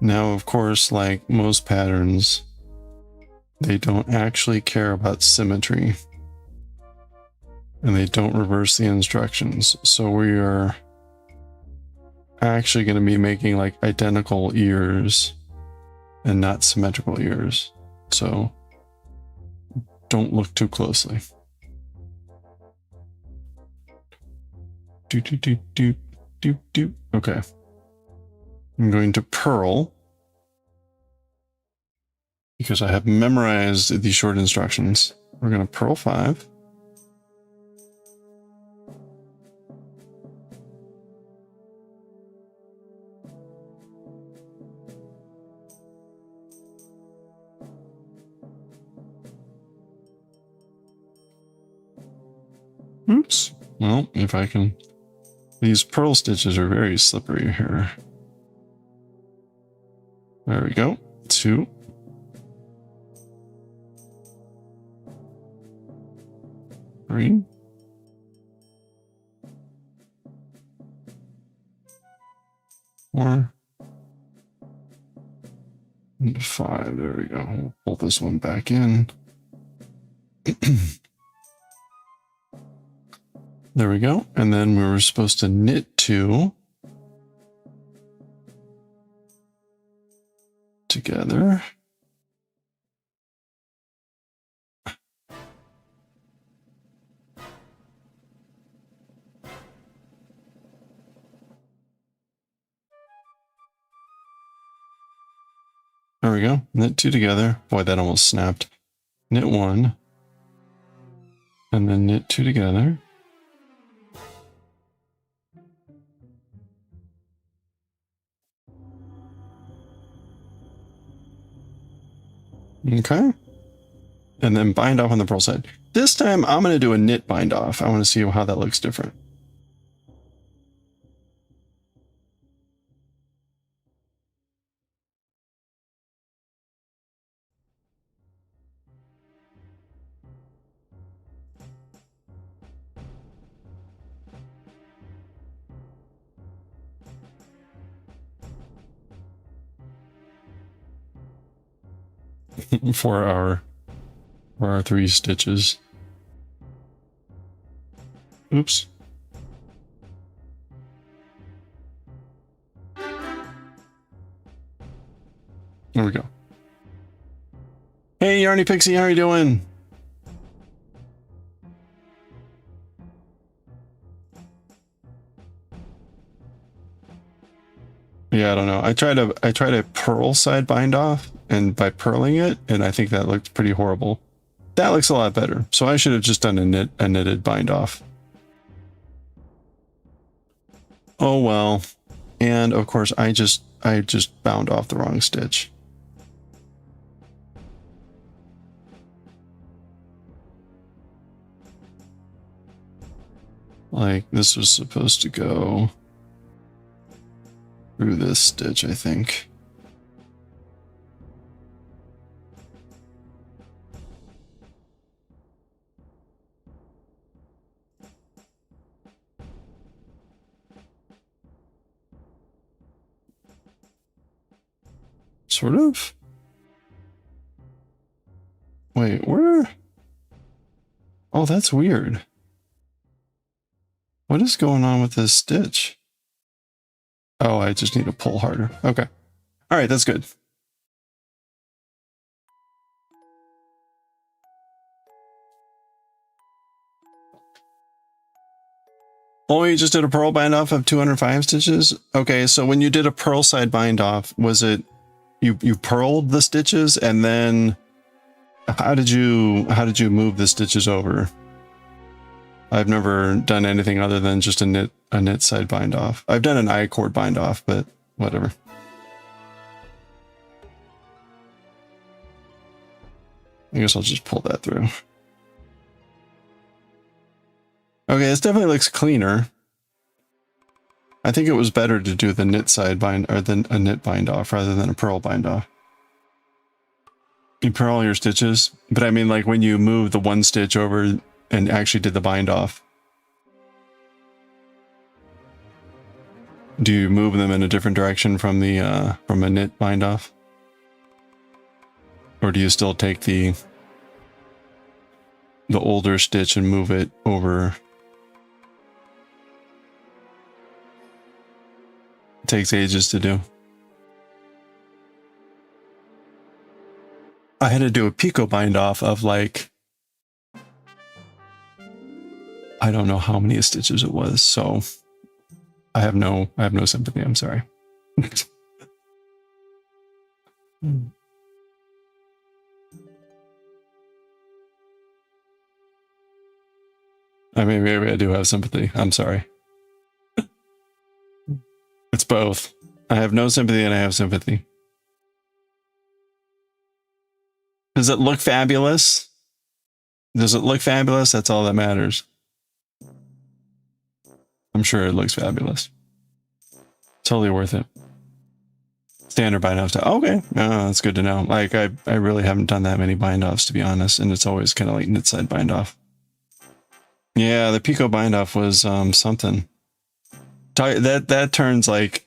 Now, of course, like most patterns, They don't actually care about symmetry. And they don't reverse the instructions. So we are actually going to be making like identical ears and not symmetrical ears. So don't look too closely. Do, do, do, do, do, do. Okay. I'm going to purl because I have memorized the short instructions. We're going to purl 5. Oops. Well, if I can... These purl stitches are very slippery here. There we go. 2. Three. 4. And 5. There we go. We'll pull this one back in. There we go. And then we were supposed to knit 2 together. There we go. Knit 2 together. Boy, that almost snapped. Knit 1. And then knit 2 together. Okay. And then bind off on the purl side. This time I'm going to do a knit bind off. I want to see how that looks different. for our 3 stitches. Oops. There we go. Hey, Yarny Pixie, how are you doing? Yeah, I don't know. I tried a purl side bind off, and by purling it, and I think that looked pretty horrible. That looks a lot better. So I should have just done a knitted bind off. Oh well. And of course I just bound off the wrong stitch. Like this was supposed to go through this stitch, I think. Sort of. Wait, where? Oh, that's weird. What is going on with this stitch? Oh, I just need to pull harder. Okay. All right, that's good. Oh, you just did a purl bind off of 205 stitches? Okay, so when you did a purl side bind off, was it you purled the stitches and then how did you move the stitches over? I've never done anything other than just a knit side bind off. I've done an I-cord bind off, but whatever. I guess I'll just pull that through. Okay, this definitely looks cleaner. I think it was better to do the knit side bind or than a knit bind off rather than a purl bind off. You purl your stitches, but I mean like when you move the one stitch over and actually did the bind off. Do you move them in a different direction from the from a knit bind off? Or do you still take the older stitch and move it over? It takes ages to do. I had to do a picot bind off of like, I don't know how many stitches it was, so I have no sympathy. I'm sorry. I mean, maybe I do have sympathy. I'm sorry. It's both. I have no sympathy and I have sympathy. Does it look fabulous? Does it look fabulous? That's all that matters. I'm sure it looks fabulous. Totally worth it. Standard bind offs. Okay, that's good to know. Like I really haven't done that many bind offs, to be honest, and it's always kind of like knit side bind off. Yeah, the picot bind off was something. That turns like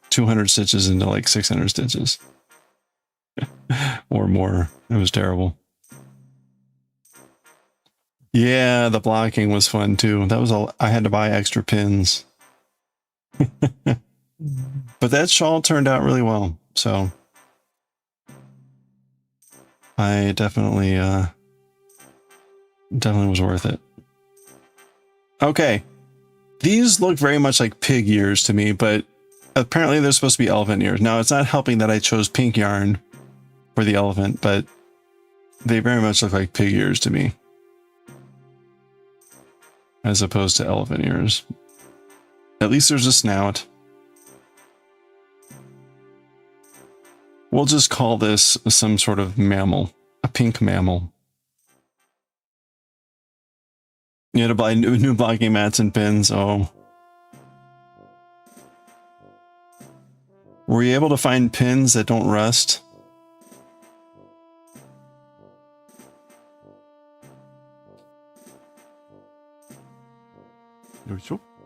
200 stitches into like 600 stitches or more. It was terrible. Yeah, the blocking was fun too. That was all. I had to buy extra pins. But that shawl turned out really well, so I definitely was worth it. Okay, these look very much like pig ears to me, but apparently they're supposed to be elephant ears. Now, it's not helping that I chose pink yarn for the elephant, but they very much look like pig ears to me, as opposed to elephant ears. At least there's a snout. We'll just call this some sort of mammal, a pink mammal. You had to buy new blocking mats and pins. Oh. Were you able to find pins that don't rust?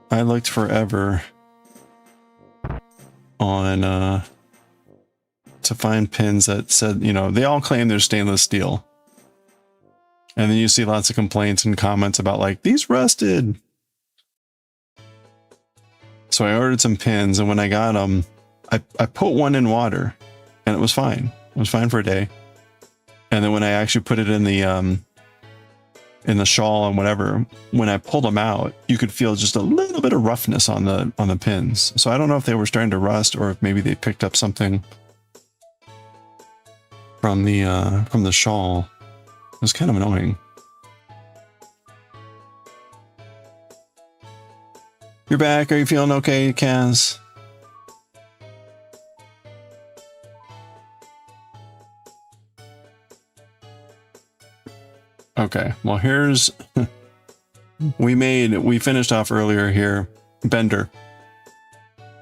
I looked forever on to find pins that said, you know, they all claim they're stainless steel. And then you see lots of complaints and comments about like, these rusted. So I ordered some pins, and when I got them, I put one in water and it was fine. It was fine for a day. And then when I actually put it in the shawl and whatever, when I pulled them out, you could feel just a little bit of roughness on the pins. So I don't know if they were starting to rust or if maybe they picked up something from the shawl. It was kind of annoying. You're back. Are you feeling okay, Kaz? Okay, well here's we finished off earlier here, Bender.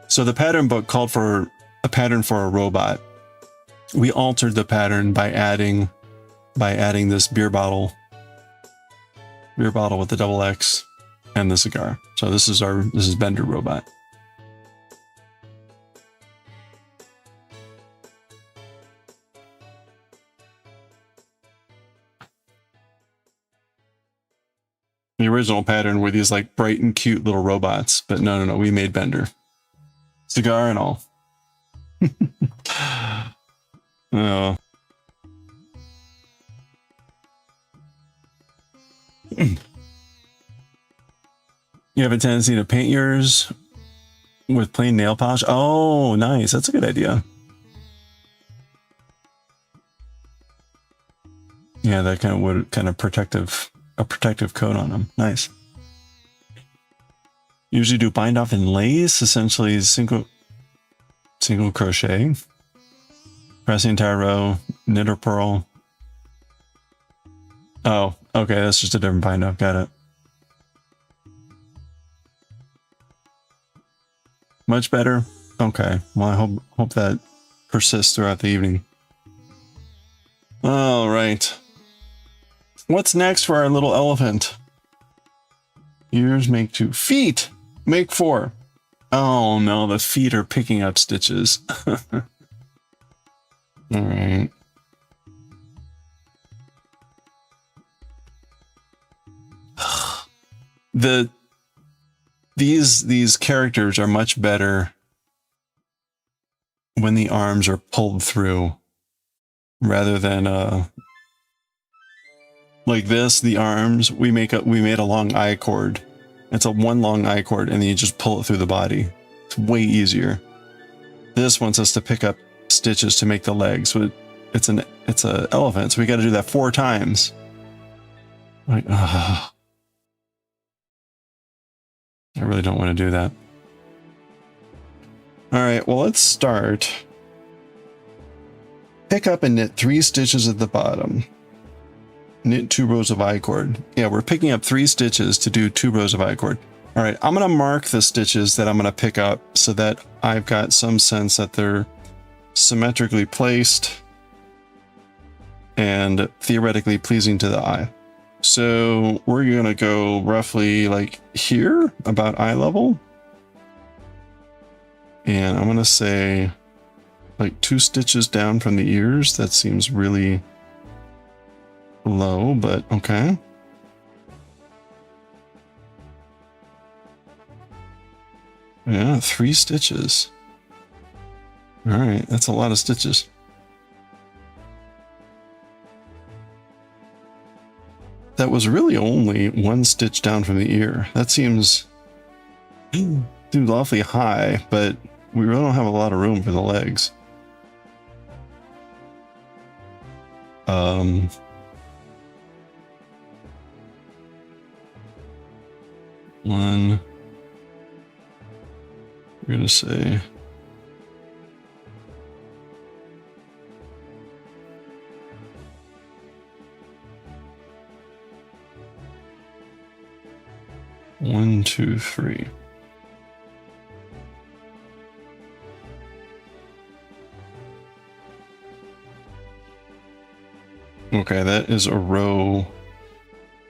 So the pattern book called for a pattern for a robot. We altered the pattern by adding this beer bottle with the double X and the cigar. So this is Bender robot. The original pattern were these like bright and cute little robots, but no, we made Bender. Cigar and all. Oh. You have a tendency to paint yours with plain nail polish? Oh, nice. That's a good idea. Yeah, that kind of would a protective coat on them. Nice. Usually do bind off in lace, essentially single crochet. Press the entire row, knit or purl. Oh, okay, that's just a different bind off. Got it. Much better? Okay. Well, I hope that persists throughout the evening. All right. What's next for our little elephant? Ears make 2. Feet make 4. Oh no, the feet are picking up stitches. All right. These characters are much better when the arms are pulled through rather than like this. The arms we made a long I cord. It's a one long I cord, and then you just pull it through the body. It's way easier. This wants us to pick up stitches to make the legs. So it's an elephant, so we got to do that 4 times. Like, I really don't want to do that. All right, well, let's start. Pick up and knit 3 stitches at the bottom. Knit 2 rows of I-cord. Yeah, we're picking up 3 stitches to do 2 rows of I-cord. All right, I'm going to mark the stitches that I'm going to pick up so that I've got some sense that they're symmetrically placed and theoretically pleasing to the eye. So we're going to go roughly like here, about eye level. And I'm going to say like 2 stitches down from the ears. That seems really low, but okay. Yeah, 3 stitches. All right, that's a lot of stitches. That was really only 1 stitch down from the ear. That seems awfully high, but we really don't have a lot of room for the legs. One. We're gonna say one, 2, 3. Okay, that is a row.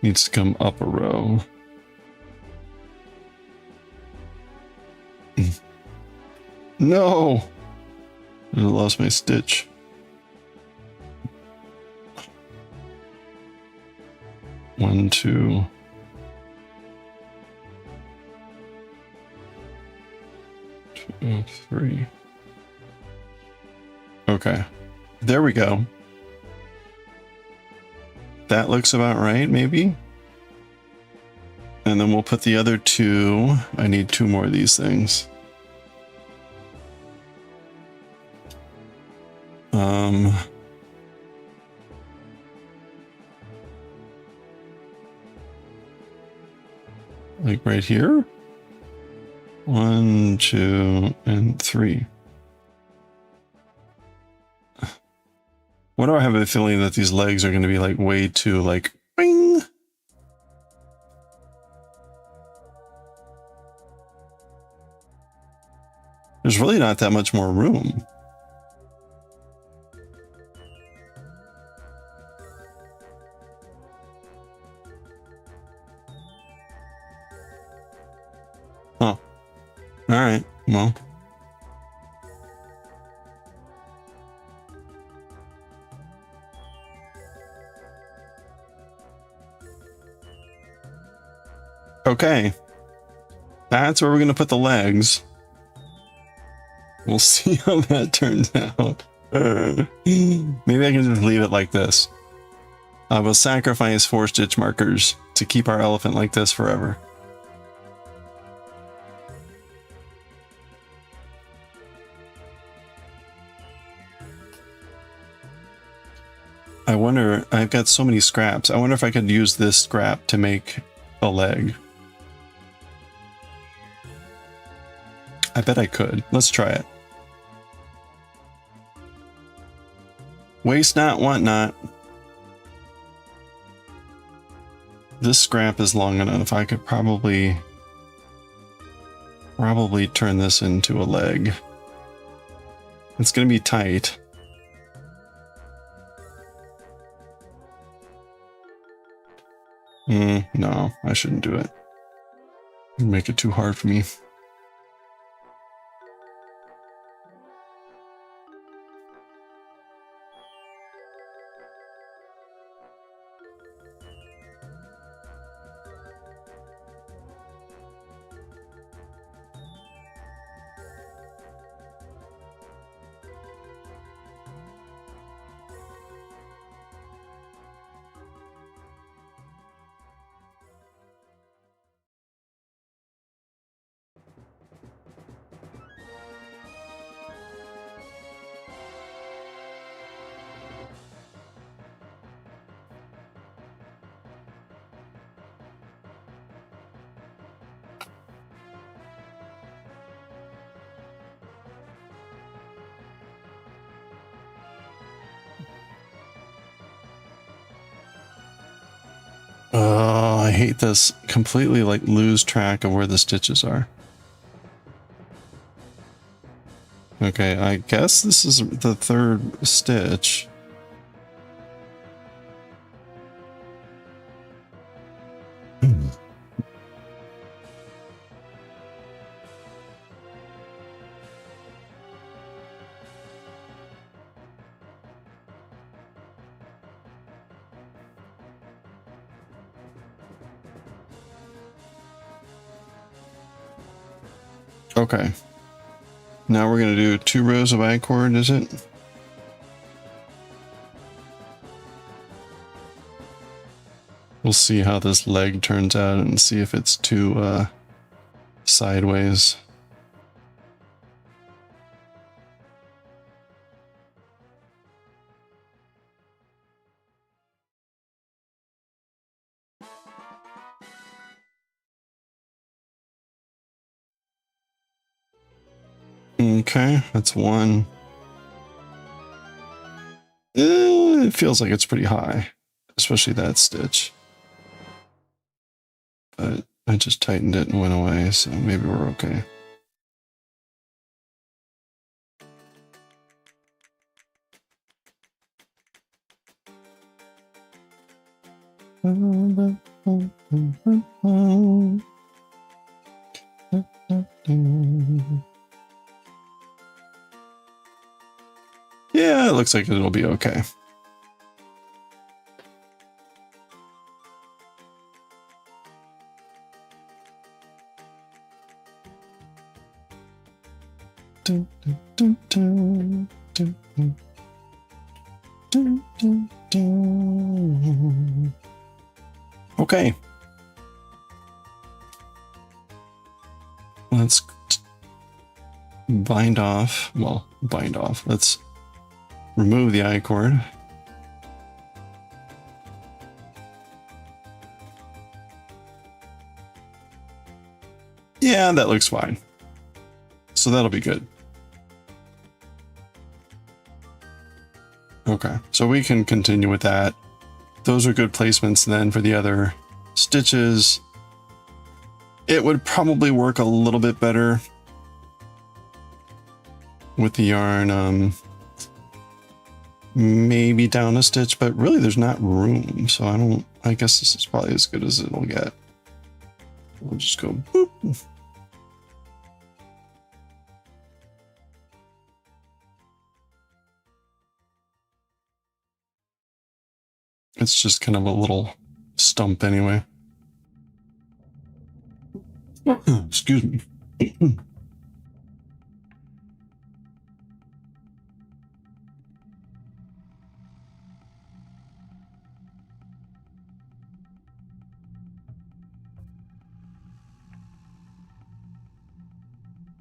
Needs to come up a row. No! I lost my stitch. One, 2. 2, 3. Okay. There we go. That looks about right, maybe? And then we'll put the other 2. I need 2 more of these things. Like right here? 1, 2, and 3. Why do I have a feeling that these legs are going to be like way too like bing? There's really not that much more room. Oh, all right. Well, okay. That's where we're going to put the legs. We'll see how that turns out. Maybe I can just leave it like this. I will sacrifice 4 stitch markers to keep our elephant like this forever. I wonder, I've got so many scraps. I wonder if I could use this scrap to make a leg. I bet I could. Let's try it. Waste not, want not. This scrap is long enough. I could probably turn this into a leg. It's going to be tight. No, I shouldn't do it. It'd make it too hard for me. Oh, I hate this. Completely like lose track of where the stitches are. Okay, I guess this is the third stitch. Okay. Now we're going to do 2 rows of I-cord, is it? We'll see how this leg turns out and see if it's too sideways. Okay, that's 1. It feels like it's pretty high, especially that stitch. But I just tightened it and went away, so maybe we're okay. Yeah, it looks like it'll be okay. Okay. Let's bind off. Well, bind off. Let's remove the I-cord. Yeah, that looks fine. So that'll be good. Okay, so we can continue with that. Those are good placements then for the other stitches. It would probably work a little bit better with the yarn, maybe down a stitch, but really there's not room. So I guess this is probably as good as it'll get. We'll just go boop. It's just kind of a little stump anyway. Excuse me.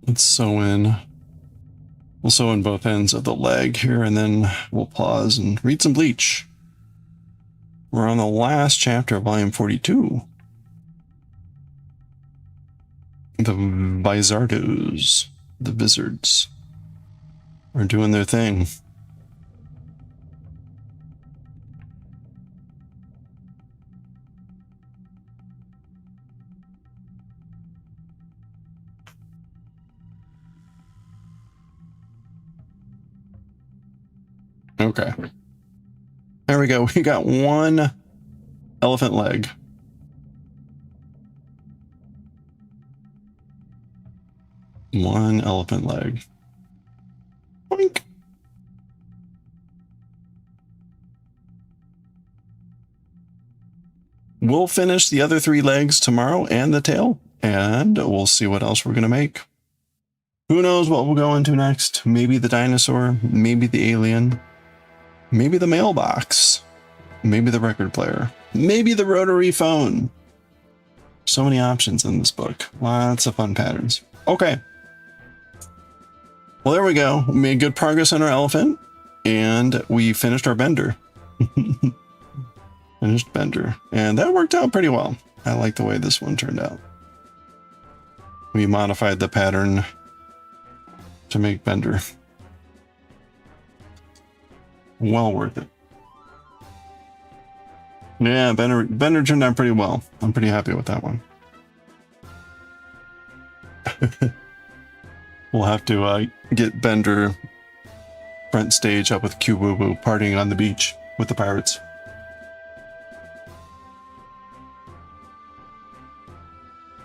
Let's sew in. We'll sew in both ends of the leg here, and then we'll pause and read some Bleach. We're on the last chapter of volume 42. The Bizardos, the Vizards, are doing their thing. Okay. There we go. We got 1 elephant leg. One elephant leg. Boink. We'll finish the other 3 legs tomorrow and the tail, and we'll see what else we're going to make. Who knows what we'll go into next? Maybe the dinosaur, maybe the alien, maybe the mailbox, maybe the record player, maybe the rotary phone. So many options in this book. Lots of fun patterns. Okay. Well, there we go. We made good progress on our elephant, and we finished our bender. Finished bender. And that worked out pretty well. I like the way this one turned out. We modified the pattern to make bender. Well worth it. Yeah, Bender turned out pretty well. I'm pretty happy with that one. We'll have to get Bender front stage up with Q-Boo-Boo partying on the beach with the pirates.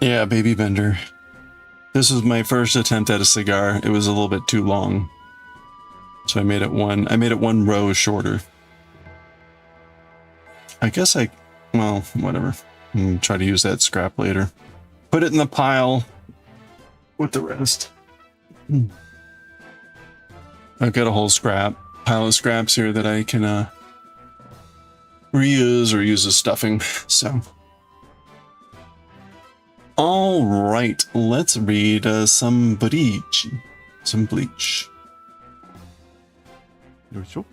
Yeah, baby Bender. This was my first attempt at a cigar. It was a little bit too long, so I made it one row shorter. I guess well, whatever. Try to use that scrap later. Put it in the pile with the rest. I've got a whole pile of scraps here that I can reuse or use as stuffing. So, all right, let's read some bleach. Some bleach. Yoisho.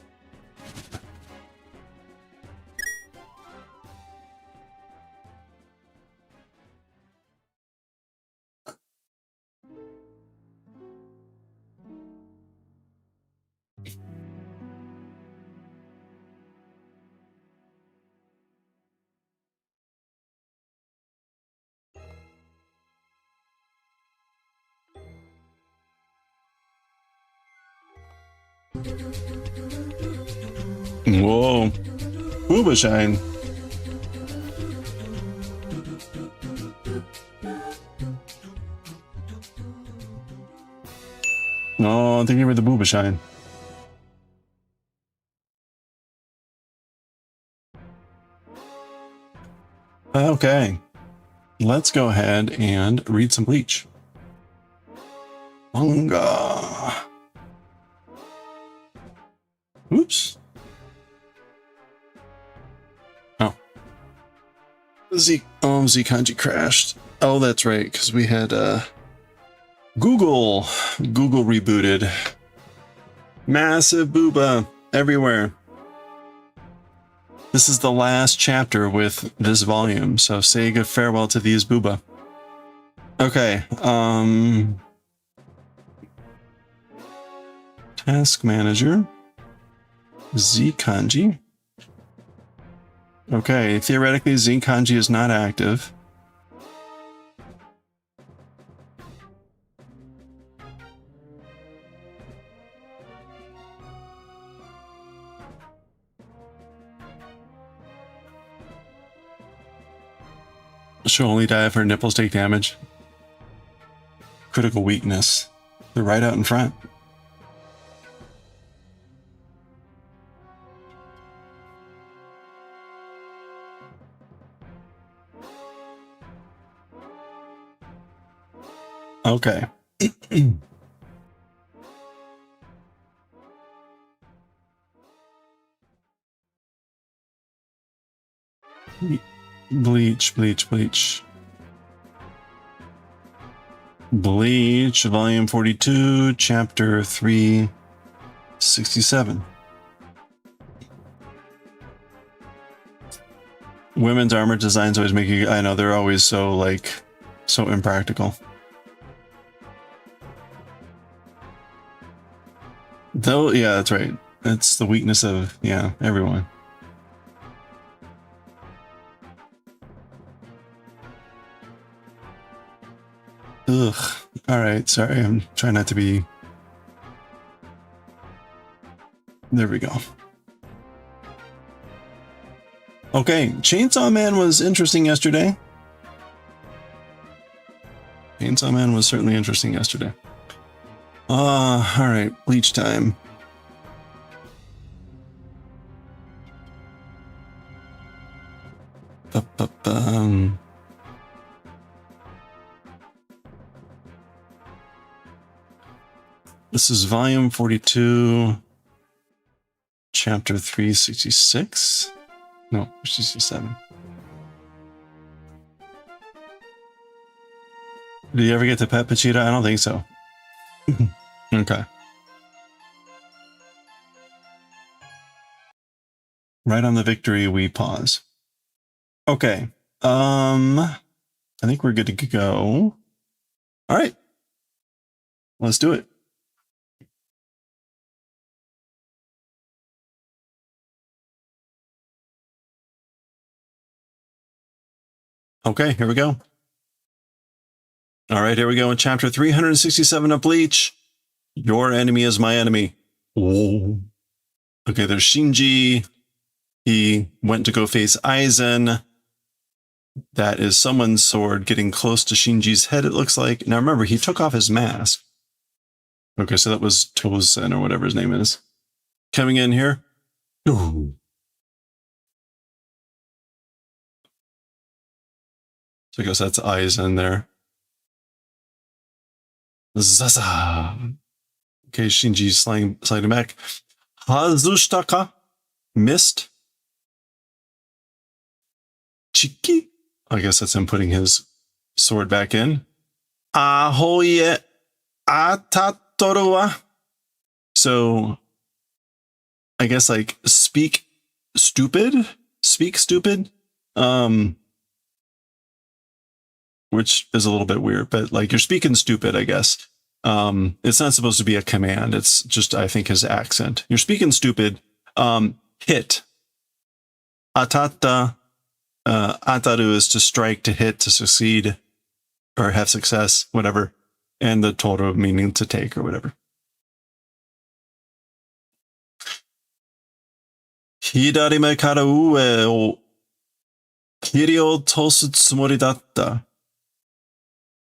Whoa. Booba shine. Oh, thank you for the booba shine. Okay. Let's go ahead and read some bleach. Manga. Oops. Oh. Z Kanji crashed. Oh, that's right, because we had Google rebooted. Massive booba everywhere. This is the last chapter with this volume, so say good farewell to these booba. Okay, task manager. Z Kanji. Okay, theoretically Z Kanji is not active. She'll only die if her nipples take damage. Critical weakness. They're right out in front. Okay. Bleach. Bleach, volume 42, chapter 367. Women's armor designs always make you, I know, they're always so, like, so impractical. Though, yeah, that's right. That's the weakness of, yeah, everyone. Ugh. Alright, sorry, I'm trying not to be... There we go. Okay, Chainsaw Man was interesting yesterday. Chainsaw Man was certainly interesting yesterday. Alright, bleach time. This is volume 42, chapter 366. No, 67. Did you ever get to Pet Pachita? I don't think so. Okay. Right on the victory, we pause. Okay. I think we're good to go. All right. Let's do it. Okay, here we go. All right, here we go in chapter 367 of Bleach. Your enemy is my enemy. Whoa. Okay, there's Shinji. He went to go face Aizen. That is someone's sword getting close to Shinji's head, it looks like. Now remember, he took off his mask. Okay, so that was Tozen or whatever his name is. Coming in here. Ooh. So I guess that's Aizen there. Zaza. Okay, Shinji's sliding back. Hazushtaka. Missed. Chiki. I guess that's him putting his sword back in. Ahoye atatoruwa. So, I guess like speak stupid, which is a little bit weird, but like you're speaking stupid, I guess. It's not supposed to be a command. It's just, I think, his accent. You're speaking stupid. Hit. Atata. Ataru is to strike, to hit, to succeed, or have success, whatever. And the toru meaning to take or whatever. Hidarime kara ue o kiri o tosu tsumori datta.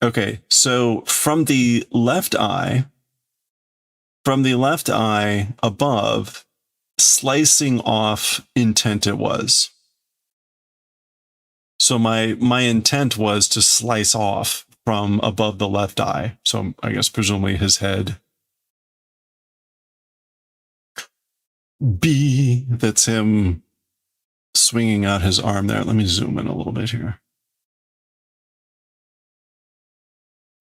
Okay, so from the left eye above, slicing off intent it was. So my intent was to slice off from above the left eye. So I guess presumably his head. B, that's him swinging out his arm there. Let me zoom in a little bit here.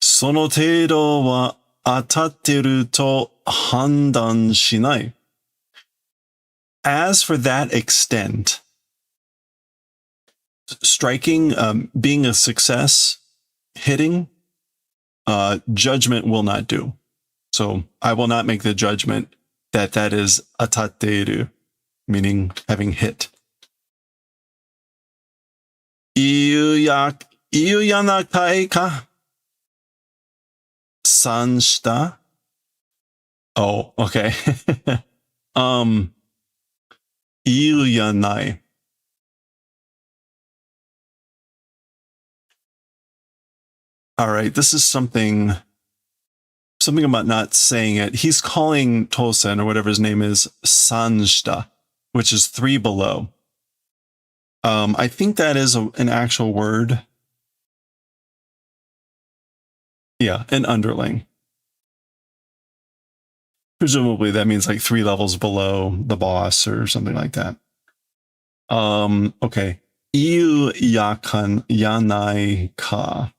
Sono teido wa atatteru to handan shinai. As for that extent, striking, being a success, hitting, judgment will not do. So I will not make the judgment that that is atatteru, meaning having hit. Iyuyanakai ka? Sanshita? Oh, okay. Iyuyanai. All right, this is something about not saying it. He's calling Tosen, or whatever his name is, Sanshita, which is 3 below. I think that is an actual word. Yeah, an underling. Presumably that means like 3 levels below the boss or something like that. Okay. Iyu yakan yanai ka.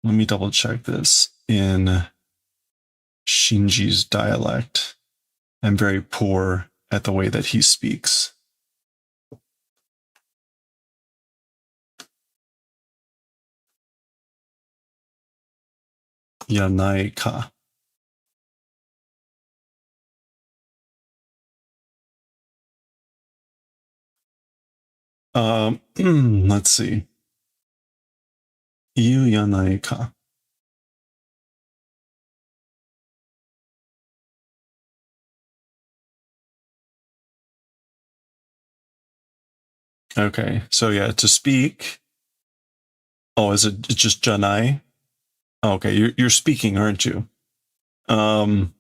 Let me double check this in Shinji's dialect. I'm very poor at the way that he speaks. Yanai ka. Let's see. Iyu yanai ka. Okay, so yeah, to speak. Oh, is it just janai? Oh, okay, you're speaking, aren't you? Okay,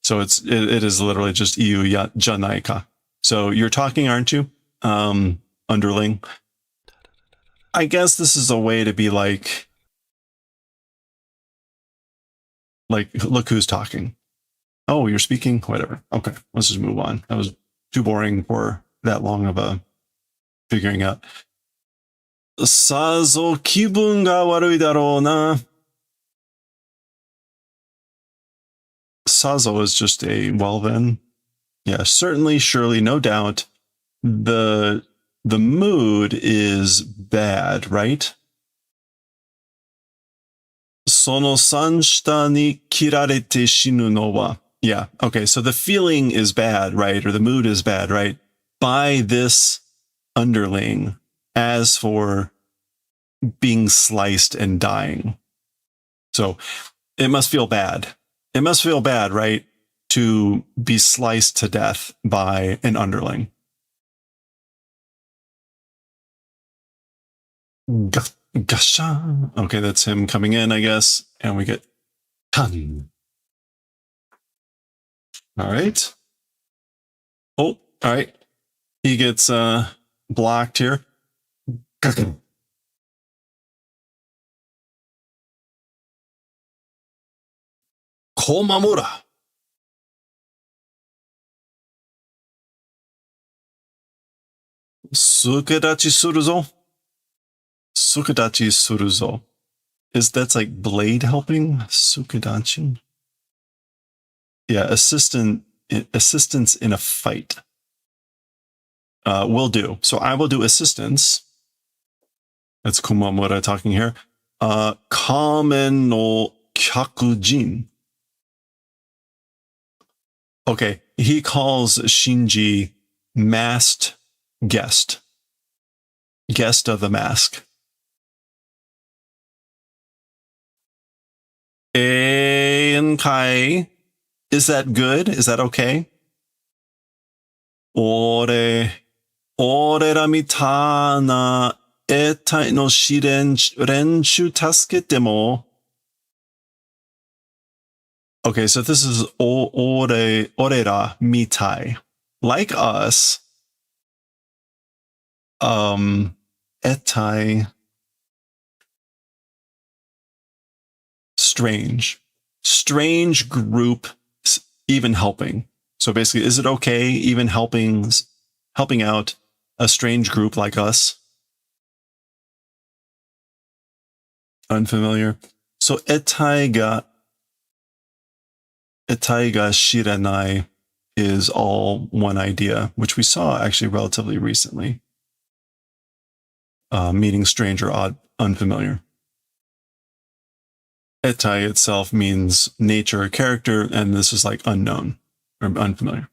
so it is literally just iyu janai ka. So you're talking, aren't you? Underling. I guess this is a way to be like, look who's talking. Oh, you're speaking? Whatever. Okay, let's just move on. That was too boring for that long of a figuring out. Sazo kibun ga warui darou na. Sazo is just a well then. Yeah, certainly, surely, no doubt. The mood is bad, right? Sono sanshita ni kirarete shinu no wa. Yeah, okay, so the feeling is bad, right? Or the mood is bad, right? By this underling as for being sliced and dying. So it must feel bad. It must feel bad, right? To be sliced to death by an underling. Gasha. Okay, that's him coming in, I guess. And we get Tan. All right. Oh, all right. He gets blocked here. Komamura. Sukedachi suruzo. Sukedachi suruzo. That's like blade helping? Sukedachi. Yeah, assistance in a fight. Will do. So I will do assistance. That's Komamura talking here. Kamen no kyakujin. Okay, he calls Shinji masked guest. Guest of the mask. Enkai. Is that good? Is that okay? Orera mitana etai no renshu tasukete mo. Okay, so this is orera mitai. Like us. Etai. Strange group even helping. So basically, is it okay even helping out a strange group like us? Unfamiliar. So etai ga shiranai is all one idea, which we saw actually relatively recently. Meaning strange or odd, unfamiliar. Etai itself means nature or character, and this is like unknown or unfamiliar.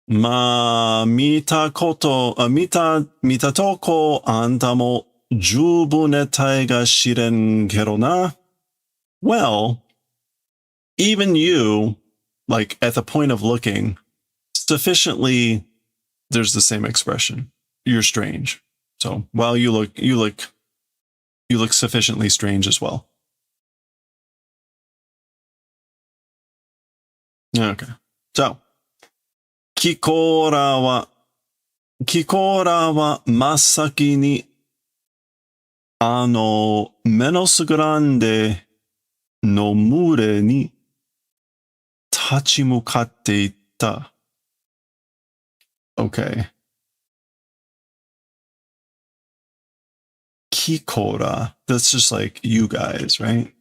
Mita toko anta mo jubun etai ga shiren kero na. Well, even you, like at the point of looking, sufficiently, there's the same expression. You're strange. So while you look sufficiently strange as well. Okay. So, Kikora wa masaki ni menos grande no mure ni tachimukatte itta. Okay. Kikora. That's just like you guys, right?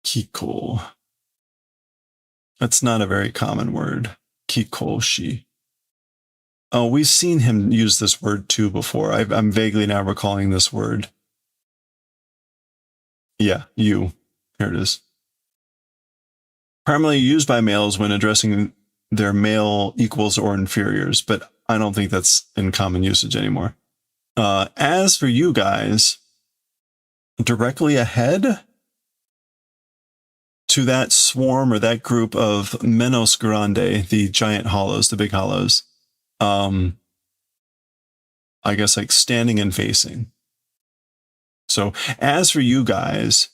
Kiko. That's not a very common word. Kikoshi. Oh, we've seen him use this word too before. I'm vaguely now recalling this word. Yeah, you. Here it is. Primarily used by males when addressing their male equals or inferiors, but I don't think that's in common usage anymore. As for you guys, directly ahead to that swarm or that group of Menos Grande, the giant hollows, the big hollows, I guess like standing and facing. So as for you guys,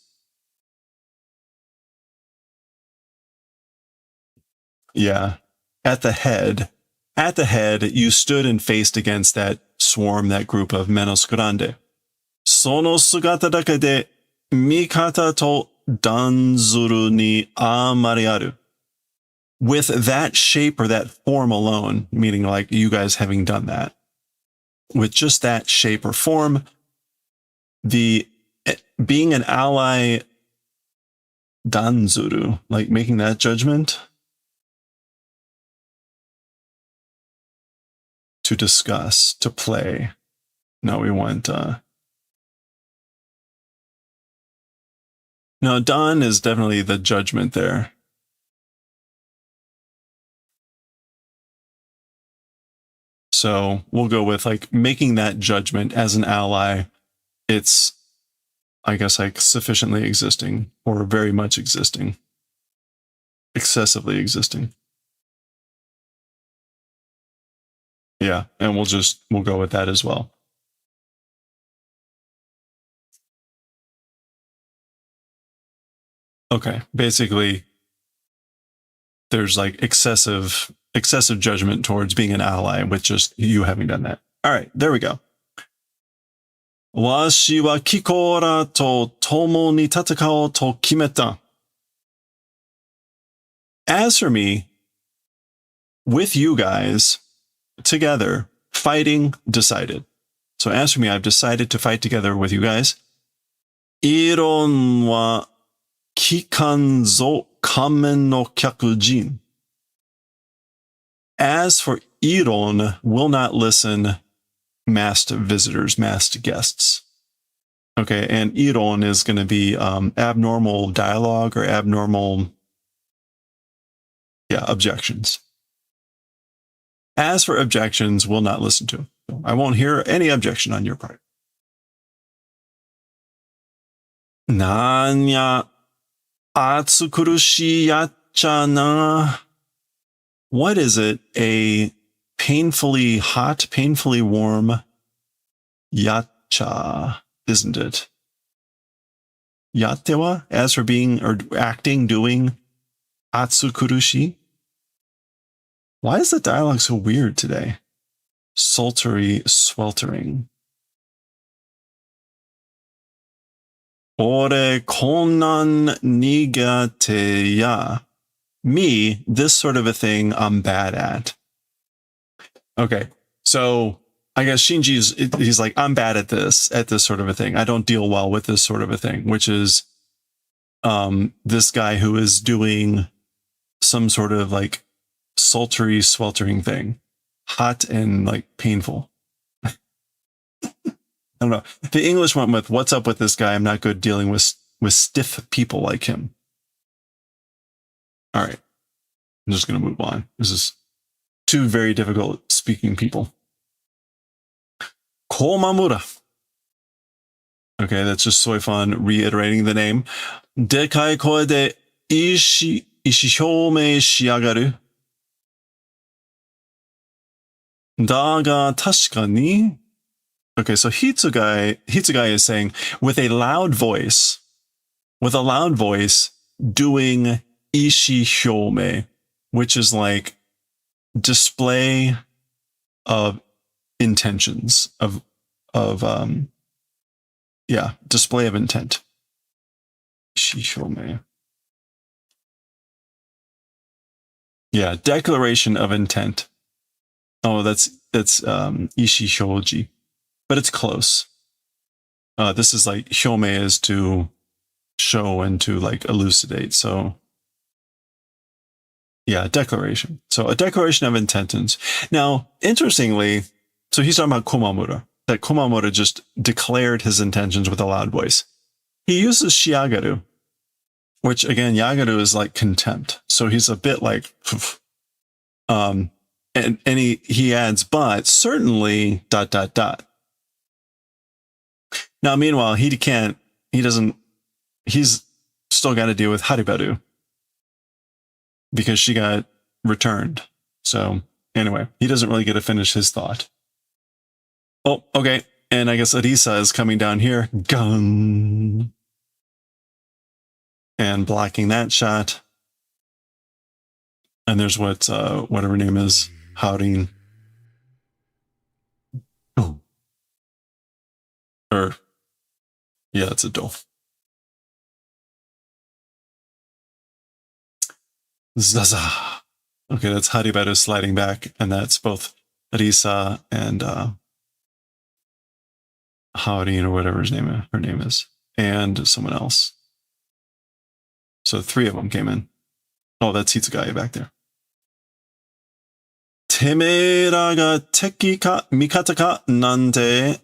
yeah, at the head, you stood and faced against that swarm, that group of Menos Grande. Sono sugata dake de mikata to danzuru ni amari aru. With that shape or that form alone, meaning like you guys having done that, with just that shape or form, the being an ally danzuru, like making that judgment, to discuss, to play. No, we want no, Dan is definitely the judgment there. So we'll go with like making that judgment as an ally. It's, I guess, like sufficiently existing or very much existing, excessively existing. Yeah, and we'll go with that as well. Okay, basically there's like excessive judgment towards being an ally with just you having done that. All right, there we go. わしはキコラと共に戦おうと決めた. As for me, with you guys, together, fighting, decided. So as for me, I've decided to fight together with you guys. 異論は聞かんぞ仮面の客人. As for Iron, will not listen, masked visitors, masked guests. Okay, and Iron is going to be abnormal dialogue or abnormal, objections. As for objections, will not listen to. I won't hear any objection on your part. Nanya atsukurushi yachana. What is it? A painfully hot, painfully warm yacha, isn't it? Yatewa, as for being or acting, doing atsukurushi. Why is the dialogue so weird today? Sultry, sweltering. Ore konan nigate ya. Me, this sort of a thing I'm bad at. Okay, so I guess he's like, I'm bad at this sort of a thing. I don't deal well with this sort of a thing, which is this guy who is doing some sort of like sultry, sweltering thing. Hot and like painful. I don't know. The English went with, what's up with this guy? I'm not good dealing with stiff people like him. All right. I'm just going to move on. This is two very difficult speaking people. Komamura. Okay, that's just soy fun reiterating the name. Dekai koe de ishihomei shiagaru. Daga tasuka ni. Okay, so Hitsugai is saying with a loud voice, doing ishihome, which is like display of intentions display of intent. Ishihome. Yeah, declaration of intent. Oh, that's ishishoji, but it's close. This is like hyome is to show and to like elucidate. So yeah, declaration. So a declaration of intentions. Now, interestingly, so he's talking about Komamura, that Komamura just declared his intentions with a loud voice. He uses shiagaru, which again, yagaru is like contempt. So he's a bit like, and he adds, but certainly ... Now, meanwhile, he's still got to deal with Haribaru because she got returned. So anyway, he doesn't really get to finish his thought. Oh, okay. And I guess Arisa is coming down here. Gun. And blocking that shot. And there's whatever her name is. Howding. Oh. Yeah, it's a doll. Zaza. Okay, that's Haribaru sliding back, and that's both Risa and Howding or whatever her name is, and someone else. So 3 of them came in. Oh, that's Hitsugai back there. Temera ga teki ka mikata ka nante.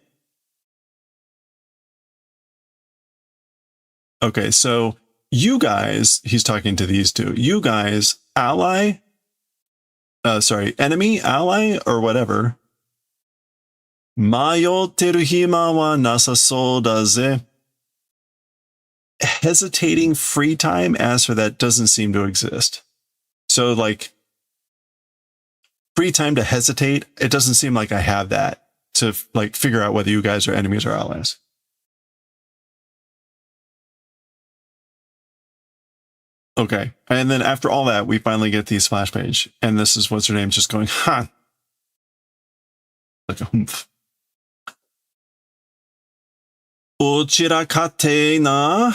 Okay, so you guys, he's talking to these two. You guys, enemy, ally, or whatever, Mayotteru hima wa nasaso da ze. Hesitating free time, as for that, doesn't seem to exist. So, like, free time to hesitate, it doesn't seem like I have that to, like, figure out whether you guys are enemies or allies. Okay. And then after all that, we finally get the splash page. And this is what's her name just going, ha! Like a humph. Uchira kate na.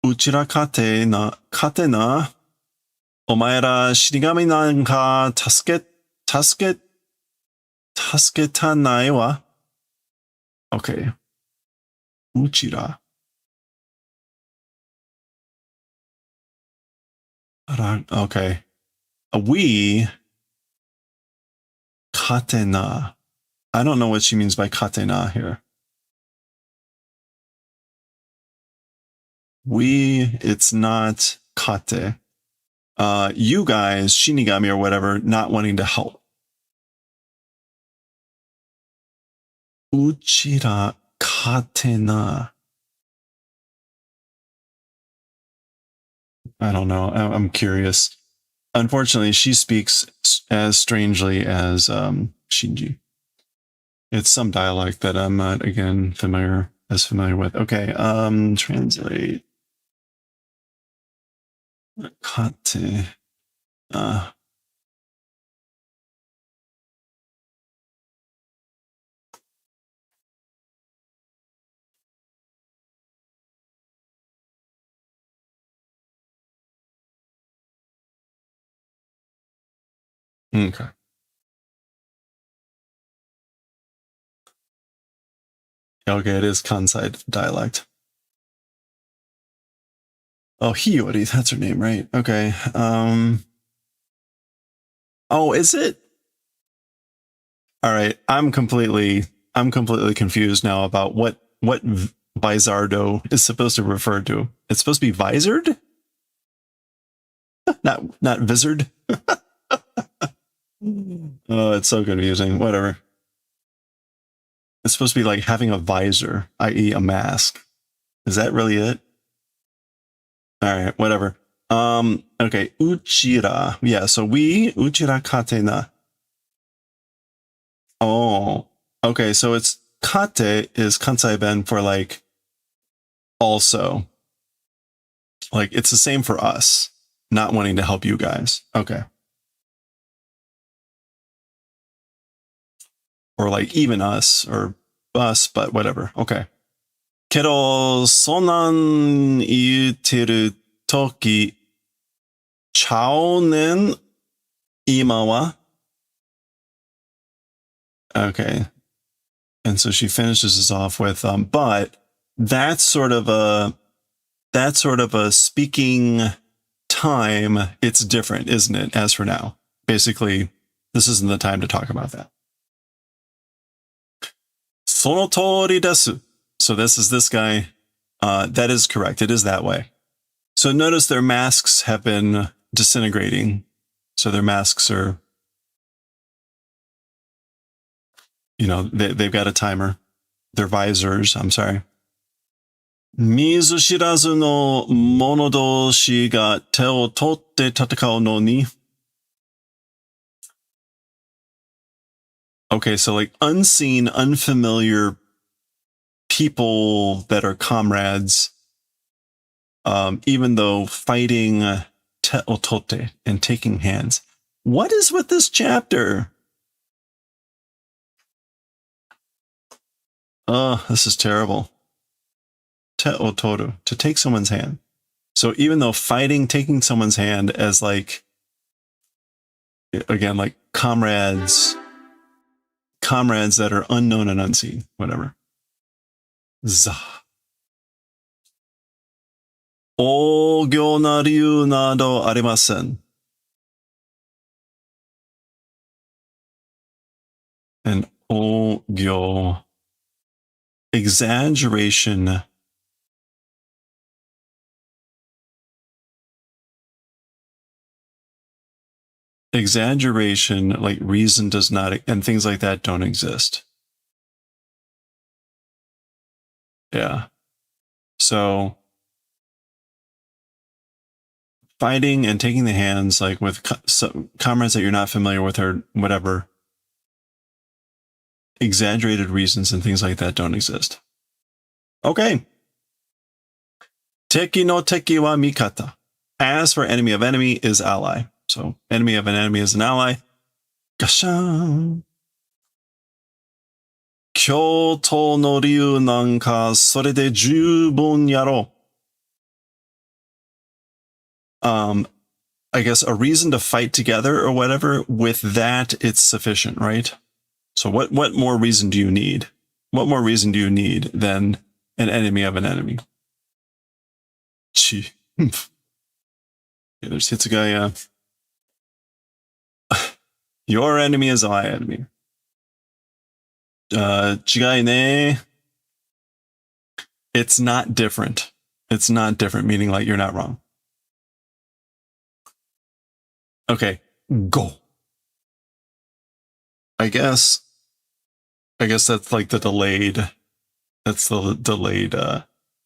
Uchira kate na. Kate na. Omaera shinigami nanka tasketanai wa. Okay. Uchira. Okay. We katena. I don't know what she means by katena here. It's not kate. You guys, Shinigami or whatever, not wanting to help. Uchira katena. I don't know. I'm curious. Unfortunately, she speaks as strangely as Shinji. It's some dialect that I'm not, again, familiar with. Okay, translate. Kate. Okay. Okay, it is Kansai dialect. Oh, Hiyori, that's her name, right? Okay. Oh, is it? All right, I'm completely confused now about what Vizardo is supposed to refer to. It's supposed to be visored? not visored? Oh, it's so confusing. Whatever. It's supposed to be like having a visor, i.e. a mask. Is that really it? All right, whatever. Okay, Uchira. Yeah, so we Uchira katena. Oh, okay, so it's kate is Kansai ben for like also. Like it's the same for us, not wanting to help you guys. Okay. Or like even us or us, but whatever. Okay. Kedo sonan iuteru toki chaonen ima wa. Okay. And so she finishes this off with but that's sort of a speaking time. It's different, isn't it? As for now. Basically, this isn't the time to talk about that. Sonotori desu. So this is this guy. That is correct. It is that way. So notice their masks have been disintegrating. So their masks are, you know, they've got a timer. Their visors, I'm sorry. Mizu shirazu no mono doshi ga te o totte tatakao no ni. Okay, so like unseen, unfamiliar people that are comrades, even though fighting te otote and taking hands. What is with this chapter? Oh, this is terrible. Te otoru, to take someone's hand. So even though fighting, taking someone's hand as like, again, like comrades that are unknown and unseen, whatever. Za. Ogyo na ryu nado arimasen. And ogyo, exaggeration. exaggeration, like reason does not, and things like that don't exist. Yeah. So fighting and taking the hands, like with comrades that you're not familiar with or whatever, exaggerated reasons and things like that don't exist. Okay. Teki no teki wa mikata. As for enemy of enemy is ally. So enemy of an enemy is an ally. Gashan. Kyoto no ryu nanka sore de jubon yaro. I guess a reason to fight together or whatever, with that it's sufficient, right? So what more reason do you need? What more reason do you need than an enemy of an enemy? Chi. Yeah, there's Hitsugaya. Your enemy is my enemy. Chigai ne. It's not different. It's not different, meaning like you're not wrong. Okay, go. I guess that's like the delayed. That's the delayed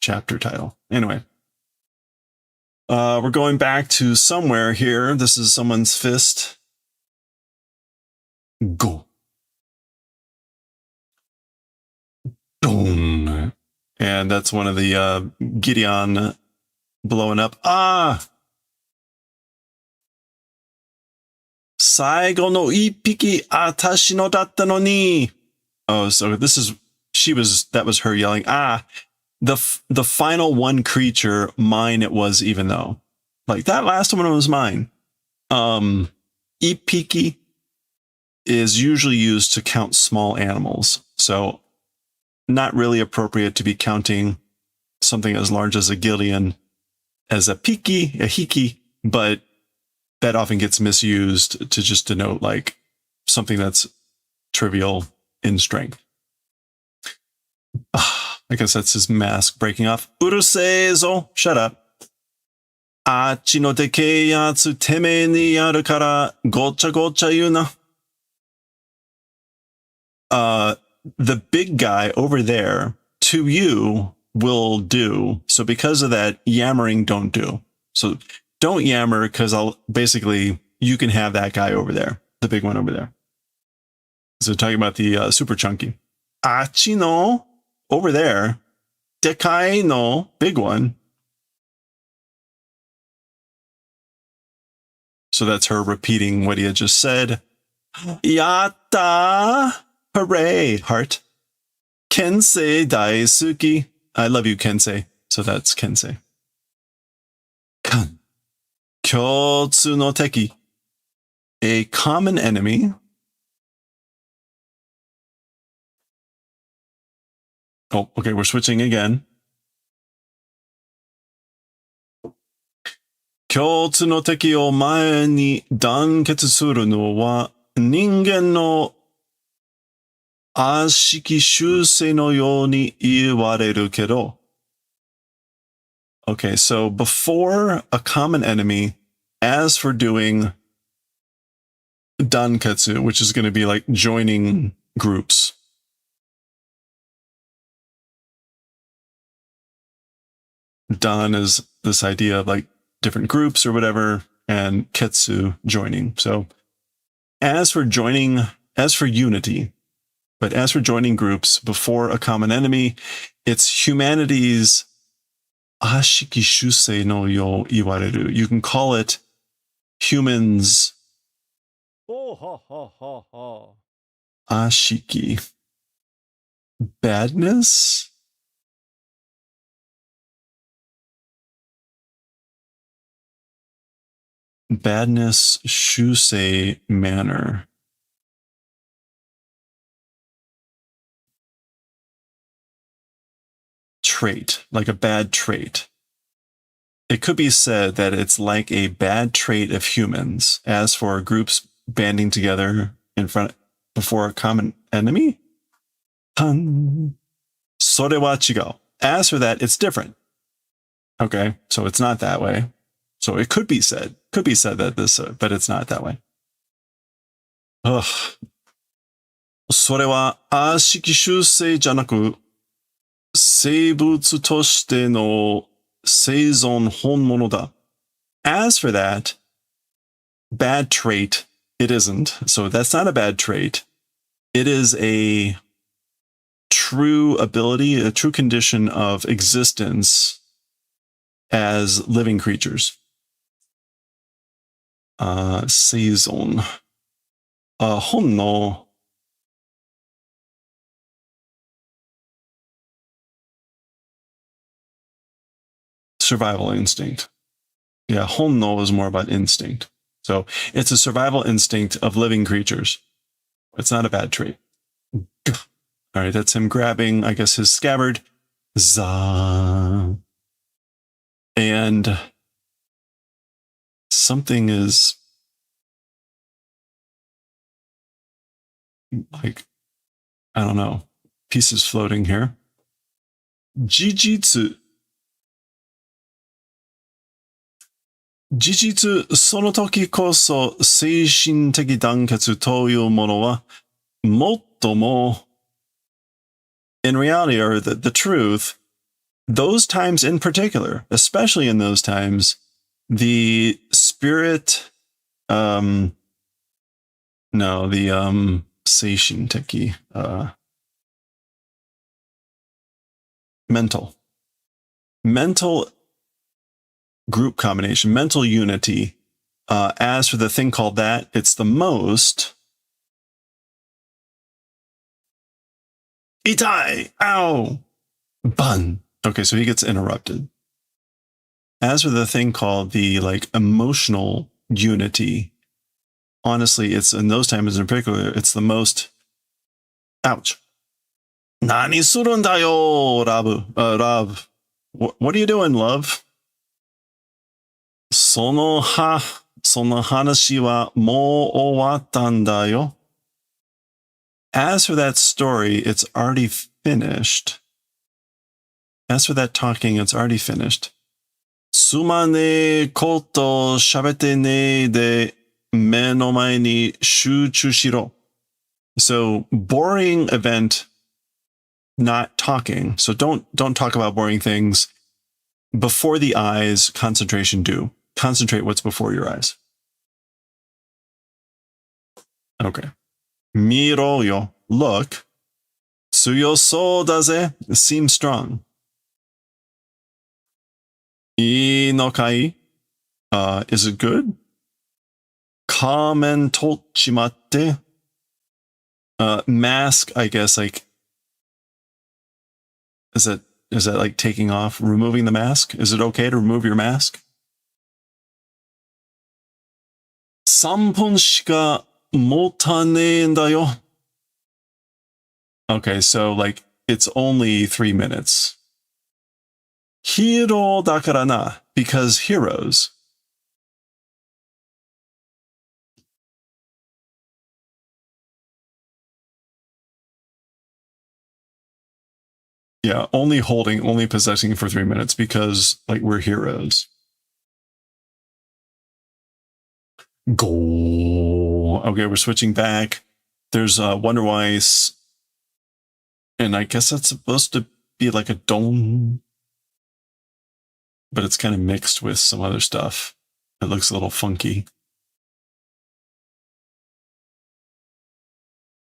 chapter title. Anyway, we're going back to somewhere here. This is someone's fist. Go. Don. And that's one of the Gideon blowing up. Ah. Saigo no ippiki atashi no datta no ni. Oh, so that was her yelling, ah, the final one creature, mine it was, even though. Like, that last one was mine. Ippiki is usually used to count small animals. So, not really appropriate to be counting something as large as a Gideon as a piki, a hiki, but that often gets misused to just denote like something that's trivial in strength. I guess that's his mask breaking off. Uruseizo, shut up. Achi no dekei yatsu teme ni yaru kara gocha gocha yuna. The big guy over there to you will do. So because of that, yammering don't do. So don't yammer, because you can have that guy over there, the big one over there. So talking about the super chunky. Achi no, over there. Dekai no, big one. So that's her repeating what he had just said. Yatta! Hooray, heart. Kensei daisuki. I love you, Kensei. So that's Kensei. Kan. Kyotsu no teki. A common enemy. Oh, okay, we're switching again. Kyotsu no teki o mae ni danketsu suru no wa ningen no ashiki shusei no you ni iwareru kedo. Okay, so before a common enemy, as for doing danketsu, which is going to be like joining groups. Dan is this idea of like different groups or whatever, and ketsu, joining. So as for unity, but as for joining groups before a common enemy, it's humanity's ashiki shusei no yo iwareru. You can call it humans. Ashiki. Badness? Badness, shusei, manner. Trait, like a bad trait. It could be said that it's like a bad trait of humans, as for groups banding together before a common enemy. Sore wa chigau. As for that, it's different. Okay, so it's not that way. So it could be said that this, but it's not that way. Ugh. それは悪しき習性じゃなく、生物としての生存本物だ. As for that bad trait, it isn't. So that's not a bad trait. It is a true ability, a true condition of existence as living creatures. 生存。本能。Survival instinct. Yeah, 本能 is more about instinct. So it's a survival instinct of living creatures. It's not a bad trait. All right, that's him grabbing, I guess, his scabbard. Za. And something is like, I don't know, pieces floating here. Jijitsu. 事実、その時こそ精神的団結というものは、もっとも、in reality, or the truth, those times in particular, especially in those times, the spirit, no, the, 精神的, mental group combination, mental unity. As for the thing called that, it's the most. Itai! Ow! Bun! Okay, so he gets interrupted. As for the thing called the, like, emotional unity, honestly, it's in those times in particular, it's the most. Ouch. Nani surun da yo, Rav. What are you doing, love? その話はもう終わったんだよ. As for that story, it's already finished. As for that talking, it's already finished. すまねえこと喋ってねえで目の前に集中しろ. So, boring event, not talking. So don't talk about boring things. Before the eyes, concentration do. Concentrate what's before your eyes. Okay. Miro yo. Look. Tsuyoso daze. Seems strong. Ii no kai. Is it good? Kamen tochimatte. Mask, I guess, like. Is that like taking off, removing the mask? Is it okay to remove your mask? 3分しか持たねえんだよ. Okay, so like it's only 3 minutes. Hero だからな, because heroes. Yeah, only possessing for 3 minutes because like we're heroes. Go. Okay, we're switching back. There's Wonder Weiss. And I guess that's supposed to be like a dome. But it's kind of mixed with some other stuff. It looks a little funky.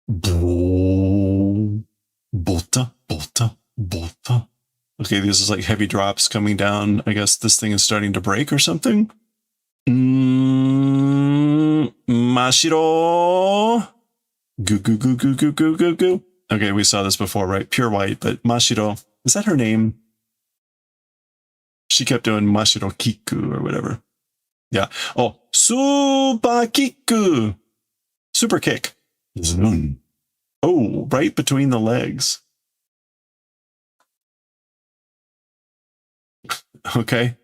Bolta. Okay, this is like heavy drops coming down. I guess this thing is starting to break or something. Mashiro. Goo. Okay, we saw this before, right? Pure white, but Mashiro. Is that her name? She kept doing Mashiro Kiku or whatever. Yeah. Oh, Super Kiku. Super kick. Oh, right between the legs. Okay.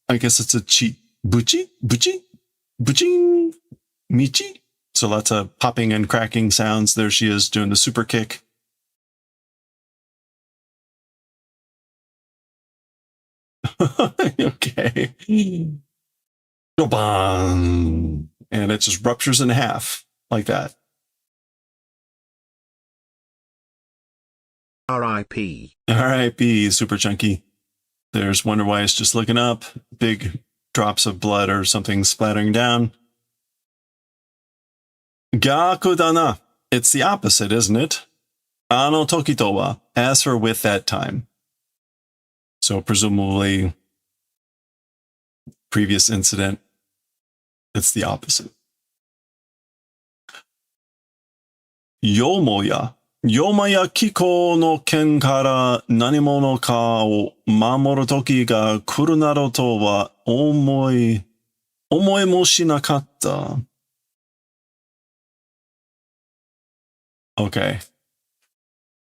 I guess it's a cheat. Buchi? Michi? So lots of popping and cracking sounds. There she is doing the super kick. Okay. And it just ruptures in half like that. R.I.P. R.I.P. Super Chunky. There's Wonder Wise just looking up. Big drops of blood or something splattering down. Gakudana. It's the opposite, isn't it? Ano tokito wa. As for with that time. So presumably previous incident. It's the opposite. Yomoya. Yomaya kiko no ken kara nanimono ka o mamoru toki ga kuru naro to wa omoe mo shinakatta. Okay.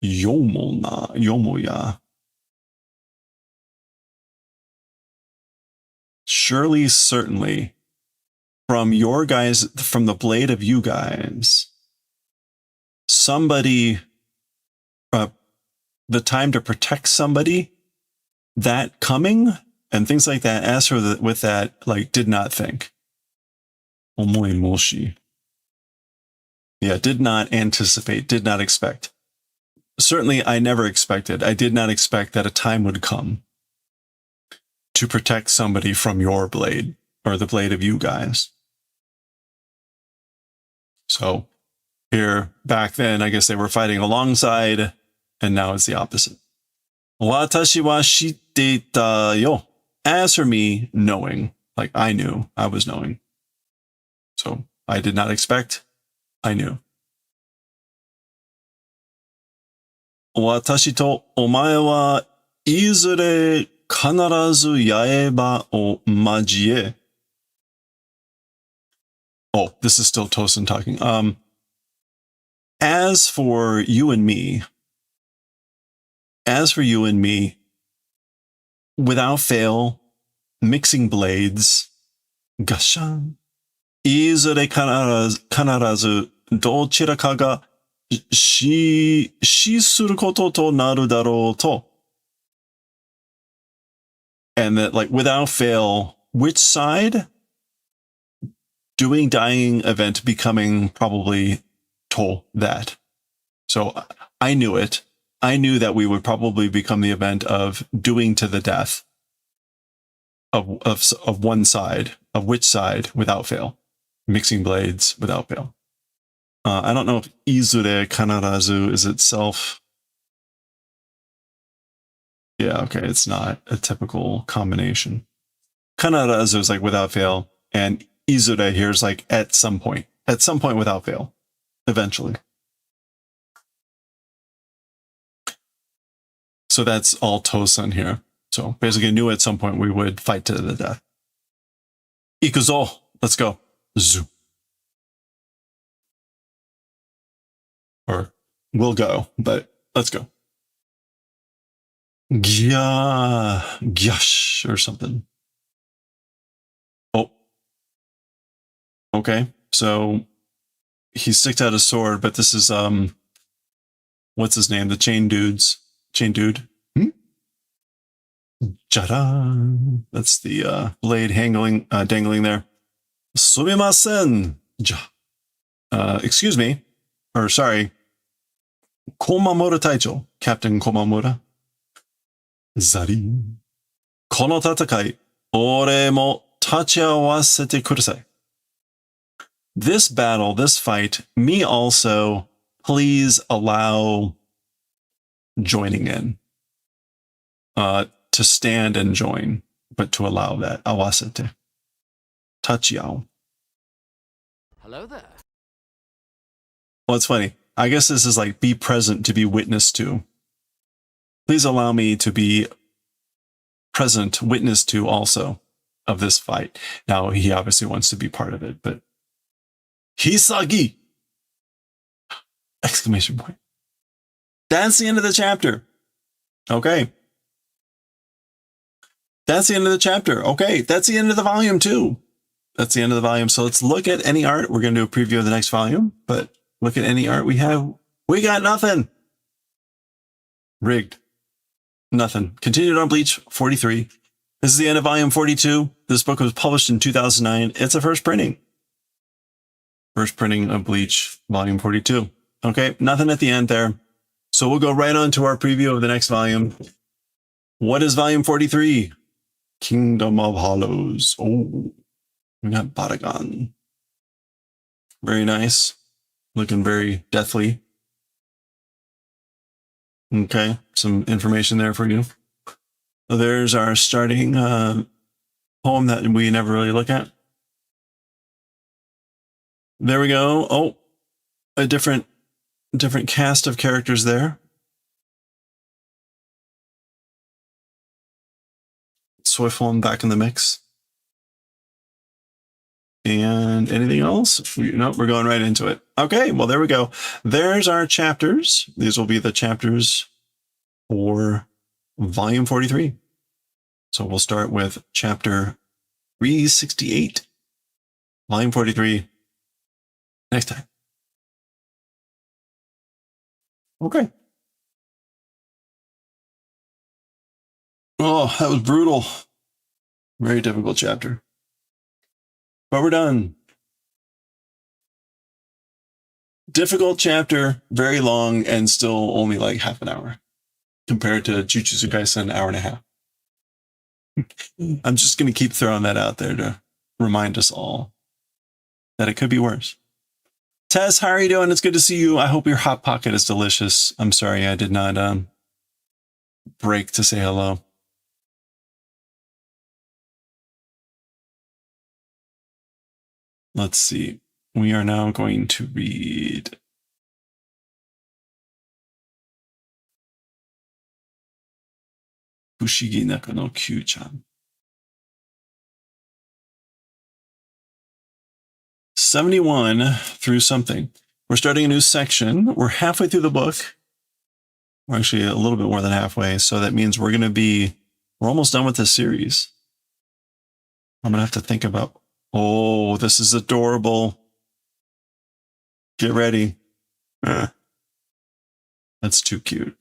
Yomoya. Surely, certainly, from the blade of you guys, somebody, the time to protect somebody, that coming and things like that, as for with that, like, did not think. Omoi moshi. Yeah, did not anticipate, did not expect. Certainly, I never expected. I did not expect that a time would come to protect somebody from your blade, or the blade of you guys. So, here, back then, I guess they were fighting alongside, and now it's the opposite. Watashi wa shitte yo. As for me, knowing. Like, I knew. I was knowing. So, I did not expect. I knew. Watashi to omae wa izure kanarazu yaeba o majie. Oh, this is still Tosin talking. As for you and me, without fail, mixing blades, gashan, izure kanarazu dochira ka ga shi suru koto to naru daro to. And that, like, without fail, which side? Doing dying event becoming probably to that. So I knew it. I knew that we would probably become the event of doing to the death of one side, of which side, without fail. Mixing blades without fail. I don't know if izure kanarazu is itself. Yeah, okay, it's not a typical combination. Kanarazu is like without fail, and izure here is like at some point without fail, eventually. So that's all Tosan here. So basically knew at some point we would fight to the death. Ikuzo, let's go. Zoo. Or we'll go, but let's go. Gyash or something. Oh. Okay, so he sticks out his sword, but this is what's his name? The chain dude. Jara. That's the blade dangling there. Sumimasen. Excuse me. Or sorry. Komamura Taicho. Captain Komamura. Zari. Kono tatakai. Ore mo tachiawasete kudasai. This battle, this fight, me also, please allow joining in. To stand and join, but to allow that. Awasete. Tachiao. Hello there. Well, it's funny. I guess this is like be present to be witness to. Please allow me to be present, witness to also of this fight. Now, he obviously wants to be part of it, but Hisagi! Exclamation point. That's the end of the chapter. Okay. That's the end of the chapter. Okay, that's the end of the volume too. That's the end of the volume. So let's look at any art. We're going to do a preview of the next volume, but look at any art we have. We got nothing. Rigged. Nothing. Continued on Bleach 43. This is the end of volume 42. This book was published in 2009. It's a first printing. First printing of Bleach, volume 42. Okay, nothing at the end there. So we'll go right on to our preview of the next volume. What is volume 43? Kingdom of Hollows. Oh, we got Batagon. Very nice. Looking very deathly. Okay, some information there for you. So there's our starting poem that we never really look at. There we go. Oh, a different cast of characters there. Soifon back in the mix. And anything else? No, we're going right into it. Okay, well, there we go. There's our chapters. These will be the chapters for volume 43. So we'll start with chapter 368, volume 43, next time. Okay. Oh, that was brutal. Very difficult chapter. But we're done. Difficult chapter, very long, and still only like half an hour compared to Jujutsu Kaisen, an hour and a half. I'm just going to keep throwing that out there to remind us all that it could be worse. Tess, how are you doing? It's good to see you. I hope your Hot Pocket is delicious. I'm sorry I did not break to say hello. Let's see. We are now going to read Fushigi Naka no Kyuu-chan. 71 through something. We're starting a new section. We're halfway through the book. We're actually a little bit more than halfway. So that means we're almost done with this series. I'm going to have to think about, oh, this is adorable. Get ready. That's too cute.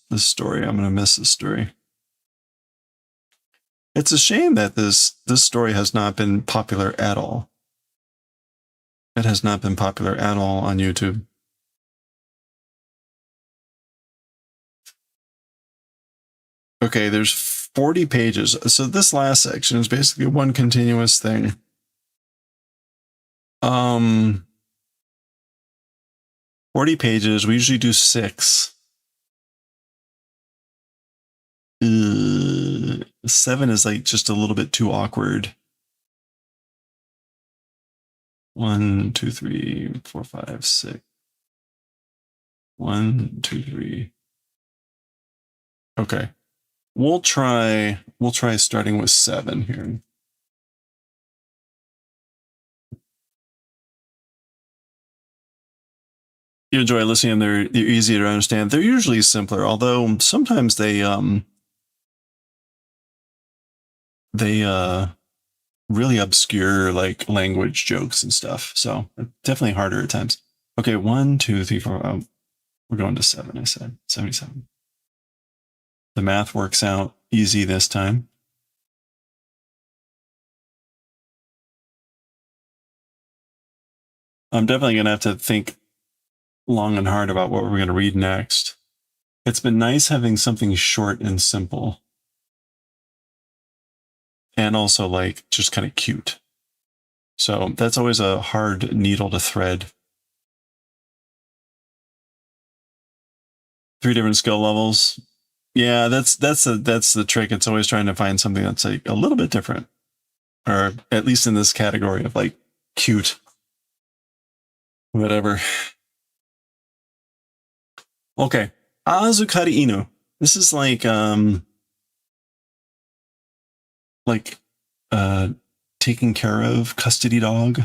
This story, I'm going to miss this story. It's a shame that this story has not been popular at all. It has not been popular at all on YouTube. Okay, there's 40 pages. So this last section is basically one continuous thing. 40 pages. We usually do 6. 7 is like just a little bit too awkward. 1, 2, 3, 4, 5, 6. 1, 2, 3. Okay. We'll try starting with 7 here. You enjoy listening, they're easy to understand. They're usually simpler, although sometimes they really obscure like language jokes and stuff. So definitely harder at times. Okay, 1, 2, 3, 4. Oh, we're going to 7. I said 77. The math works out easy this time. I'm definitely going to have to think long and hard about what we're going to read next. It's been nice having something short and simple. And also like just kind of cute. So that's always a hard needle to thread. 3 different skill levels. Yeah, that's the trick. It's always trying to find something that's like a little bit different. Or at least in this category of like cute. Whatever. Okay. Azukari Inu. This is like taking care of custody dog.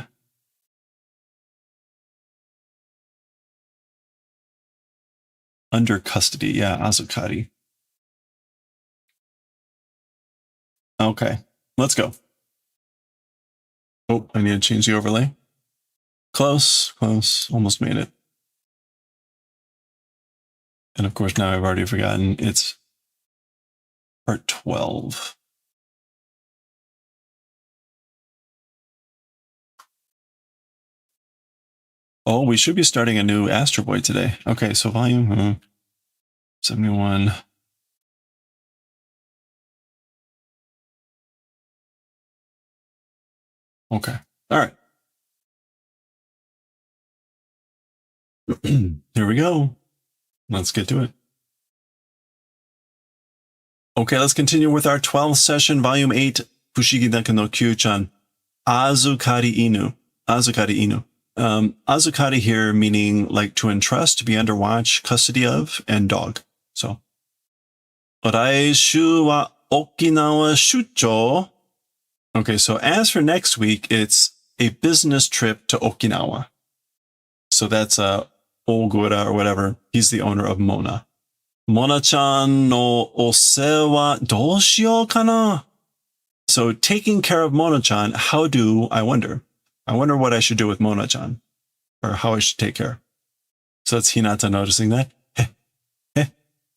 Under custody, yeah, Azukari. Okay, let's go. Oh, I need to change the overlay. Close, almost made it. And of course, now I've already forgotten it's part 12. Oh, we should be starting a new Astro Boy today. Okay, so volume 71. Okay. All right. Here we go. Let's get to it. Okay, let's continue with our 12th session, Volume 8, Fushigi Daka no Kyuu-chan, Azukari Inu. Azukari Inu. Azukari here meaning like to entrust, to be under watch, custody of, and dog. So, Raishu wa Okinawa shucho. Okay, so as for next week, it's a business trip to Okinawa. So that's Ogura or whatever. He's the owner of Mona. Mona-chan no osewa doshio kana? So taking care of Mona-chan, how do I wonder? I wonder what I should do with Mona-chan, or how I should take care. So that's Hinata noticing that.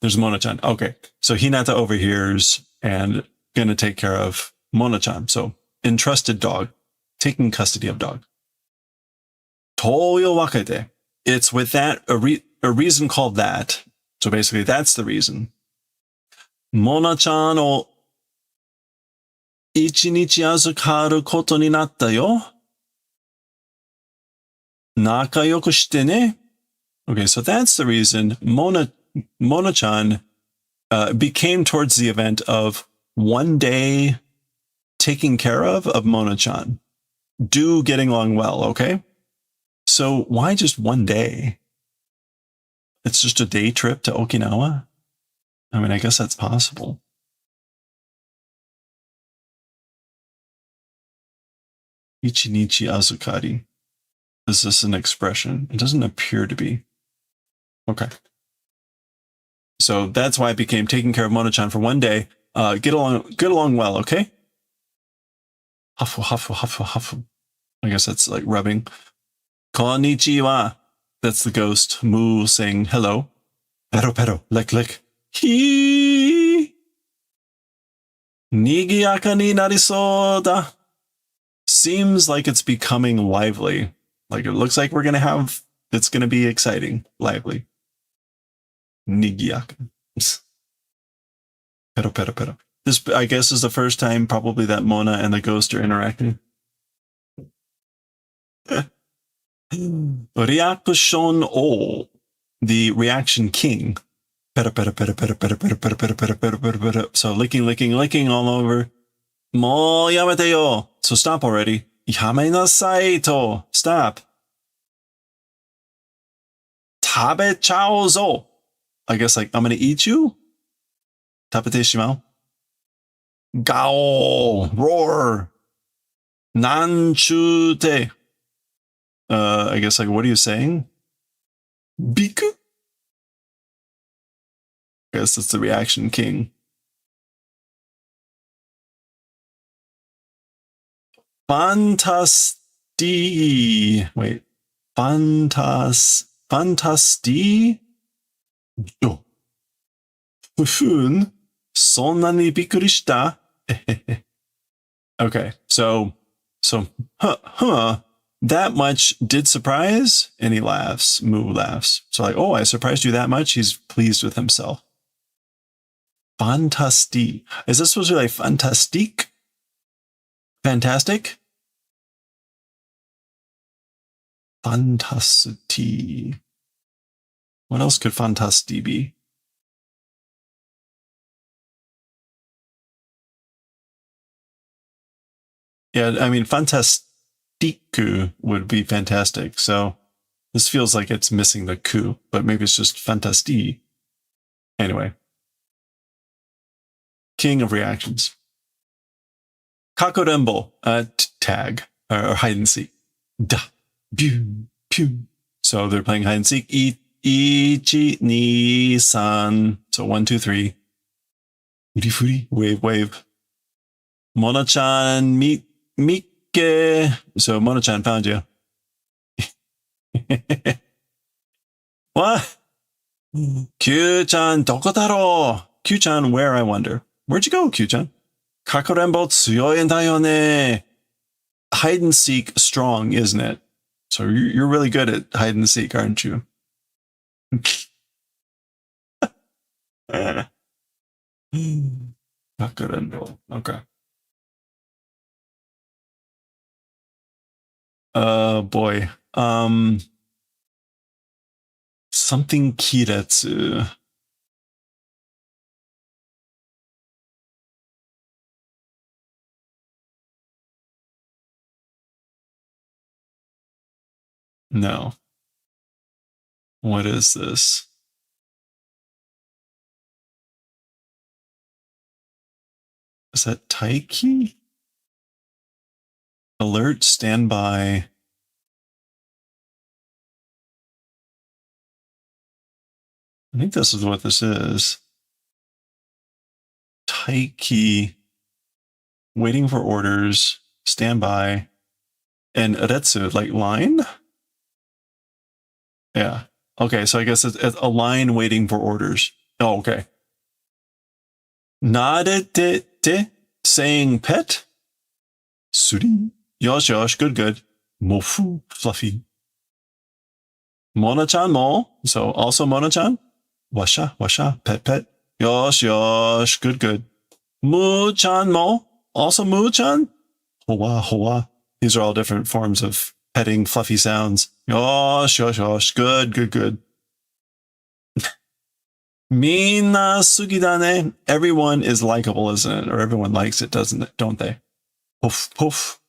There's Mona-chan. Okay, so Hinata overhears and gonna take care of Mona-chan. So entrusted dog, taking custody of dog. Toyo wakete. It's with that a reason called that. So basically, that's the reason. Mona-chan o ichinichi azukaru koto ni natta yo. Nakayoku shite ne. Okay, so that's the reason Mona-chan became towards the event of one day taking care of Mona-chan. Do getting along well, okay? So why just one day? It's just a day trip to Okinawa? I mean, I guess that's possible. Ichinichi azukari. Is this an expression? It doesn't appear to be. Okay. So that's why it became taking care of Mona-chan for one day. Get along well, okay? Hafu, hafu, hafu, hafu. I guess that's like rubbing. Konnichiwa. That's the ghost. Moo saying hello. Pero, pero, lick, lick. Hee. Nigiyaka ni narisou da. Seems like it's becoming lively. Like it looks like it's going to be exciting, lively. Nigiyaka. Pero, pero, pero. This, I guess, is the first time probably that Mona and the ghost are interacting. Reaction O, the reaction king. So licking, licking, licking all over. Mo yamete yo. So stop already. Yamenasai to. Stop. Tabe chao zo. I guess like, I'm going to eat you? Tapete shimao. Gao. Roar. Nanchute. I guess like, what are you saying? Biku? I guess it's the reaction king. Fantasti. Wait. Fantasti? Yo. Fufun. Sonna ni bikkuri shita. Okay. So, that much did surprise, and he laughs. Moo laughs. So like, oh, I surprised you that much? He's pleased with himself. Fantasti. Is this supposed to be like fantastique? Fantastic? Fantasti. What else could fantasti be? Yeah, I mean, fantastique would be fantastic. So this feels like it's missing the ku, but maybe it's just fantasti. Anyway. King of reactions. Kakorembo, tag, or hide and seek. Da, pew, pew. So they're playing hide and seek. Ichi, ni, san. So 1, 2, 3. Furi, furi, wave, wave. Mona-chan, Mike. So Mona-chan found you. What? Kyuu-chan, doko taro? Kyuu-chan, where, I wonder? Where'd you go, Kyuu-chan? Kakorembo tsuyoi da yo ne. Hide and seek strong, isn't it? So you're really good at hide and seek, aren't you? Yakurendo. Okay. Boy. Something kiretsu. No. What is this? Is that Taiki? Alert, standby. I think this is what this is. Taiki, waiting for orders, standby, and Aretsu, like line? Yeah. Okay, so I guess it's a line waiting for orders. Oh, okay. Nadete, saying pet? Suri? Yosh, yosh, good, good. Mofu, fluffy. Mona-chan mo, so also Mona-chan. Washa, washa, pet, pet. Yosh, yosh, good, good. Mu-chan mo, also Mu-chan. Hoa, hoa. These are all different forms of petting fluffy sounds. Yosh, yosh, yosh, good, good, good. Minna sugidane. Everyone is likable, isn't it? Or everyone likes it, doesn't it? Don't they? Poof, poof.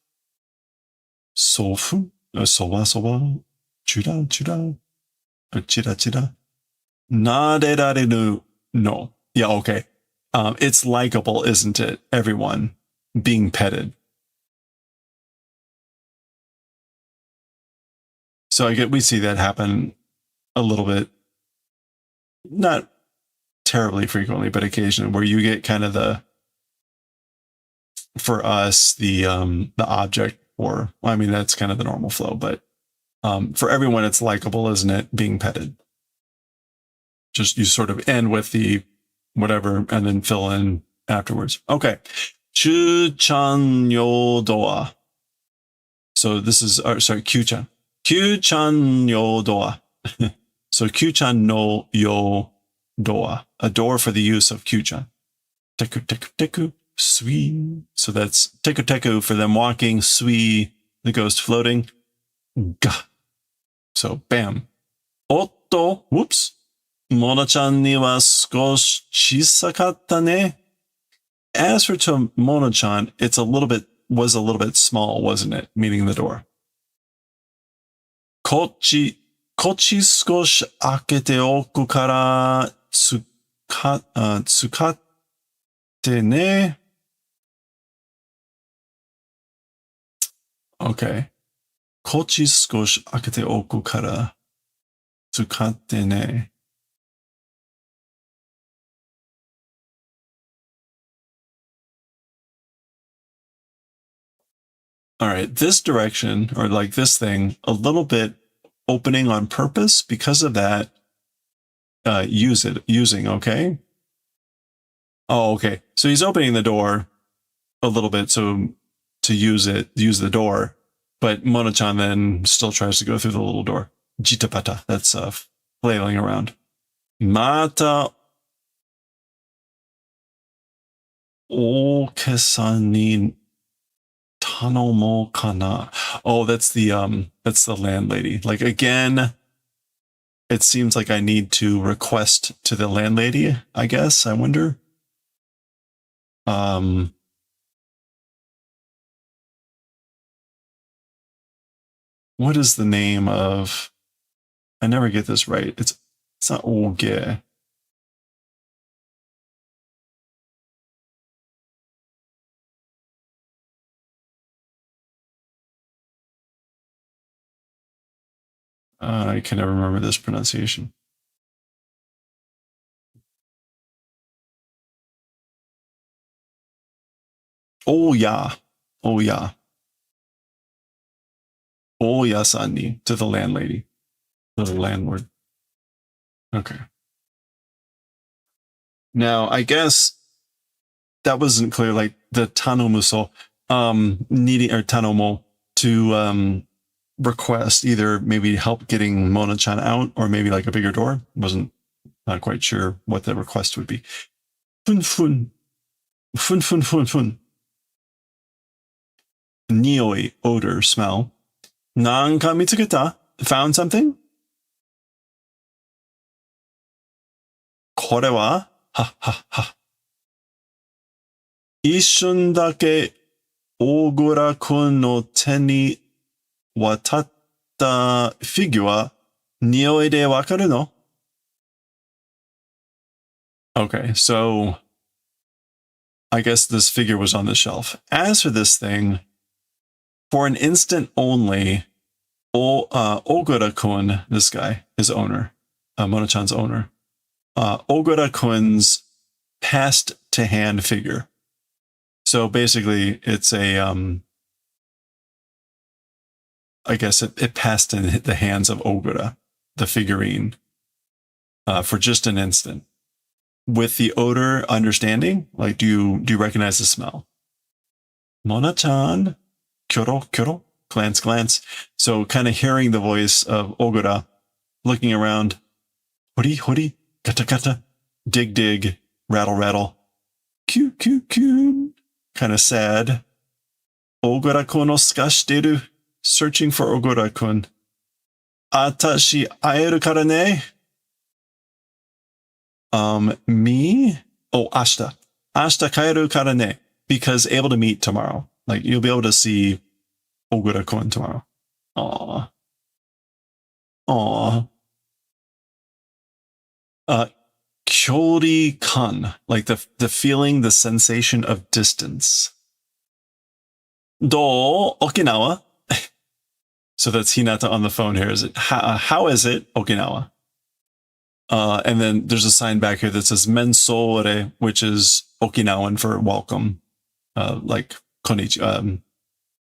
Sofu, soba, soba. Chuda, chuda. Chida, chida. Naderareru. No. Yeah, okay. It's likable, isn't it? Everyone being petted. So we see that happen a little bit, not terribly frequently, but occasionally, where you get kind of for us, the object, or, well, I mean, that's kind of the normal flow, but for everyone, it's likable, isn't it? Being petted. Just you sort of end with the whatever and then fill in afterwards. Okay. Chu-chan yo doa. So this is, sorry, Kyuu-chan. Kyuu-chan yo doa. So Kyuu-chan no yo doa. A door for the use of Kyuu-chan. Teku, teku, teku. Sui. So that's teku, teku for them walking. Sui, the ghost floating. Ga. So bam. Otto. Whoops. Mona-chan ni wa skoshi chisakatta ne. As for to Mona-chan, was a little bit small, wasn't it? Meaning the door. Kochi skoshi akete oku kara tsukatte ne. Okay. Kochi skoshi akete oku kara tsukatte ne. All right, this direction, or like this thing, a little bit opening on purpose. Because of that, using, okay? Oh, okay. So he's opening the door a little bit so to use the door, but Mona-chan then still tries to go through the little door. Jitapata, that's flailing around. Mata okesan ni Tanomo kana. Oh, that's the landlady. Like, again, it seems like I need to request to the landlady, I guess. I wonder. What is the name of, I never get this right. It's not oge. I can never remember this pronunciation. Oh yeah. Oh yeah. Oh yasani, to the landlady. To the landlord. Okay. Now, I guess that wasn't clear, like the tanomuso, needing, or tanomo, to request, either maybe help getting Mona-chan out or maybe like a bigger door. Not quite sure what the request would be. Fun fun. Fun fun fun fun. Nioi, odor, smell. Nanka mitsuketa? Found something? Kore wa? Ha ha ha. 一瞬だけ大倉君の手に渡ったフィギュア、匂いでわかるの? Okay, so I guess this figure was on the shelf. As for this thing, for an instant only, Ogura-kun, this guy, his owner, Mona-chan's owner, Ogura-kun's passed to hand figure. So basically, it's a, I guess it passed in the hands of Ogura, the figurine, for just an instant. With the odor understanding, like, do you recognize the smell? Mona-chan, kyoro, kyoro, glance, glance. So kind of hearing the voice of Ogura, looking around, hori, hori, kata, kata, dig, dig, rattle, rattle, kyu, kyu, kyu. Kind of sad. Ogura-kun o skashiteru. Searching for Ogura-kun. Atashi aeru kara ne. Me? Oh, ashita. Ashita kaeru kara ne. Because able to meet tomorrow. Like, you'll be able to see Ogura-kun tomorrow. Aww. Aww. Kyori-kan, like the feeling, the sensation of distance. Do Okinawa? So that's Hinata on the phone here. Is it how is it Okinawa? And then there's a sign back here that says mensore, which is Okinawan for welcome. Like konnichiwa,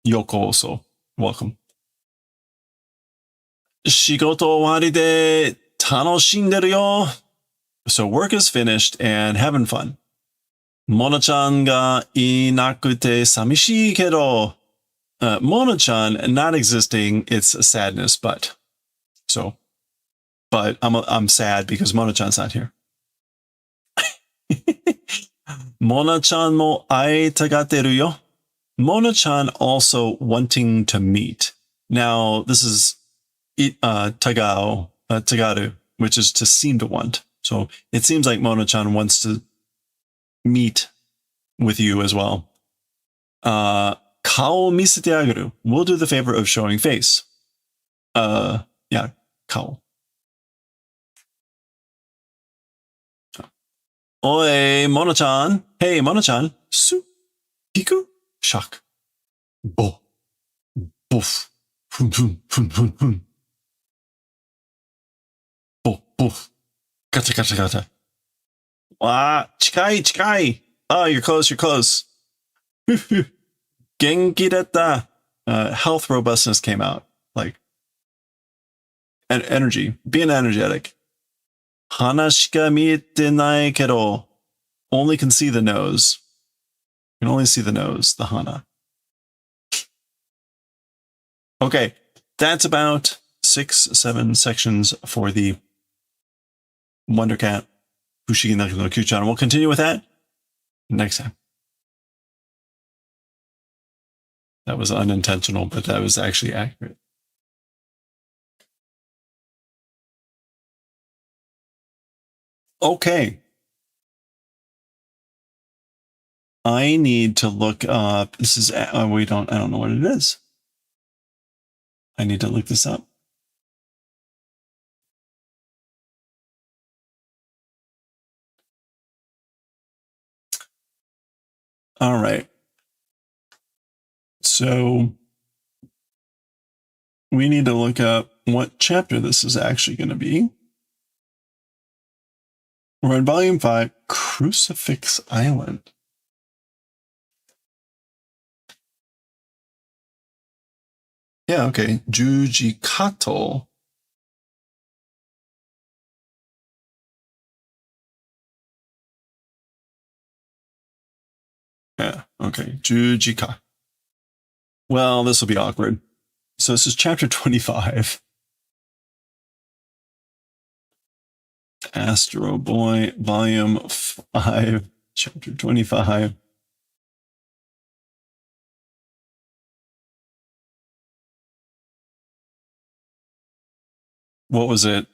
yoko also, welcome. Shigoto owari de tanoshinderu yo. So work is finished and having fun. Mona-chan ga inakute samishii kedo. Mona-chan not existing, it's a sadness, but I'm sad because Mona-chan's not here. Mona-chan mo aitagateru yo. Mona-chan also wanting to meet. Now this is tagaru, which is to seem to want. So it seems like Mona-chan wants to meet with you as well. Kao misete ageru. We'll do the favor of showing face. Yeah, kao. Oi, Mona-chan. Hey, Mona-chan. Su. Hiku. Shock. Bo. Boof. Fun, fun, fun, fun, fun. Bo, boof. Gata, gata, gata. Wow, chikai, chikai. Oh, you're close, you're close. Genki detta. Health robustness came out. Like, energy. Being energetic. Hana shika miete nai kedo. Only can see the nose. You can only see the nose, the hana. Okay, that's about 6-7 sections for the Wonder Cat Fushigi no Kyuu-chan. We'll continue with that next time. That was unintentional, but that was actually accurate. Okay. I need to look up. This is, I don't know what it is. I need to look this up. All right. So we need to look up what chapter this is actually going to be. We're in Volume 5, Crucifix Island. Yeah, okay. Juji Kato. Yeah, okay. Jujika. Well, this will be awkward. So this is chapter 25. Astro Boy, volume 5, chapter 25. What was it?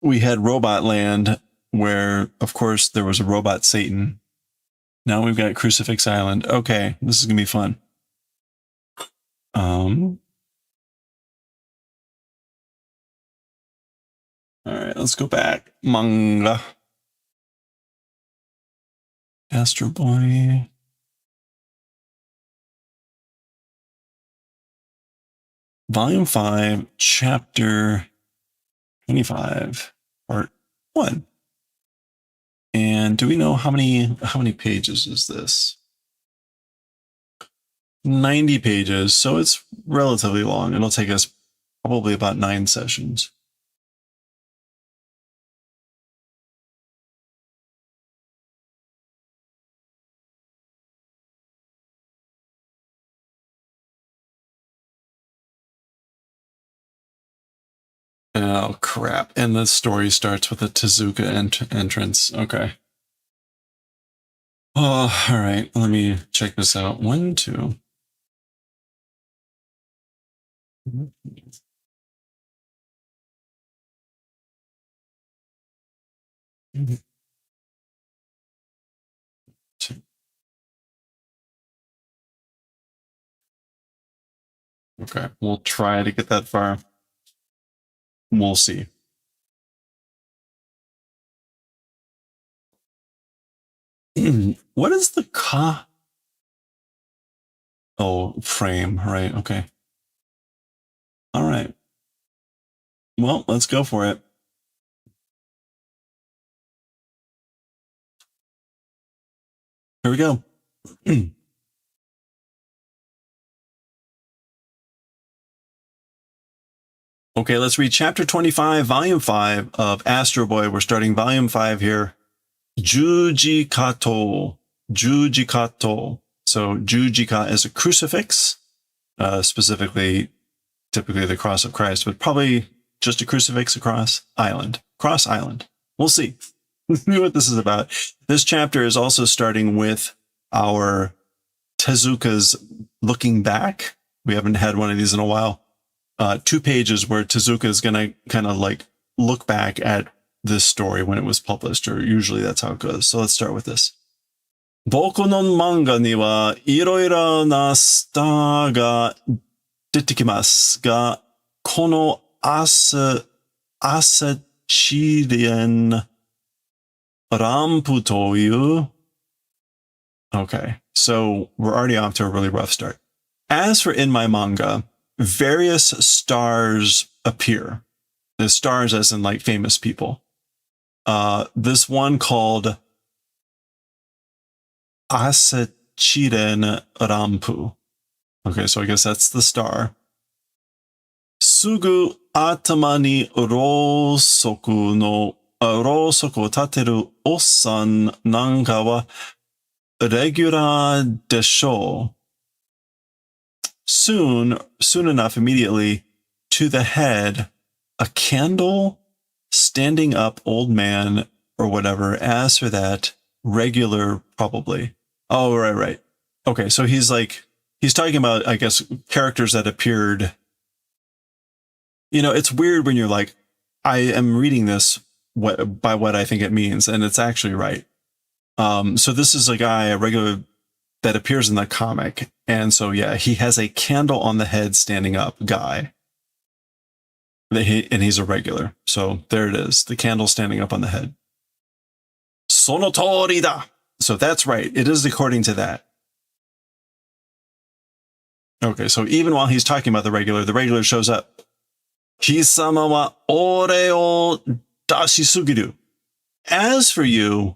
We had Robot Land, where, of course, there was a robot Satan. Now we've got Crucifix Island. Okay, this is gonna be fun. All right, let's go back. Manga. Astro Boy. Volume 5, chapter 25, part 1. And do we know how many pages is this? 90 pages, so it's relatively long. It'll take us probably about 9 sessions. Oh crap, and the story starts with a Tezuka entrance. Okay. Oh, all right, let me check this out. 1, 2. Okay, we'll try to get that far. We'll see. What is the ka? Oh, frame, right? Okay. All right. Well, let's go for it. Here we go. Okay, let's read chapter 25, volume 5 of Astro Boy. We're starting volume 5 here. Jujikato. Jujikato. So Jujika is a crucifix, specifically, typically the cross of Christ, but probably just a crucifix across island. Cross island. We'll see what this is about. This chapter is also starting with our Tezuka's looking back. We haven't had one of these in a while. 2 pages where Tezuka is going to kind of like look back at this story when it was published, or usually that's how it goes. So let's start with this. Boku no manga ni wa iroiro na star ga dettekimasu ga, kono asachiren rampu toyu. Okay, so we're already off to a really rough start. As for in my manga, various stars appear. The stars as in like famous people. This one called Asachiren Rampu. Okay, so I guess that's the star. Sugu atama ni rosoku o tateru ossan nanka wa regular desho. Soon enough, immediately, to the head, a candle, standing up old man, or whatever. As for that, regular, probably. Oh, right. Okay, so he's talking about, I guess, characters that appeared. You know, it's weird when you're like, I am reading this by what I think it means, and it's actually right. So this is a guy, a regular that appears in the comic. And so, yeah, he has a candle on the head standing up guy. And he's a regular. So there it is. The candle standing up on the head. Sono tori da. So that's right. It is according to that. Okay, so even while he's talking about the regular shows up. Hisama wa ore o dashisugiru. As for you,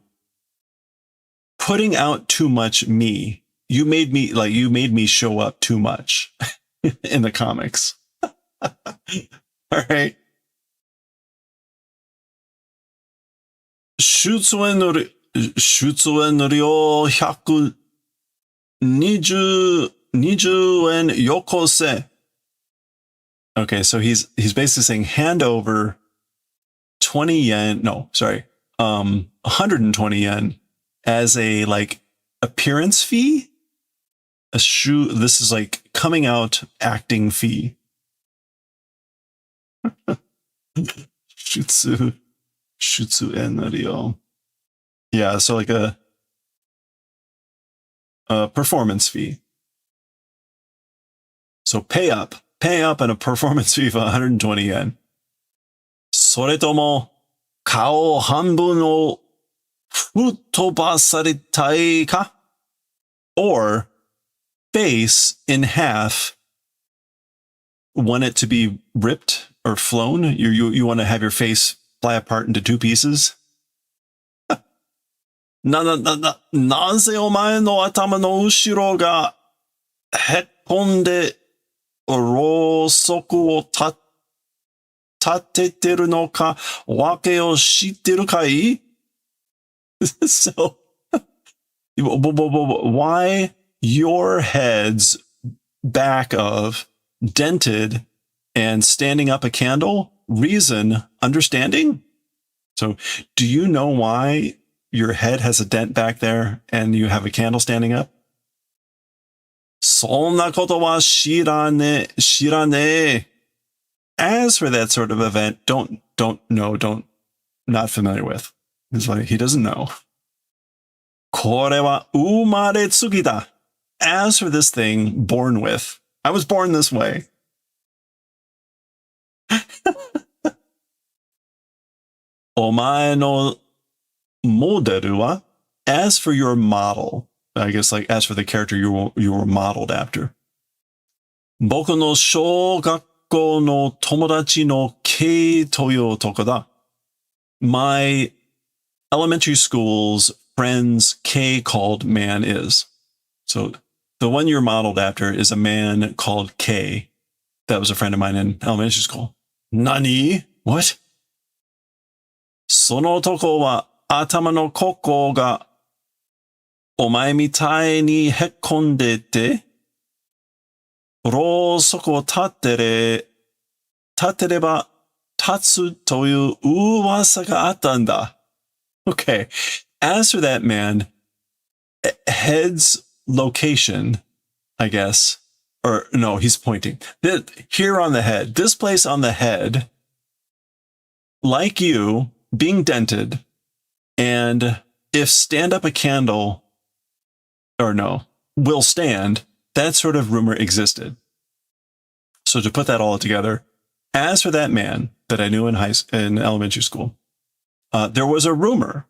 putting out too much me, you made me show up too much in the comics. All right. Shutsuen no ryo 120 en yokose. Okay, so he's basically saying hand over 20 yen. No, sorry, 120 yen as a like appearance fee. This is like coming out acting fee. Shutsu en. Yeah, so like a performance fee. So pay up and a performance fee of 120 yen. それとも顔半分を吹っ飛ばされたいか? Or face in half, want it to be ripped or flown? You want to have your face fly apart into two pieces? なぜお前の頭の後ろがへっこんでろうそくを立ててるのかわけを知ってるかい? So, why your head's back of dented and standing up a candle? Reason, understanding? So, do you know why your head has a dent back there and you have a candle standing up? そんなことは知らねえ. As for that sort of event, not familiar with. It's like he doesn't know. これは生まれつきだ. As for this thing, born with. I was born this way. お前のモデルは? As for your model, I guess like as for the character you were modeled after. 僕の小学校の友達の K という男だ. My elementary school's friend's K called man is. So the one you're modeled after is a man called K. That was a friend of mine in elementary school. Nani? What? その男は頭のここがお前みたいにへっこんでて、ろうそくを立てれば立つという噂があったんだ. Okay. As for that man, head's location, I guess, or no, he's pointing. Here on the head, this place on the head, like you, being dented, and if stand up a candle, or no, will stand, that sort of rumor existed. So to put that all together, as for that man that I knew in elementary school, there was a rumor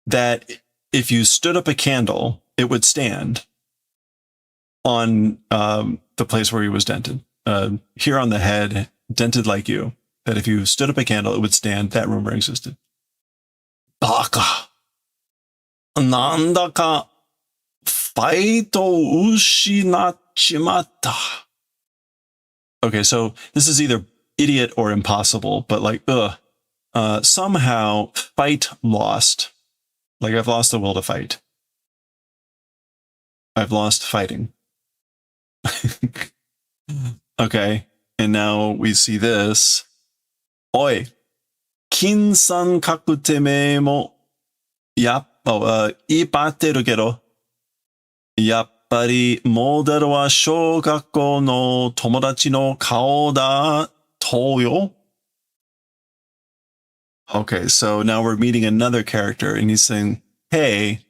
that if you stood up a candle, it would stand on the place where he was dented. Here on the head, dented like you, that if you stood up a candle, it would stand. That rumor existed. Baka. Nandaka. Faito ushinachimatta. Okay, so this is either idiot or impossible, but like, somehow fight lost. Like I've lost the will to fight. I've lost fighting. Okay, and now we see this. Oi, kinsan kakuteme mo ipateru kedo. Yappari model wa shogakkou no tomodachi no kao da toyo. Okay, so now we're meeting another character, and he's saying, hey,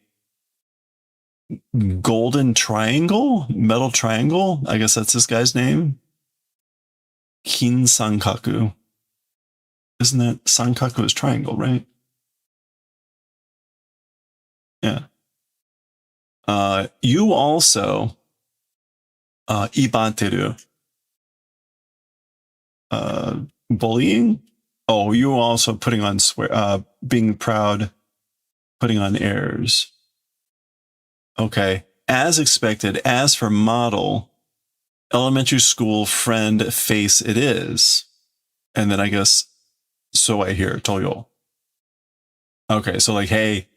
golden triangle? Metal triangle? I guess that's this guy's name. Kin Sankaku. Isn't that Sankaku is triangle, right? Yeah. You also, ibateru. Bullying? Oh, you also putting on being proud, putting on airs. Okay. As expected, as for model, elementary school friend face it is. And then I guess, so I hear, Toyo. Okay, so like, hey,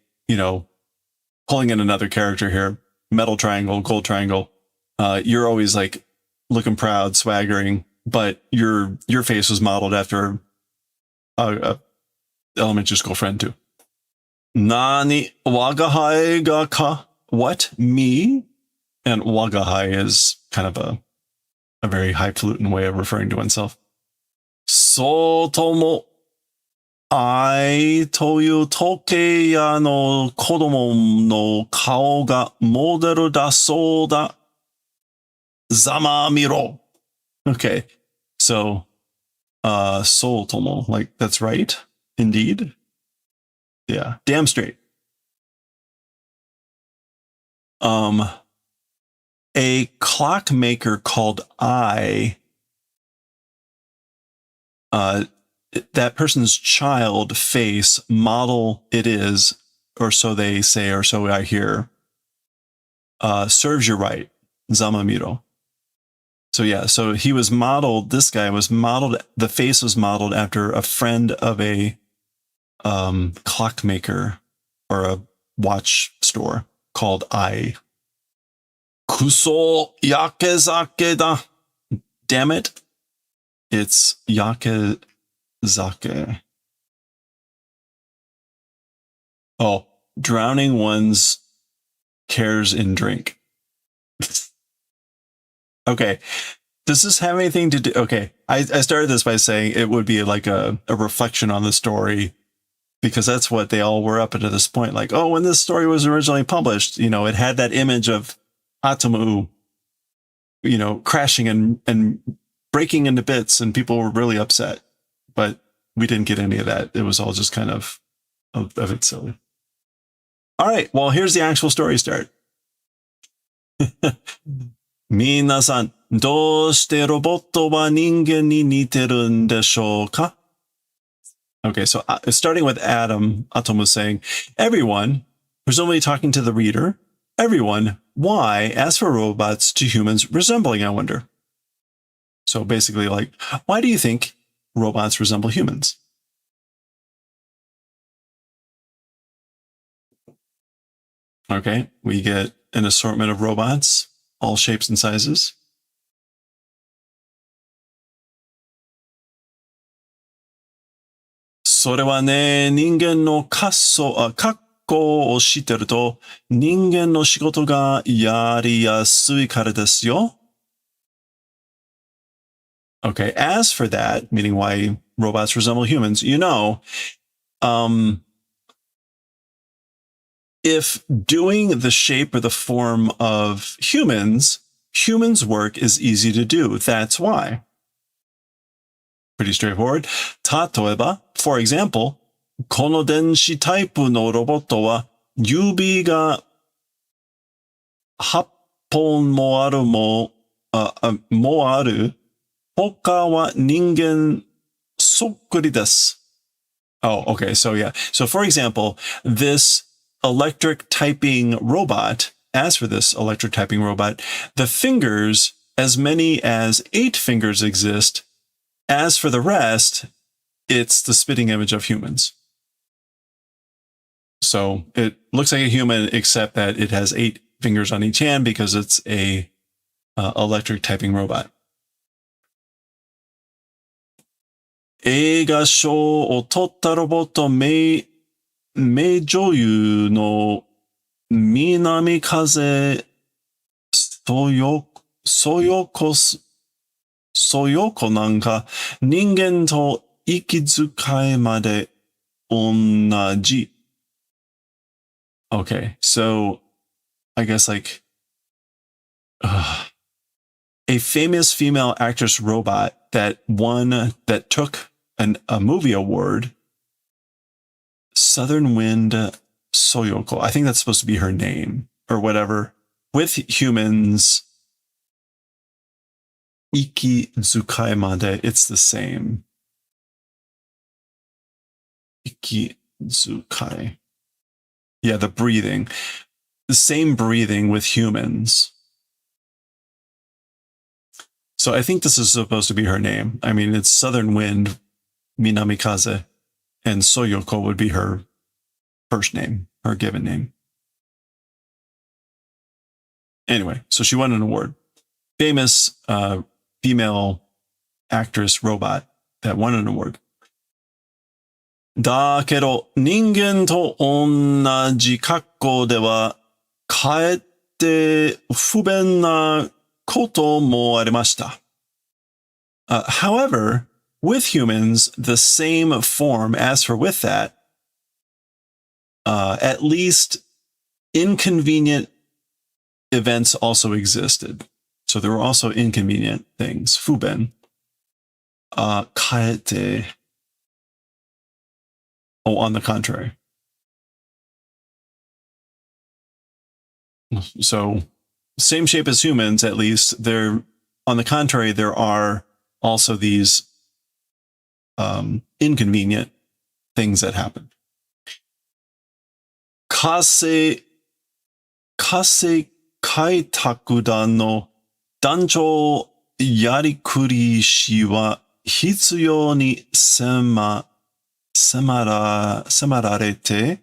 pulling in another character here, metal triangle, gold triangle. You're always like looking proud, swaggering, but your face was modeled after a elementary school friend too. Nani wagahai ga ka? What? Me? And wagahai is kind of a very highfalutin way of referring to oneself. So tomo I toyu tokeya no kodomo no kao ga modelu da so da. Zama miro. Okay. So soul tomo, like that's right. Indeed. Yeah. Damn straight. A clockmaker called I, that person's child face model it is, or so they say, or so I hear, serves you right. Zamamiro. So yeah, so he was modeled, this guy was modeled, the face was modeled after a friend of a clockmaker or a watch store called I. Kuso yakezake da. Damn it. It's yakezake. Oh, drowning one's cares in drink. Okay. Does this have anything to do? Okay. I started this by saying it would be like a reflection on the story, because that's what they all were up until this point. Like, oh, when this story was originally published, you know, it had that image of Atomu, you know, crashing and breaking into bits, and people were really upset. But we didn't get any of that. It was all just kind of it silly. All right. Well, here's the actual story start. 皆さん、どうしてロボットは人間に似てるんでしょうか? Okay, so starting with Atom was saying, everyone, presumably talking to the reader, everyone, why, as for robots to humans resembling, I wonder? So basically like, why do you think robots resemble humans? Okay, we get an assortment of robots, all shapes and sizes. So れはね、人間の格好を知ってると、人間の仕事がやりやすいからですよ。Okay, as for that, meaning why robots resemble humans, you know, if doing the shape or the form of humans work is easy to do. That's why. Pretty straightforward. 例えば, for example, この電子タイプのロボットは指が8本もある他は人間そっくりです. Oh, okay. So yeah. So for example, this electric typing robot, as for this electric typing robot, the fingers, as many as 8 fingers exist. As for the rest, it's the spitting image of humans. So it looks like a human, except that it has 8 fingers on each hand because it's a electric typing robot. 映画賞を取ったロボット名女優の南風そよこなんか人間と息遣いまで同じ. Okay, so I guess like a famous female actress robot that took a movie award, Southern Wind Soyoko. I think that's supposed to be her name or whatever. With humans, Ikizukai made, it's the same. Ikizukai. Yeah, the breathing. The same breathing with humans. So I think this is supposed to be her name. I mean, it's Southern Wind, Minamikaze, and Soyoko would be her first name, her given name. Anyway, so she won an award. Famous female actress robot that won an award. だけど、人間と同じ格好では、かえって不便なこともありました。However, with humans, the same form as for with that, at least inconvenient events also existed. So there were also inconvenient things. 不便。かえって。Oh, on the contrary. So, same shape as humans, at least. On the contrary, there are also these inconvenient things that happen. 火星開拓団の団長やりくりしは必要に迫られて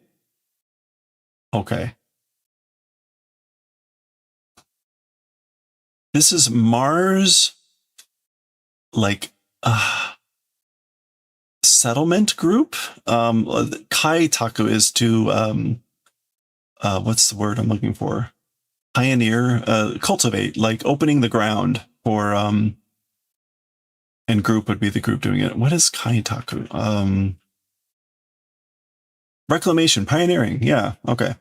Okay. This is Mars, like, settlement group. Kaitaku is to, what's the word I'm looking for? Pioneer, cultivate, like opening the ground for, and group would be the group doing it. What is Kaitaku? Reclamation, pioneering. Yeah. Okay.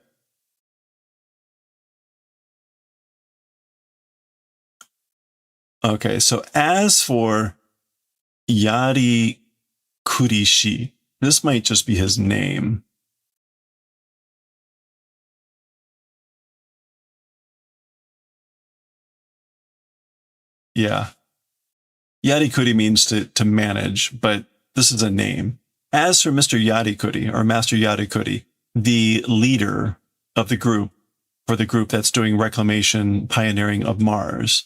Okay. So as for Yari Kurishi, this might just be his name. Yeah. Yarikuri means to manage, but this is a name. As for Mr. Yarikuri, or Master Yarikuri, the leader of the group, for the group that's doing reclamation, pioneering of Mars,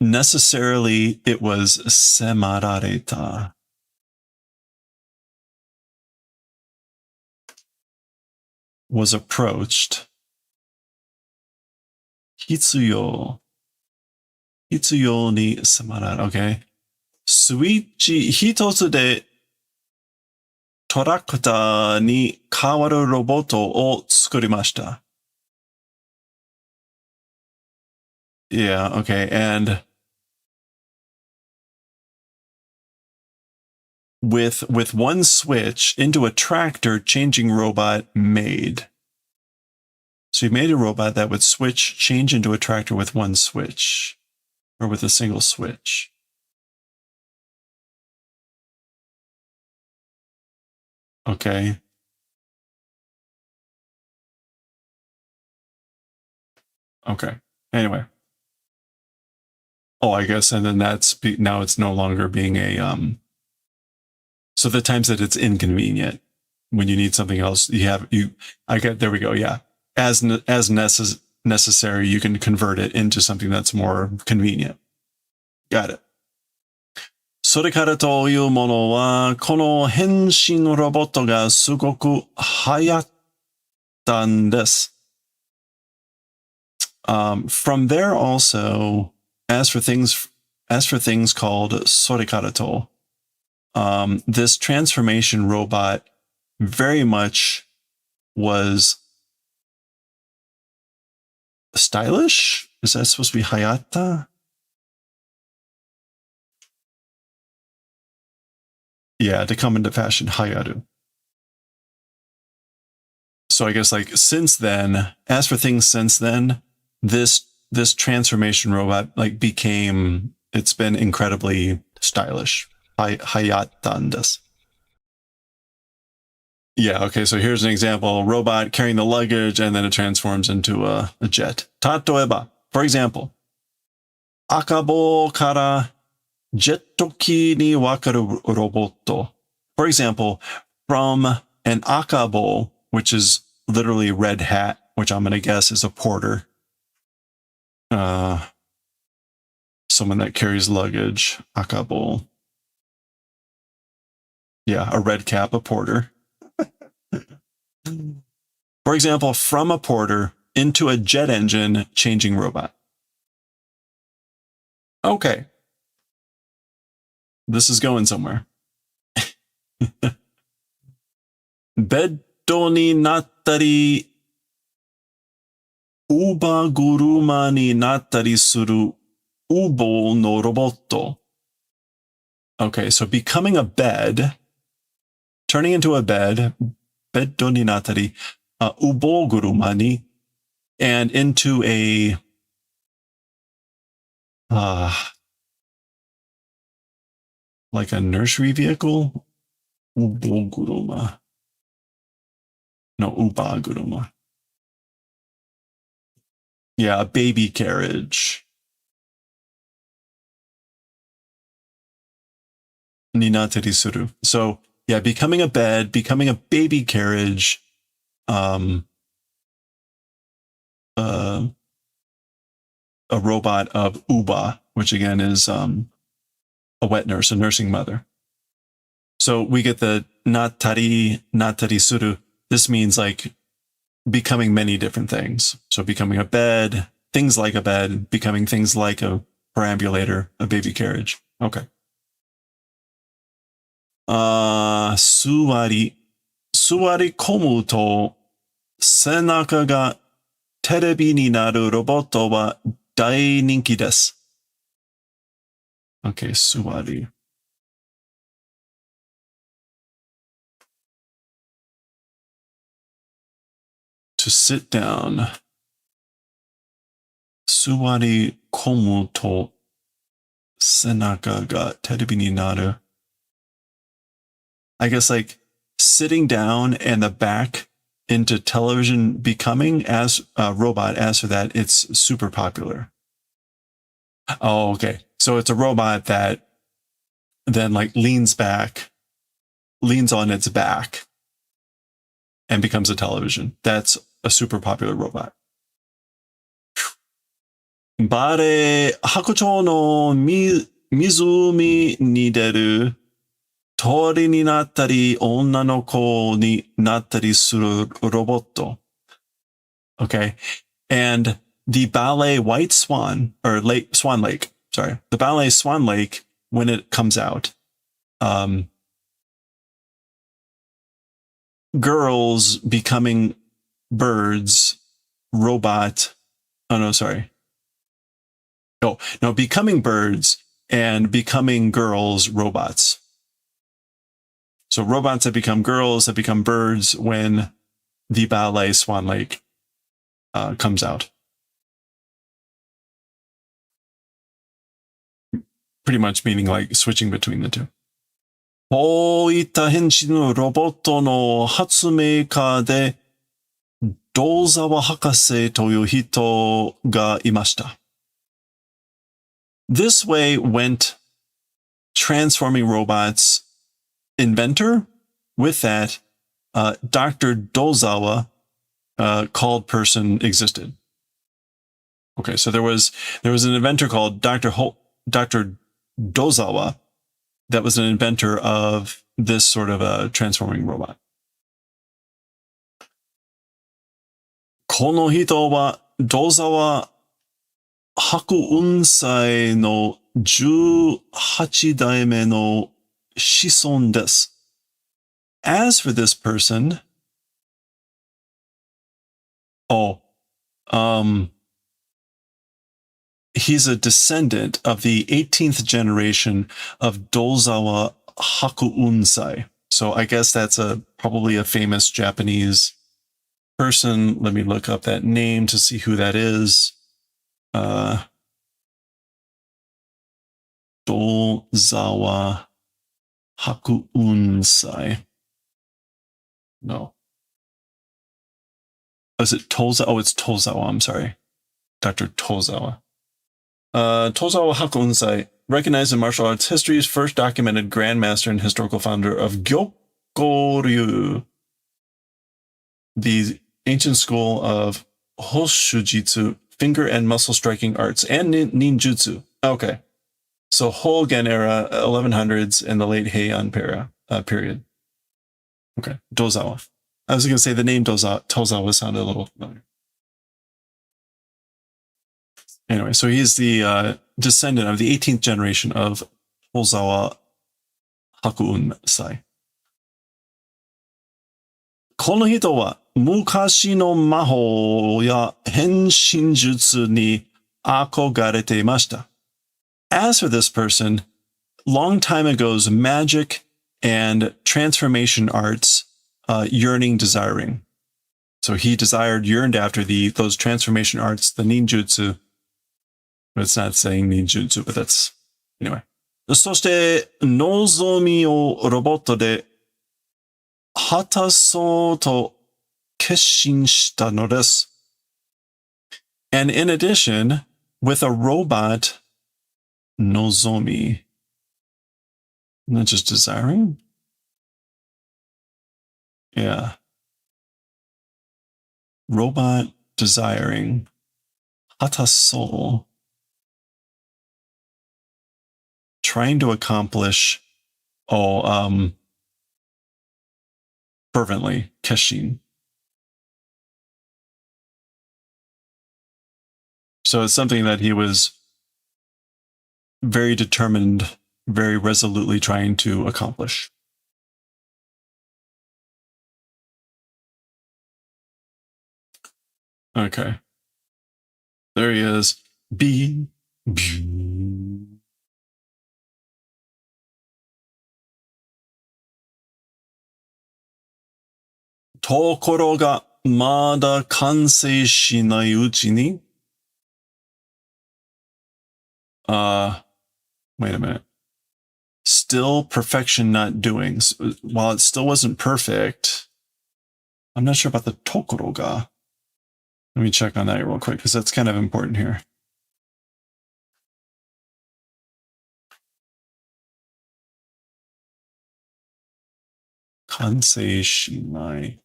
necessarily it was semarareta. Was approached. Hitsuyo ni semarara. Okay. スイッチ一つでトラクターに変わるロボットを作りました。Yeah, okay. And with one switch into a tractor changing robot made. So you made a robot that would change into a tractor with one switch, or with a single switch. Okay. Okay. Anyway. Oh, I guess, and then now it's no longer being a, so the times that it's inconvenient, when you need something else, there we go. Yeah. As necessary, you can convert it into something that's more convenient. Got it. それからというものは、この変身ロボットがすごく流行ったんです。From there also, as for things called Sorikarato, this transformation robot very much was stylish. Is that supposed to be Hayata? Yeah, to come into fashion, Hayaru. So I guess like since then, as for things since then, this transformation robot like it's been incredibly stylish. Hayatandas. Yeah, okay, so here's an example. A robot carrying the luggage and then it transforms into a jet. Tatoeba, for example, Akabo kara jettoki ni wakaru roboto. For example, from an akabo, which is literally red hat, which I'm going to guess is a porter. Someone that carries luggage, akabo. Yeah, a red cap, a porter. For example, from a porter into a jet engine changing robot. Okay. This is going somewhere. ベッドになったり、乳母車になったりする乳母のロボット. Okay, so becoming a bed, turning into a bed, ベッドになったり、乳母車に, and into a like a nursery vehicle? 乳母車. No, 乳母車. Yeah, a baby carriage. になったりする. So, yeah, becoming a bed, becoming a baby carriage, a robot of Uba, which again is a wet nurse, a nursing mother. So we get the natari suru. This means like becoming many different things. So becoming a bed, things like a bed, becoming things like a perambulator, a baby carriage. Okay. 座り込むと背中がテレビになるロボットは大人気です。Okay, 座り。To sit down. 座り込むと背中がテレビになる。I guess like sitting down and the back into television becoming as a robot. As for that, it's super popular. Oh, okay. So it's a robot that then like leans on its back and becomes a television. That's a super popular robot. バレー白鳥の湖に出る鳥になったり、女の子になったりするロボット. Okay. And the ballet White Swan, or Swan Lake, sorry. The ballet Swan Lake, when it comes out, girls becoming birds, robot. Oh, no, sorry. No, becoming birds and becoming girls, robots. So robots that become girls, that become birds when the ballet Swan Lake comes out. Pretty much meaning like switching between the two. こういった変身のロボットの発明家で、銅沢博士という人がいました。This way went transforming robots inventor. With that, Dr. Dozawa called person existed. Okay, so there was an inventor called Dr. Dozawa that was an inventor of this sort of a transforming robot. この人はDozawa博運祭の18代目の子孫です。As for this person, he's a descendant of the 18th generation of Dozawa Hakuunsai. So I guess that's probably a famous Japanese person. Let me look up that name to see who that is. Dozawa Hakuunsai. No. Is it Tozawa? Oh, it's Tozawa. I'm sorry. Dr. Tozawa. Tozawa Hakuunsai, recognized in martial arts history's first documented grandmaster and historical founder of Gyokoryu, the ancient school of Hoshujitsu, finger and muscle striking arts, and ninjutsu. Okay. So Hogen era, 1100s, and the late Heian period. Okay, Dozawa. I was going to say the name Tozawa sounded a little familiar. Anyway, so he's the descendant of the 18th generation of Tozawa Hakuun sai. この人は昔の魔法や変身術に憧れていました. As for this person, long time ago's magic and transformation arts, yearning, desiring. So he yearned after those transformation arts, the ninjutsu. But it's not saying ninjutsu, but that's, anyway. そして、望みをロボットで果たそうと決心したのです. And in addition, with a robot, nozomi. Not just desiring? Yeah. Robot desiring. Hataso. Trying to accomplish, fervently, keshin. So it's something that he was very determined, very resolutely trying to accomplish. Okay. There he is. B. ところが、まだ完成しないうちに、wait a minute. Still perfection not doing. So, while it still wasn't perfect, I'm not sure about the tokoro ga. Let me check on that real quick, because that's kind of important here. Kansei shinai.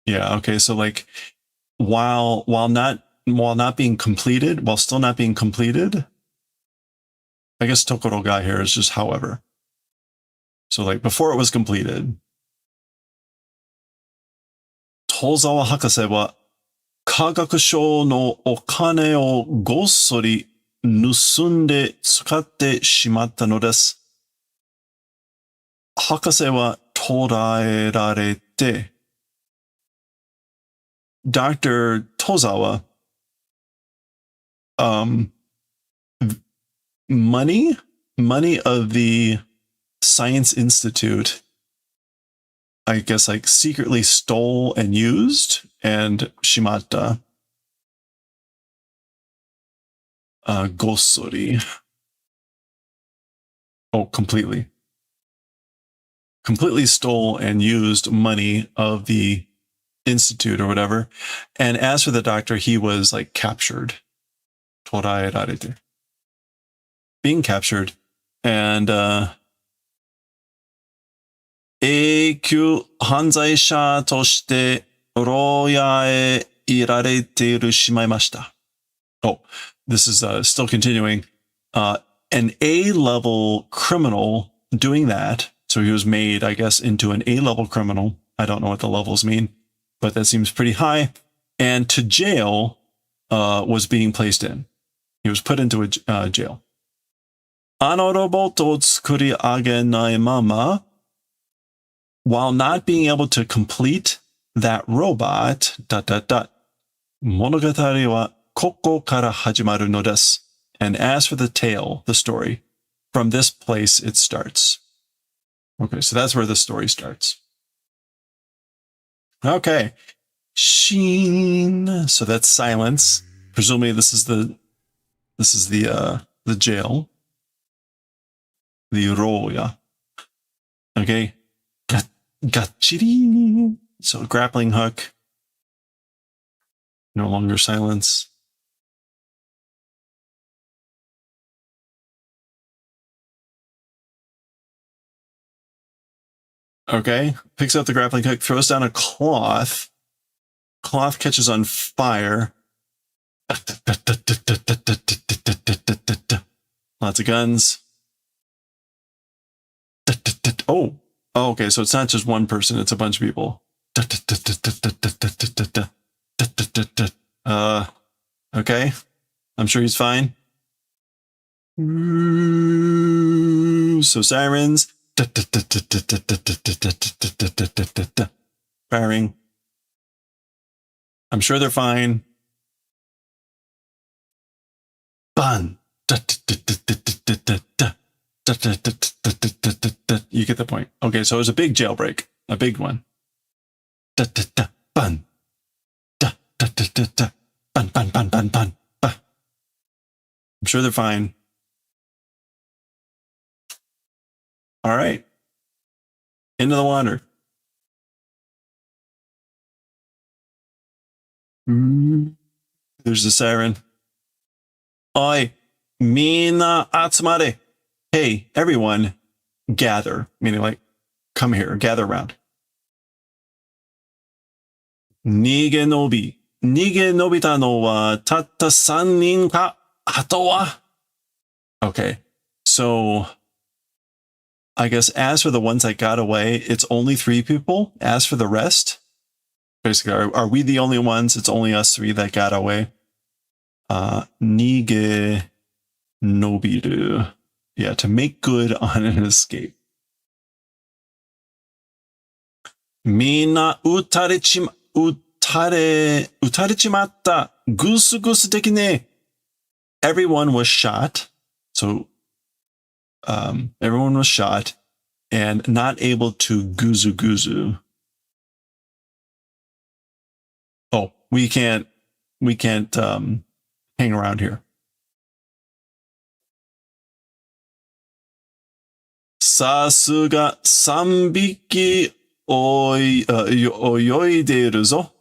Yeah, okay, so like while still not being completed, I guess tokoro ga here is just however. So like before it was completed, Tozawa Hakase wa kagakusho no okane o gossori nusunde tsukatte shimatta no desu. Hakase wa toraerarete. Dr. Tozawa, money of the Science Institute, I guess, like secretly stole and used, and shimatta, gossori. Oh, completely stole and used money of the Institute or whatever. And as for the doctor, he was like captured. Toraerarete. Being captured. And 永久犯罪者として牢屋へ入られてしまいました. Oh, this is still continuing. An A-level criminal doing that. So he was made, I guess, into an A-level criminal. I don't know what the levels mean, but that seems pretty high. And to jail was being placed in. He was put into a jail. あのロボットを作り上げないまま while not being able to complete that robot, ... 物語はここから始まるのです. And as for the tale, the story, from this place it starts. Okay, so that's where the story starts. Okay. Sheen. So that's silence. Presumably this is the jail. The roya. Okay. Gachiri. So grappling hook. No longer silence. Okay. Picks up the grappling hook, throws down a cloth. Cloth catches on fire. Lots of guns. Oh, okay. So it's not just one person, it's a bunch of people. Okay? I'm sure he's fine. So sirens. Firing. I'm sure they're fine. Bun. You get the point. Okay, so it was a big jailbreak. A big one. Bun. Bun, bun, bun, bun, bun. I'm sure they're fine. All right. Into the water. There's the siren. Oi, mina atsumare. Hey, everyone, gather. Meaning like, come here, gather around. Nige nobi. Nige nobita no wa tatta 3 nin ka. Hato wa? Okay, so I guess as for the ones that got away, it's only 3 people. As for the rest, basically, are we the only ones? It's only us 3 that got away. Nige nobiru. Yeah, to make good on an escape. Mina utarichimatta gusu gusu deki ne. Everyone was shot. So everyone was shot and not able to guzu guzu. Oh, we can't hang around here. Sasuga 3 匹 泳いでるぞ.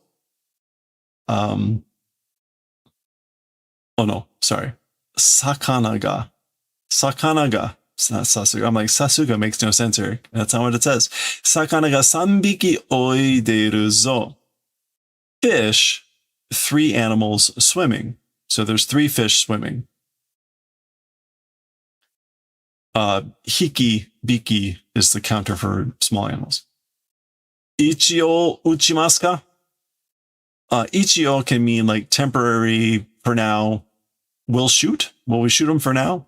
Oh no, sorry. Sakana ga. It's not Sasuga. I'm like, Sasuga makes no sense here. That's not what it says. Sakana ga 3 匹 泳いでるぞ. Fish, 3 animals swimming. So there's 3 fish swimming. Hiki, biki is the counter for small animals. Ichio uchimasu ka? Ichio can mean like temporary, for now. We'll shoot. Will we shoot them for now?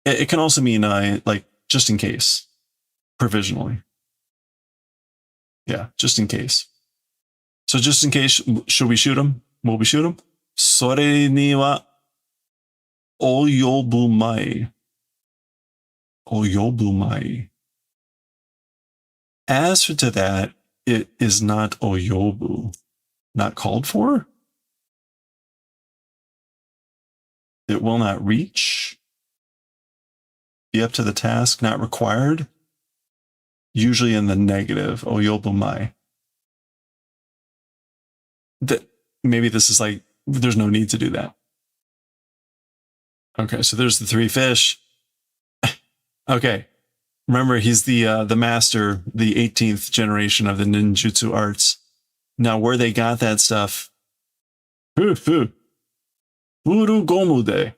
It can also mean like just in case, provisionally. Yeah, just in case. So just in case, should we shoot them? Will we shoot them? Sore ni wa oyobumai. Oyobumai. As for to that, it is not oyobu. Not called for? It will not reach. Be up to the task, not required. Usually in the negative. Oyobumai. Maybe this is like, there's no need to do that. Okay, so there's the 3 fish. Okay. Remember, he's the master, the 18th generation of the ninjutsu arts. Now, where they got that stuff, Furugomu de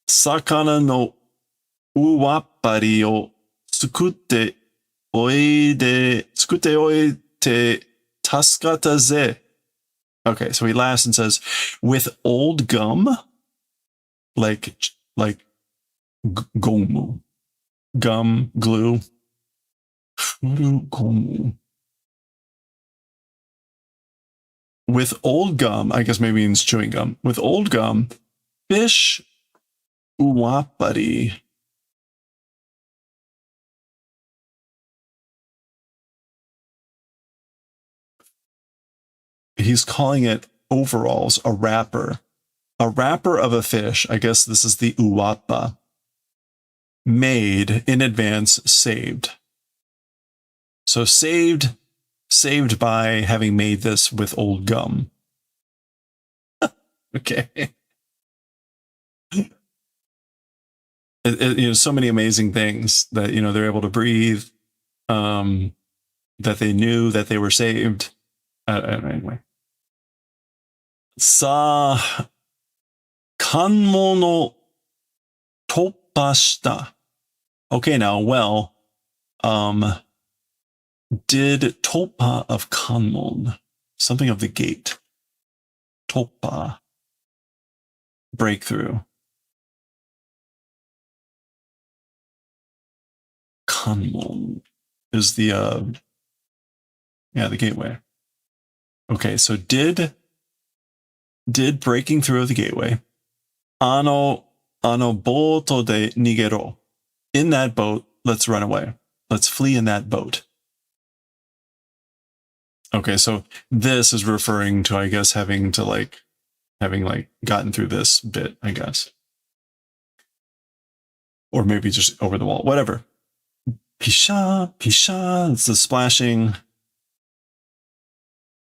sakana no uwappari o tsukutte oide tasukata ze. Okay, so he laughs and says, with old gum, like gomu. Gum, glue. With old gum, I guess maybe means chewing gum. With old gum, fish uwapari. He's calling it overalls, a wrapper. A wrapper of a fish. I guess this is the uwappa. Made in advance, saved. So saved by having made this with old gum. Okay. So many amazing things that, they're able to breathe, that they knew that they were saved. Anyway. Sa kanmo no toppashita. Okay, now, well, did Toppa of Kanmon, something of the gate. Toppa. breakthrough. Kanmon is the gateway. Okay, so did breaking through the gateway. Ano boto de nigero. In that boat, let's run away. Let's flee in that boat. Okay, so this is referring to, I guess, having gotten through this bit, I guess. Or maybe just over the wall, whatever. Pisha, pisha, it's the splashing.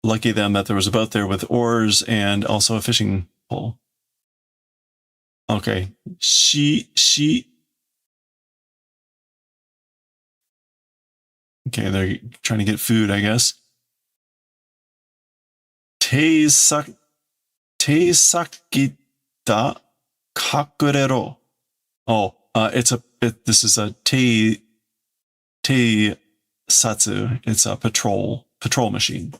Lucky them that there was a boat there with oars and also a fishing pole. Okay, she. Okay, they're trying to get food, I guess. Teisakita kakurero. Oh, this is a teisatsu. It's a patrol machine.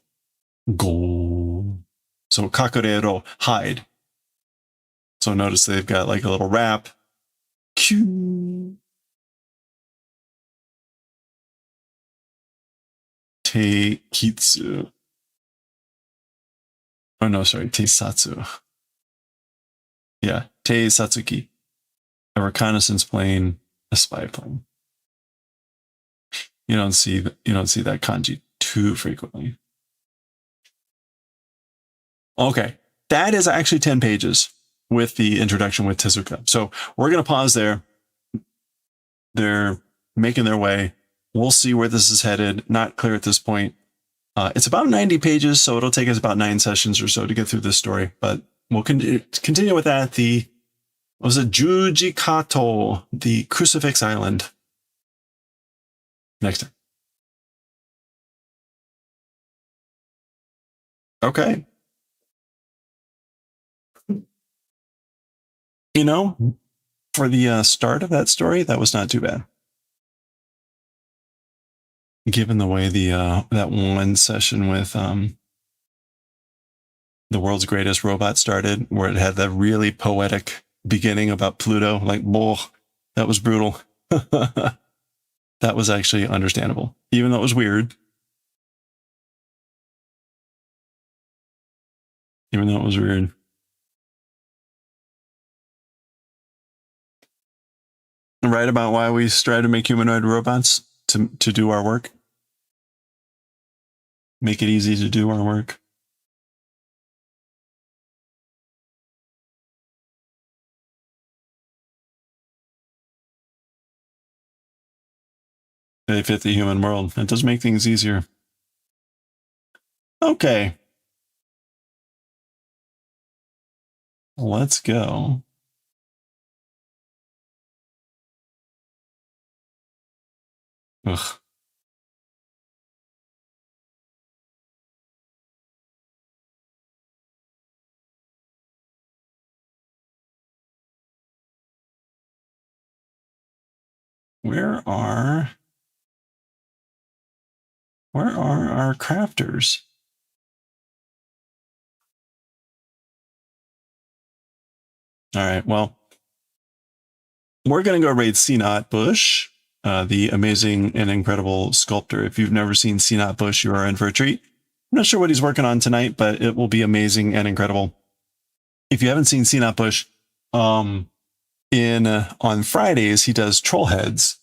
Go. So kakurero, hide. So notice they've got like a little wrap. Q. Teikitsu. Oh no, sorry, Teisatsu. Yeah, Teisatsuki. A reconnaissance plane, a spy plane. You don't see that kanji too frequently. Okay, that is actually 10 pages with the introduction with Tezuka. So we're going to pause there. They're making their way. We'll see where this is headed. Not clear at this point. It's about 90 pages, so it'll take us about 9 sessions or so to get through this story. But we'll continue with that. Was it Juji Kato, the Crucifix Island? Next time. Okay. You know, for the start of that story, that was not too bad. Given the way that one session with the world's greatest robot started, where it had that really poetic beginning about Pluto, like, whoa, that was brutal. That was actually understandable, even though it was weird. Even though it was weird. Right about why we strive to make humanoid robots to do our work. Make it easy to do our work. They fit the human world. It does make things easier. Okay. Let's go. Ugh. Where are our crafters? All right, well, we're going to go raid Sinat Bush, the amazing and incredible sculptor. If you've never seen Sinat Bush, you are in for a treat. I'm not sure what he's working on tonight, but it will be amazing and incredible. If you haven't seen Sinat Bush, on Fridays, he does troll heads.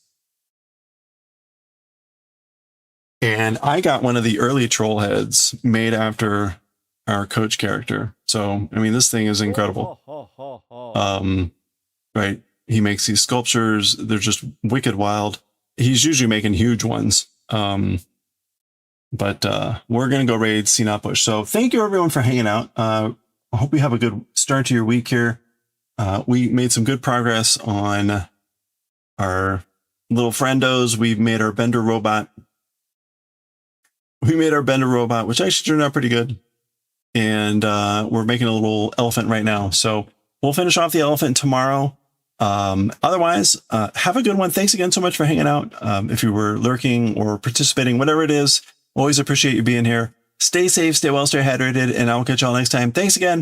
And I got one of the early troll heads made after our coach character. So, I mean, this thing is incredible. Right. He makes these sculptures. They're just wicked wild. He's usually making huge ones. But we're going to go raid Sinat Bush. So thank you everyone for hanging out. I hope you have a good start to your week here. We made some good progress on our little friendos. We've made our bender robot. Which actually turned out pretty good. And we're making a little elephant right now. So we'll finish off the elephant tomorrow. Otherwise, have a good one. Thanks again so much for hanging out. If you were lurking or participating, whatever it is, always appreciate you being here. Stay safe, stay well, stay hydrated, and I'll catch y'all next time. Thanks again.